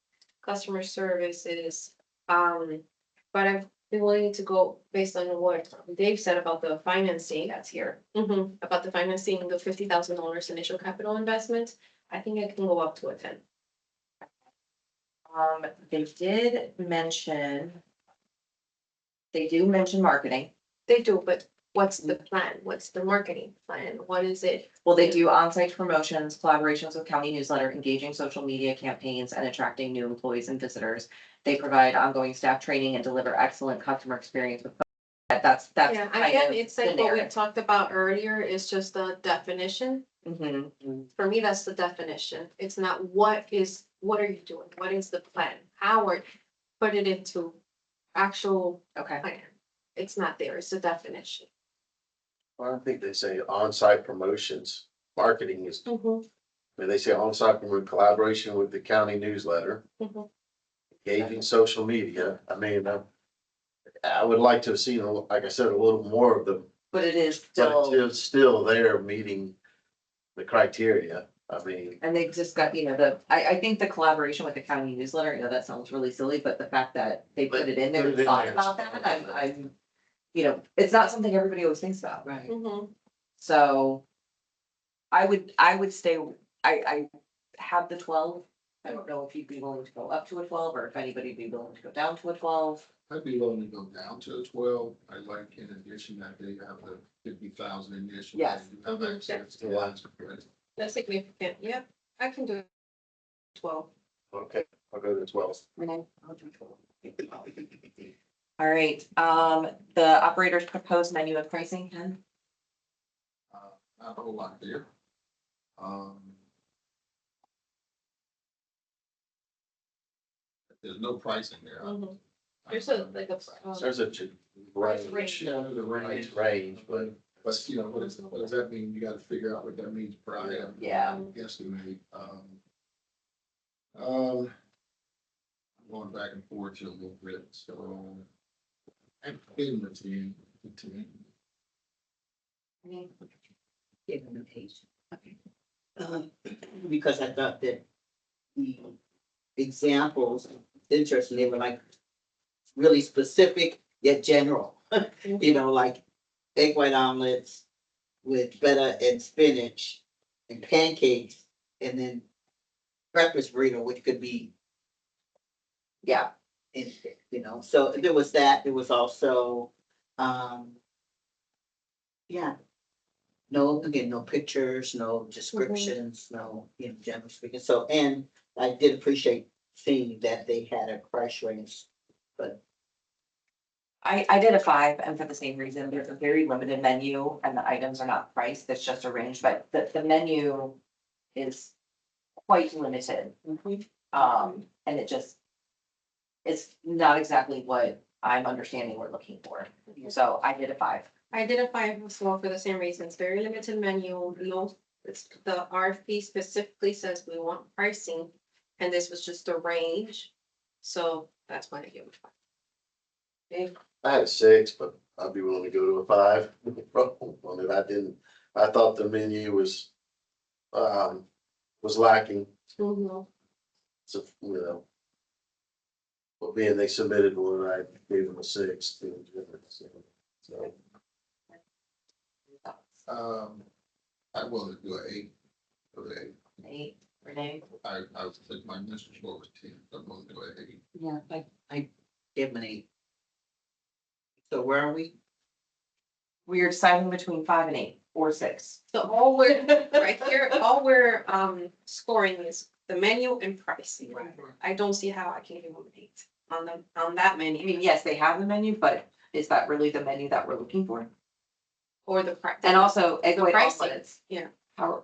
customer services. But I've been willing to go based on what Dave said about the financing that's here. About the financing, the $50,000 initial capital investment. I think I can go up to a 10. They did mention. They do mention marketing. They do, but what's the plan? What's the marketing plan? What is it? Well, they do on-site promotions, collaborations with county newsletter, engaging social media campaigns, and attracting new employees and visitors. They provide ongoing staff training and deliver excellent customer experience with. That's Yeah, kind again, of it's the like what we narrative. talked about earlier, it's just the definition. For me, that's the definition. It's not what are you doing? What is the plan? How are, put it into actual Okay. plan. It's not there, it's the definition. Well, I think they say on-site promotions, marketing is, I mean, they say on-site promotion, collaboration with the county newsletter, engaging social media. I mean, I would like to have seen, like I said, a little more of them, But it is but still, it's still there meeting the criteria. I mean, and they've just got, I think the collaboration with the county newsletter, that sounds really silly, but the fact that they put it in there Put it and in thought there. about that, I'm, it's not something everybody always thinks about. Right. So I would stay, I have the 12. I don't know if you'd be willing to go up to a 12 or if anybody'd be willing to go down to a 12. I'd be willing to go down to a 12. I like in addition that they have the 50,000 initial. Yes. You have access to lines of credit. That's significant. Yep, I can do 12. okay, I'll go to 12. Renee? All right, the operator's proposed menu of pricing, Ken? Not a whole lot there. There's no pricing there. There's a, like a. There's a Price range, range. Yeah, there's a range. range, but But what does that mean? You gotta figure out what that means per item. Yeah. Estimate. I'm going back and forth here a little bit, so. I'm feeling the team. Give them a page. Okay. Because I thought that the examples, interesting, they were like really specific yet general. You know, like egg white omelets with feta and spinach and pancakes, and then breakfast burrito, which could be Yeah. anything, so there was that, there was also, yeah. No, again, no pictures, no descriptions, no, generally speaking, so, and I did appreciate seeing that they had a price range, but. I did a 5, and for the same reason, there's a very limited menu and the items are not priced, it's just a range, but the menu is quite limited. And it's not exactly what I'm understanding we're looking for. So I did a 5. I did a 5 as well for the same reasons. Very limited menu, no, it's the RFP specifically says we want pricing. And this was just a range. So that's why I gave it 5. Dave? I had a 6, but I'd be willing to go to a 5. On it, I thought the menu was lacking. So, well, being they submitted one, I gave them a 6. So, I'm willing to do an 8. For the 8. 8, Renee? I was thinking my initial score was 10. I'm willing to do an 8. Yeah, I gave them an 8. So where are we? We are deciding between 5 and 8 or 6. So all we're, right here, all we're scoring is the menu and pricing. I don't see how I can give them an 8 on that I menu mean, yes, they have the menu, but is that really the menu that we're looking for? or the price. And also egg The white pricing, omelets. yeah. How,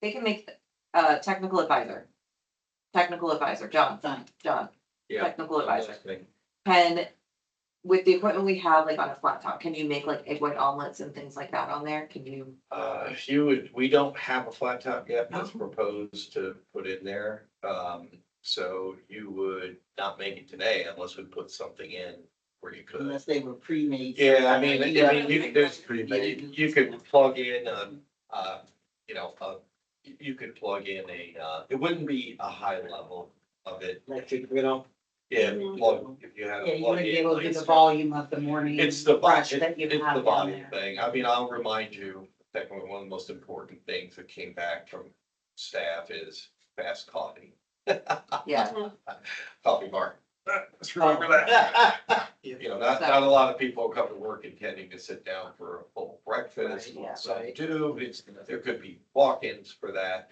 they can make, technical advisor, John, Fine. John, Yeah. technical advisor. Thing. Can with the equipment we have, like on a flat top, can you make like egg white omelets and things like that on there? Can you? We don't have a flat top yet that's proposed to put in there. So you would not make it today unless we put something in where you could. Unless they were pre-made. Yeah, I mean, you could plug in you could plug in it wouldn't be a high level of it. Electric griddle. Yeah, if you had Yeah, a you plug wouldn't be able to do in. the volume of the morning. It's the rush volume, that you it's the have down volume there. thing. I mean, I'll remind you, technically, one of the most important things that came back from staff is fast coffee. Yeah. Coffee bar. Let's remember that. Not a lot of people come to work intending to sit down for a full breakfast. Right, yeah, Some right. do, there could be walk-ins for that.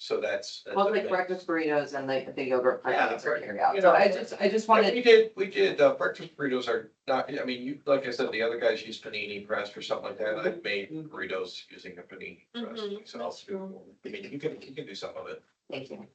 So that's. Well, a like thing. breakfast burritos and like the yogurt Yeah, packets are right. carry out. You So know, I just Yeah, wanted, we did, breakfast burritos are not, I mean, like I said, the other guys use panini press or something like that. I've made burritos using a panini press. So I mean, you can do some of it. thank you.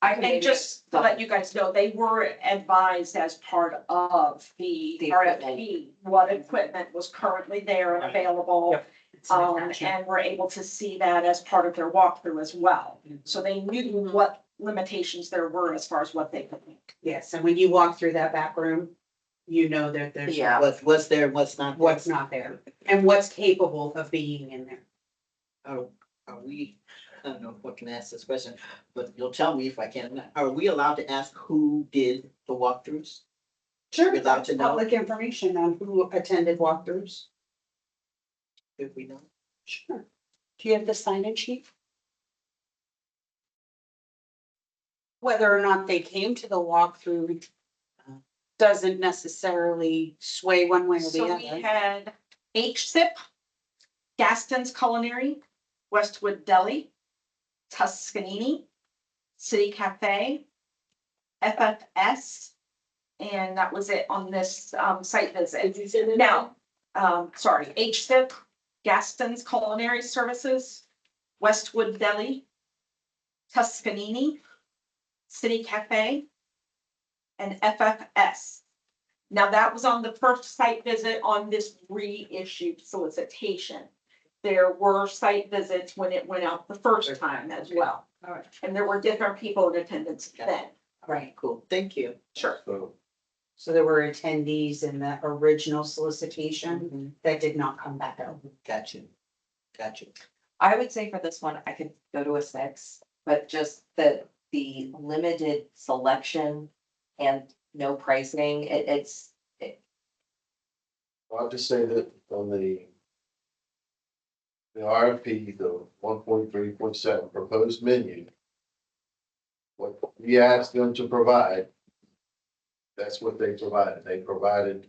I think just to let you guys know, they were advised as part of the The RFP, what equipment was currently there and available. Yep. It's not And action. were able to see that as part of their walkthrough as well. So they knew what limitations there were as far as what they could make. Yes, and when you walk through that back room, you know that there's. Yeah. What's there, what's not. there. What's not there and what's capable of being in there. Are we, I don't know if I can ask this question, but you'll tell me if I can. Are we allowed to ask who did the walkthroughs? Sure, We're allowed to know. public information on who attended walkthroughs. If we know. Sure. Do you have the sign-in sheet? Whether or not they came to the walkthrough doesn't necessarily sway one way or the So we other. had HSIP, Gaston's Culinary, Westwood Deli, Tuscanini, City Cafe, FFS, and that was it on this site visit. Now, sorry, HSIP, Gaston's Culinary Services, Westwood Deli, Tuscanini, City Cafe, and FFS. Now, that was on the first site visit on this reissued solicitation. There were site visits when it went out the first time as well. All right. And there were different people in attendance then. Right, Cool, thank you. Sure. So so there were attendees in the original solicitation that did not come back out. Got you. I would say for this one, I could go to a 6, but just the limited selection and no pricing, I'll just say that on the RFP, the 1.3.7 proposed menu, what we asked them to provide, that's what they provided. They provided,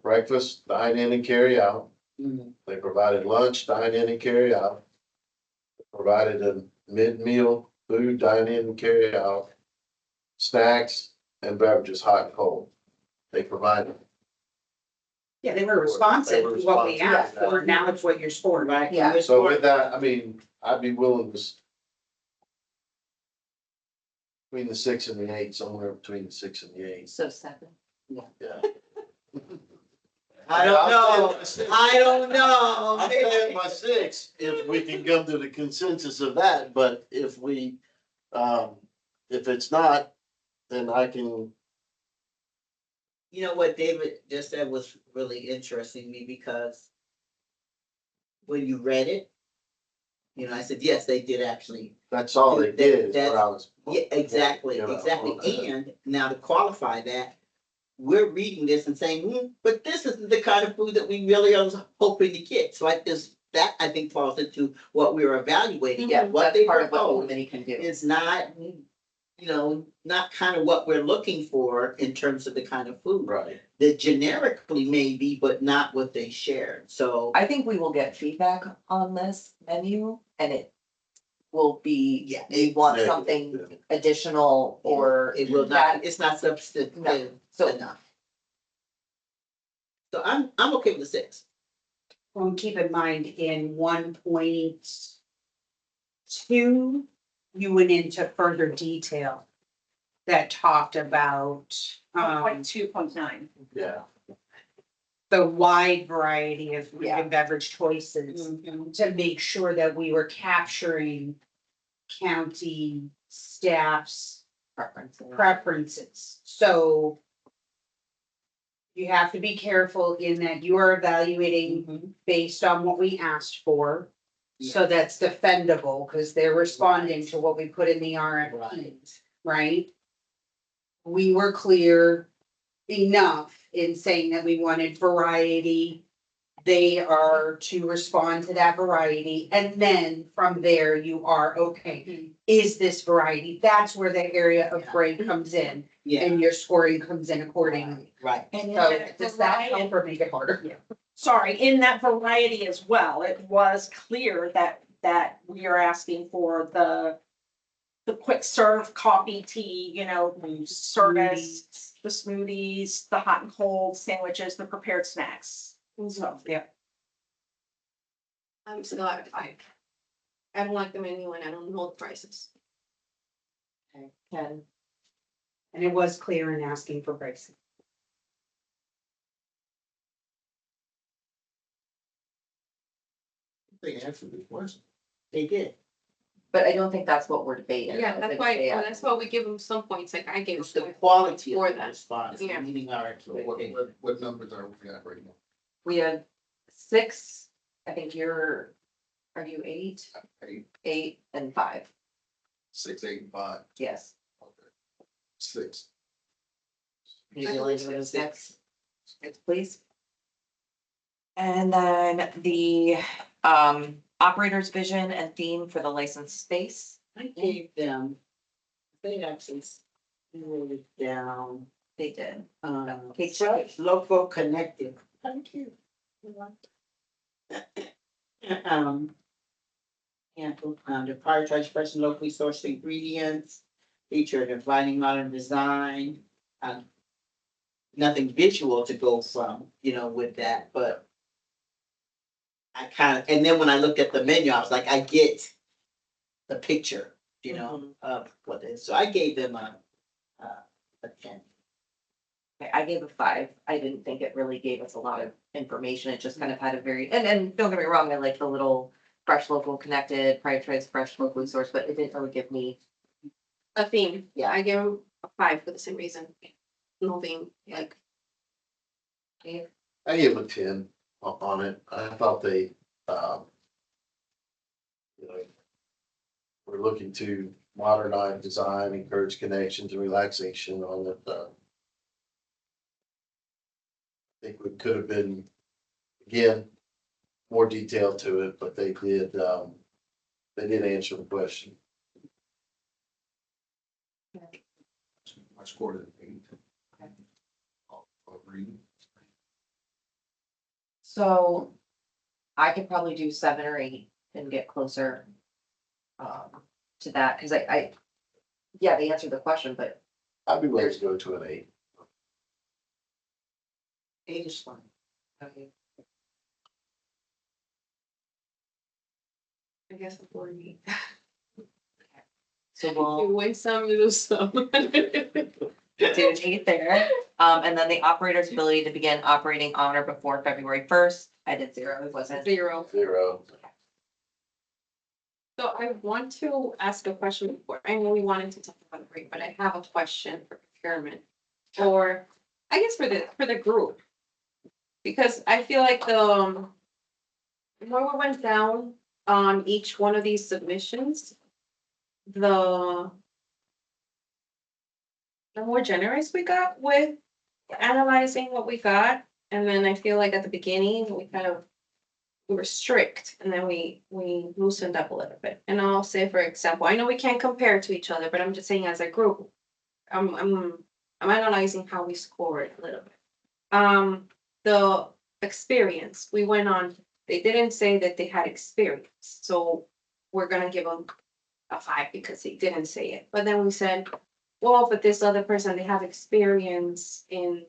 breakfast, dine in and carry out. Mhm. They provided lunch, dine in and carry out. They provided a mid-meal food, dine in and carry out. Snacks and beverages, hot and cold. They provided. Yeah, they were responsive to what we responsive, asked yeah. for. Now it's what you're scoring. Right. Yeah. You're So smart. with that, I mean, I'd be willing to between the 6 and the 8, somewhere between the 6 and the 8. so 7. Yeah. I don't know, I don't know. I'm saying my 6, if we can come to the consensus of that, but if it's not, then I can. You know what David just said was really interesting to me because when you read it, I said, yes, they did actually. That's all they did is what I was. Yeah, exactly, You know, exactly. And now to qualify that, we're reading this and saying, but this isn't the kind of food that we really are hoping to get. So that I think falls into what we were evaluating. Yeah, What that's they part of what the proposed committee can do. is not, not kind of what we're looking for in terms of the kind of food. Right. That generically may be, but not what they shared. So, I think we will get feedback on this menu and it will be, Yeah, we want Yeah. something additional or it will not, it's not substantive so enough. So I'm okay with the 6. Well, keep in mind, in 1.2, you went into further detail that talked about, 1.2.9. Yeah. the wide variety of food Yeah. and beverage choices to make sure that we were capturing county staff's preferences. So you have to be careful in that you are evaluating based on what we asked for. So that's defendable because they're responding to what we put in the RFP, right? We were clear enough in saying that we wanted variety. They are to respond to that variety, and then from there you are, okay, is this variety? That's where the area of gray comes in, Yeah, and your scoring comes in accordingly. right. And in So that does that variety- help or make it harder? sorry, in that variety as well, it was clear that we are asking for the quick serve coffee, tea, service, the smoothies, the hot and cold sandwiches, the prepared snacks. So, yeah. I'm still at a 5. I don't like the menu and I don't know the prices. Ken, And it was clear in asking for pricing. They answered the question. They did. but I don't think that's what we're debating. Yeah, that's why we give them some points, like I gave It's the them. quality For of the that. response, Yeah. meeting our So what numbers are we at right now? We have 6, I think are you 8? 8 and 5, 6, 8, and 5. yes. Okay. 6. Can you believe it was 6? 6, please. And then the operator's vision and theme for the licensed space, I gave them, they actually wrote it down, they did. okay, local connected. Thank you. And, to prioritize fresh and locally sourced ingredients, feature an inviting modern design. Nothing visual to go from, with that, but I kind of, and then when I looked at the menu, I was like, I get the picture, of what it is. So I gave them a 10. Okay, I gave a 5. I didn't think it really gave us a lot of information. It just kind of had a very, and don't get me wrong, I like the little fresh, local, connected, prioritize fresh, locally sourced, but it didn't really give me. A theme, Yeah. I gave them a 5 for the same reason. No theme, like, I gave them a 10 on it. I thought they, we're looking to modernize design, encourage connections and relaxation on it. I think we could have been, again, more detail to it, but they did answer the question. I scored it 8. I'll read. So I could probably do 7 or 8 and get closer to that, because yeah, they answered the question, but I'd be willing to go to an 8. 8 is fine. I guess I'm boring me. so we'll You win some, you lose some. do an 8 there. And then the operator's ability to begin operating on or before February 1st. I did 0, it wasn't. 0. 0. So I want to ask a question before, I know we wanted to talk about the break, but I have a question for procurement. Or, I guess for the group. Because I feel like the more we went down on each one of these submissions, the more generous we got with analyzing what we got. And then I feel like at the beginning, we were strict, and then we loosened up a little bit. And I'll say, for example, I know we can't compare to each other, but I'm just saying as a group, I'm analyzing how we scored a little bit. The experience, we went on, they didn't say that they had experience, so we're gonna give them a 5 because they didn't say it. But then we said, well, but this other person, they have experience in,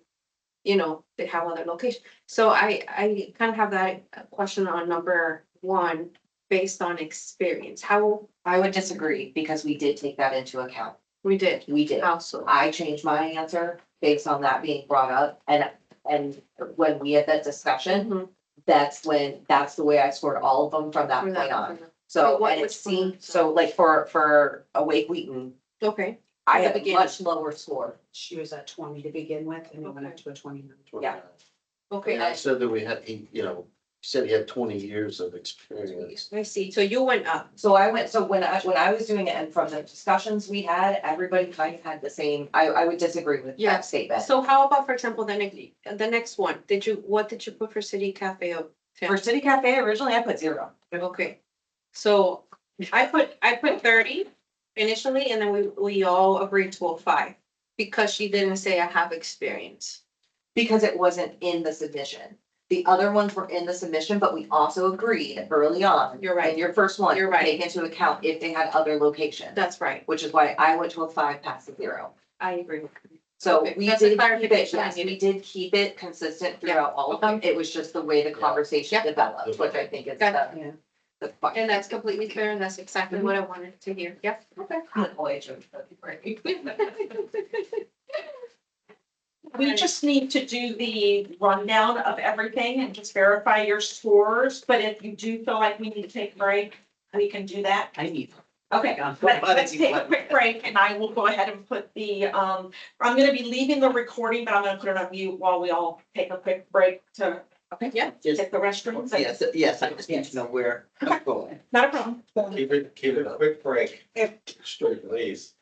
they have other locations. So I kind of have that question on number 1, based on experience. How, I would disagree because we did take that into account. We did. We did. Also. I changed my answer based on that being brought up, and when we had that discussion, Mhm. that's the way I scored all of them from that For point that- on. for that. So, So what and it was from seemed, that? so like for Awake Wheaton, Okay, I At the had a beginning. much lower score. She was at 20 to begin with and it went up to a 29. Yeah. okay, I said that we had, he said he had 20 years of experience. I see. So you went up. So when I was doing it, and from the discussions we had, everybody kind of had the same, I would disagree with Yeah. that statement. So how about, for example, the next one? What did you put for City Cafe of? For City Cafe, originally I put 0. Okay, so I put 30 initially, and then we all agreed to a 5. Because she didn't say I have experience. Because it wasn't in the submission. The other ones were in the submission, but we also agreed early on. You're right. In your first one. You're right. Take into account if they had other locations. That's right, Which is why I went to a 5 past the 0. I agree. So Okay, we that's a did keep it, clarification I yes, we needed. did keep it consistent throughout all of them. okay. It was just the way the conversation Yeah. developed, which I think is Got Yeah. the fun. And that's completely fair, and that's exactly what I wanted to hear. Yep. Okay. Good boy, George, that'd be great. We just need to do the rundown of everything and just verify your scores, but if you do feel like we need to take a break, we can do that. I need. Okay, let's take a quick break and I will go ahead and put I'm gonna be leaving the recording, but I'm gonna put it on mute while we all take a quick break to Yeah. Just, hit the restrooms. yes, I just need to know where I'm going. Not a problem. Keep it a quick break, Straight. please.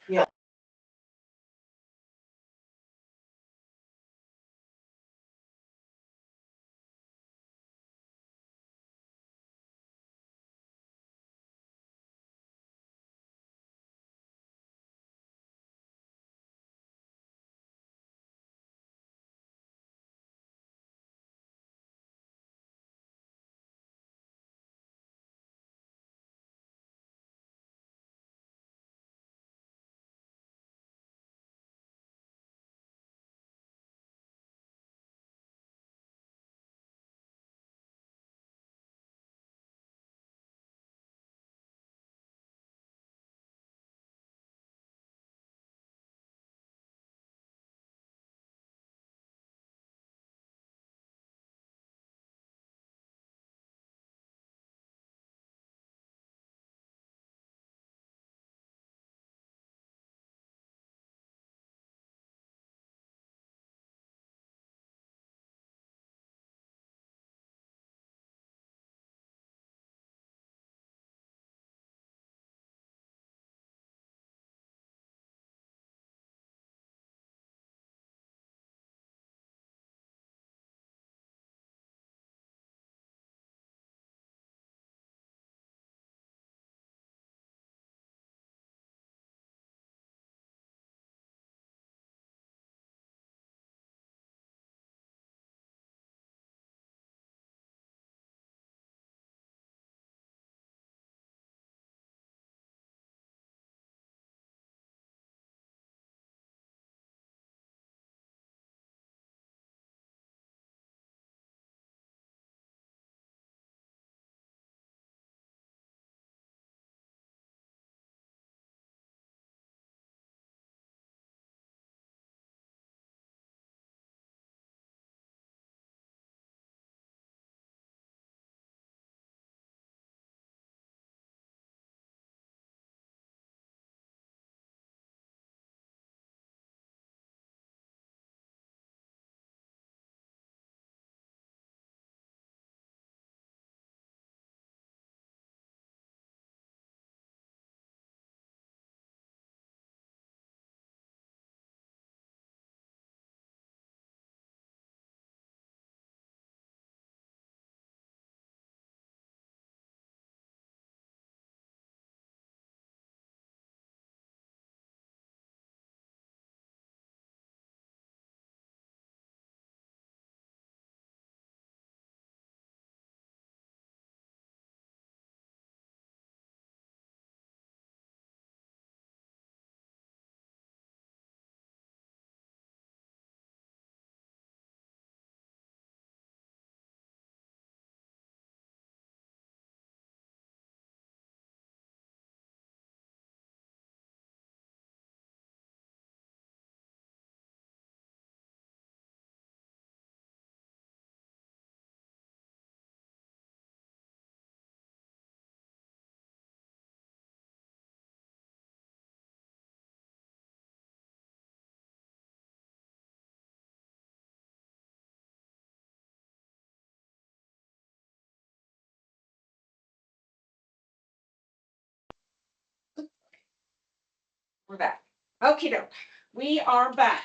We're back. Okay, doke. We are back.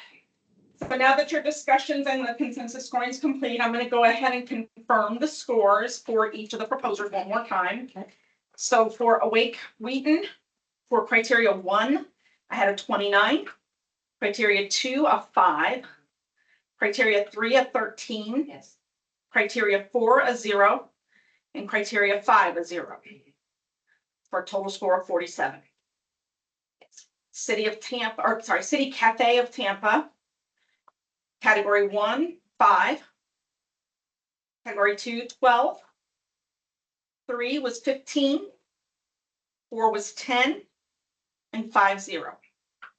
So now that your discussions and the consensus scoring is complete, I'm gonna go ahead and confirm the scores for each of the proposers one more time. So for Awake Wheaton, for criteria 1, I had a 29. Criteria 2, a 5. Criteria 3, a 13. Yes. Criteria 4, a 0. And criteria 5, a 0. For a total score of 47. City of Tampa, or sorry, City Cafe of Tampa. Category 1, 5. Category 2, 12. 3 was 15. 4 was 10. And 5, 0.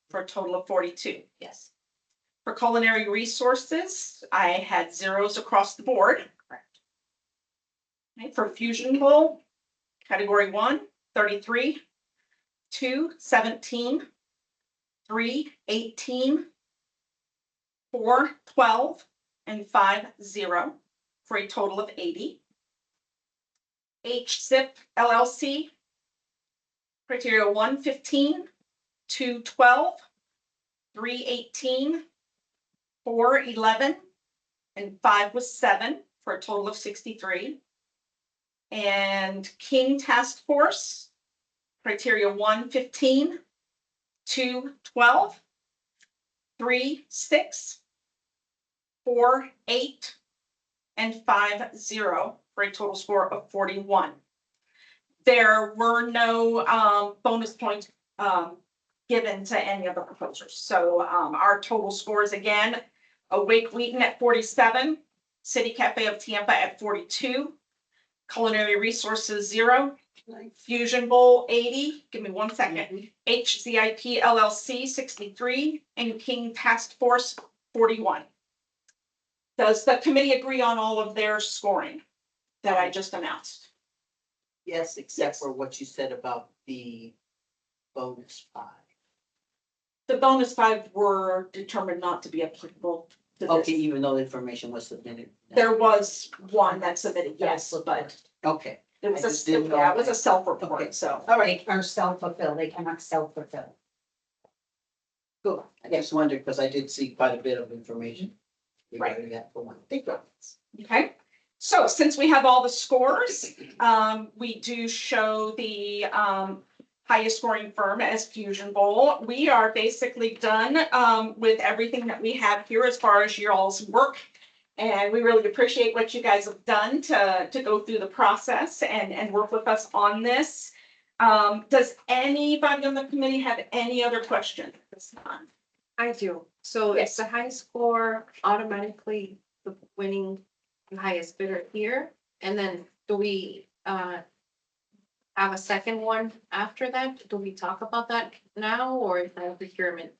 For a total of 42. Yes. For Culinary Resources, I had 0s across the board. Correct. Okay, for Fusion Bowl, category 1, 33. 2, 17. 3, 18. 4, 12. And 5, 0. For a total of 80. HZIP LLC, criteria 1, 15. 2, 12. 3, 18. 4, 11. And 5 was 7, for a total of 63. And King Task Force, criteria 1, 15. 2, 12. 3, 6. 4, 8. And 5, 0, for a total score of 41. There were no bonus points given to any of the proposers. So our total scores again, Awake Wheaton at 47, City Cafe of Tampa at 42, Culinary Resources 0, Fusion Bowl 80, give me 1 second, HZIP LLC 63, and King Task Force 41. Does the committee agree on all of their scoring that I just announced? Yes, except for what you said about the bonus 5. The bonus 5 were determined not to be applicable to Okay, this. even though the information was submitted. There was one that submitted, yes, but Okay, it was I a, just didn't know. yeah, it was a Okay. self-report, so. All right, are self-fulfill, they cannot self-fulfill. Cool. I just wondered, because I did see quite a bit of information. Right. Regarding that for one. Thank you. Okay, so since we have all the scores, we do show the highest scoring firm as Fusion Bowl. We are basically done with everything that we have here as far as your all's work. And we really appreciate what you guys have done to go through the process and work with us on this. Does anybody on the committee have any other questions at this time? I do. So Yes. it's the high score automatically the winning the highest bidder here? And then do we have a second one after that? Do we talk about that now or is that a procurement?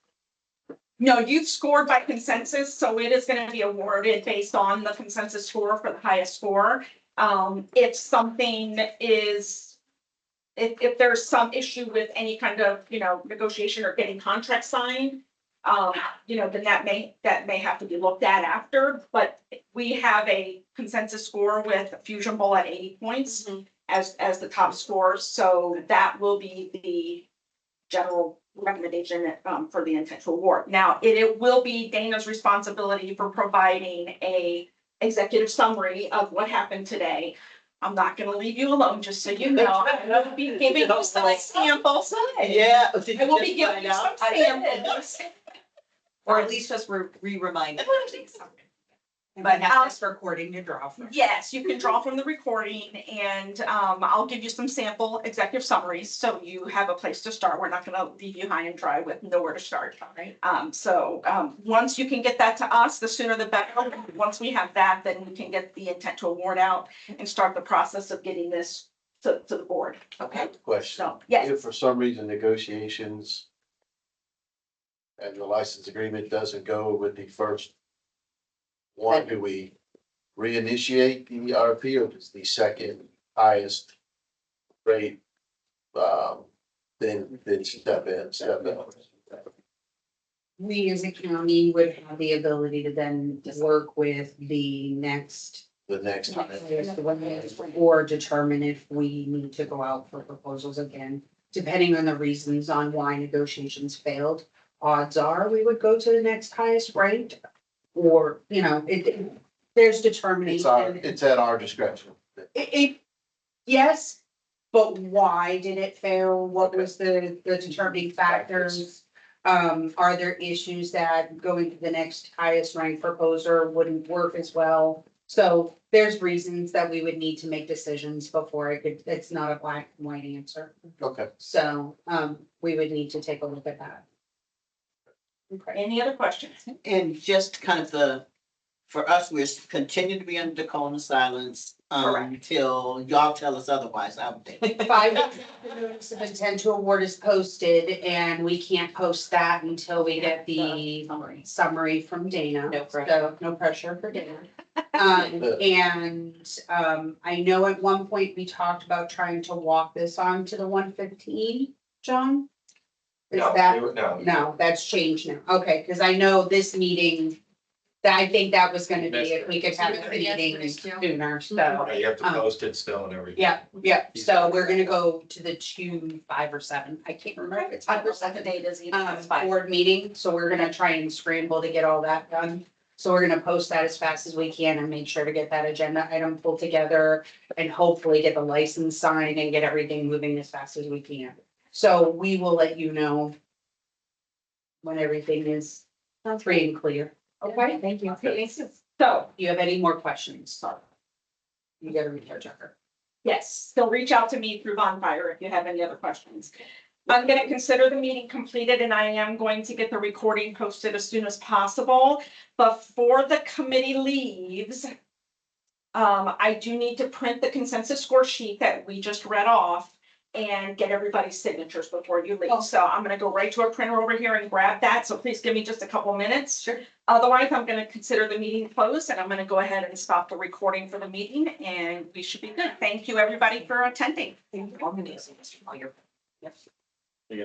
No, you've scored by consensus, so it is gonna be awarded based on the consensus score for the highest score. If something is, if there's some issue with any kind of, negotiation or getting contract signed, then that may have to be looked at after, but we have a consensus score with Fusion Bowl at 80 points as the top score, so that will be the general recommendation for the intent to award. Now, it will be Dana's responsibility for providing a executive summary of what happened today. I'm not gonna leave you alone, just so you know. I will be giving you some samples. Yeah. I will be giving you some samples. Or at least just re-remind. But have this recording to draw from. Yes, you can draw from the recording and I'll give you some sample executive summaries, so you have a place to start. We're not gonna leave you high and dry with nowhere to start. Right. Once you can get that to us, the sooner the better. Once we have that, then we can get the intent to award out and start the process of getting this to the board. Okay, Question. so, yes. If for some reason negotiations and the license agreement doesn't go with the first one, do we reinitiate the RFP or does the second highest rate, then step in? We as a county would have the ability to then work with the next. The next time. Or determine if we need to go out for proposals again. depending on the reasons on why negotiations failed, odds are we would go to the next highest ranked. Or, there's determination. It's at our discretion. Yes, but why did it fail? What was the determining factors? Are there issues that going to the next highest ranked proposer wouldn't work as well? So there's reasons that we would need to make decisions before it's not a black and white answer. Okay. So, we would need to take a look at that. Okay. Any other questions? And just kind of for us, we're continue to be under the cone of silence, until y'all tell us otherwise, I would think. 5 weeks after the notice of intent to award is posted, and we can't post that until we get the summary from Dana. No pressure. So, no pressure for Dana. I know at one point we talked about trying to walk this on to the 115, John? Is that, no, that's changed now. Okay, because I know this meeting, I think that was gonna be if we could have a meeting sooner, so. You have to post it still and everything. Yeah, so we're gonna go to the 2, 5, or 7, I can't remember if it's 5 or 7. date is either. That's fine. Board meeting, so we're gonna try and scramble to get all that done. So we're gonna post that as fast as we can and make sure to get that agenda item pulled together and hopefully get the license signed and get everything moving as fast as we can. So we will let you know when everything is free and clear. Okay? Thank you. Okay, so, So, do you have any more questions? Sorry. You gotta reach out to her. yes, still reach out to me through Bonfire if you have any other questions. I'm gonna consider the meeting completed and I am going to get the recording posted as soon as possible. Before the committee leaves, I do need to print the consensus score sheet that we just read off and get everybody's signatures before you leave. So I'm gonna go right to a printer over here and grab that. So please give me just a couple minutes. Sure. Otherwise, I'm gonna consider the meeting closed and I'm gonna go ahead and stop the recording for the meeting and we should be good. Thank you, everybody, for attending. You're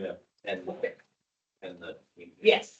gonna end the. Yes.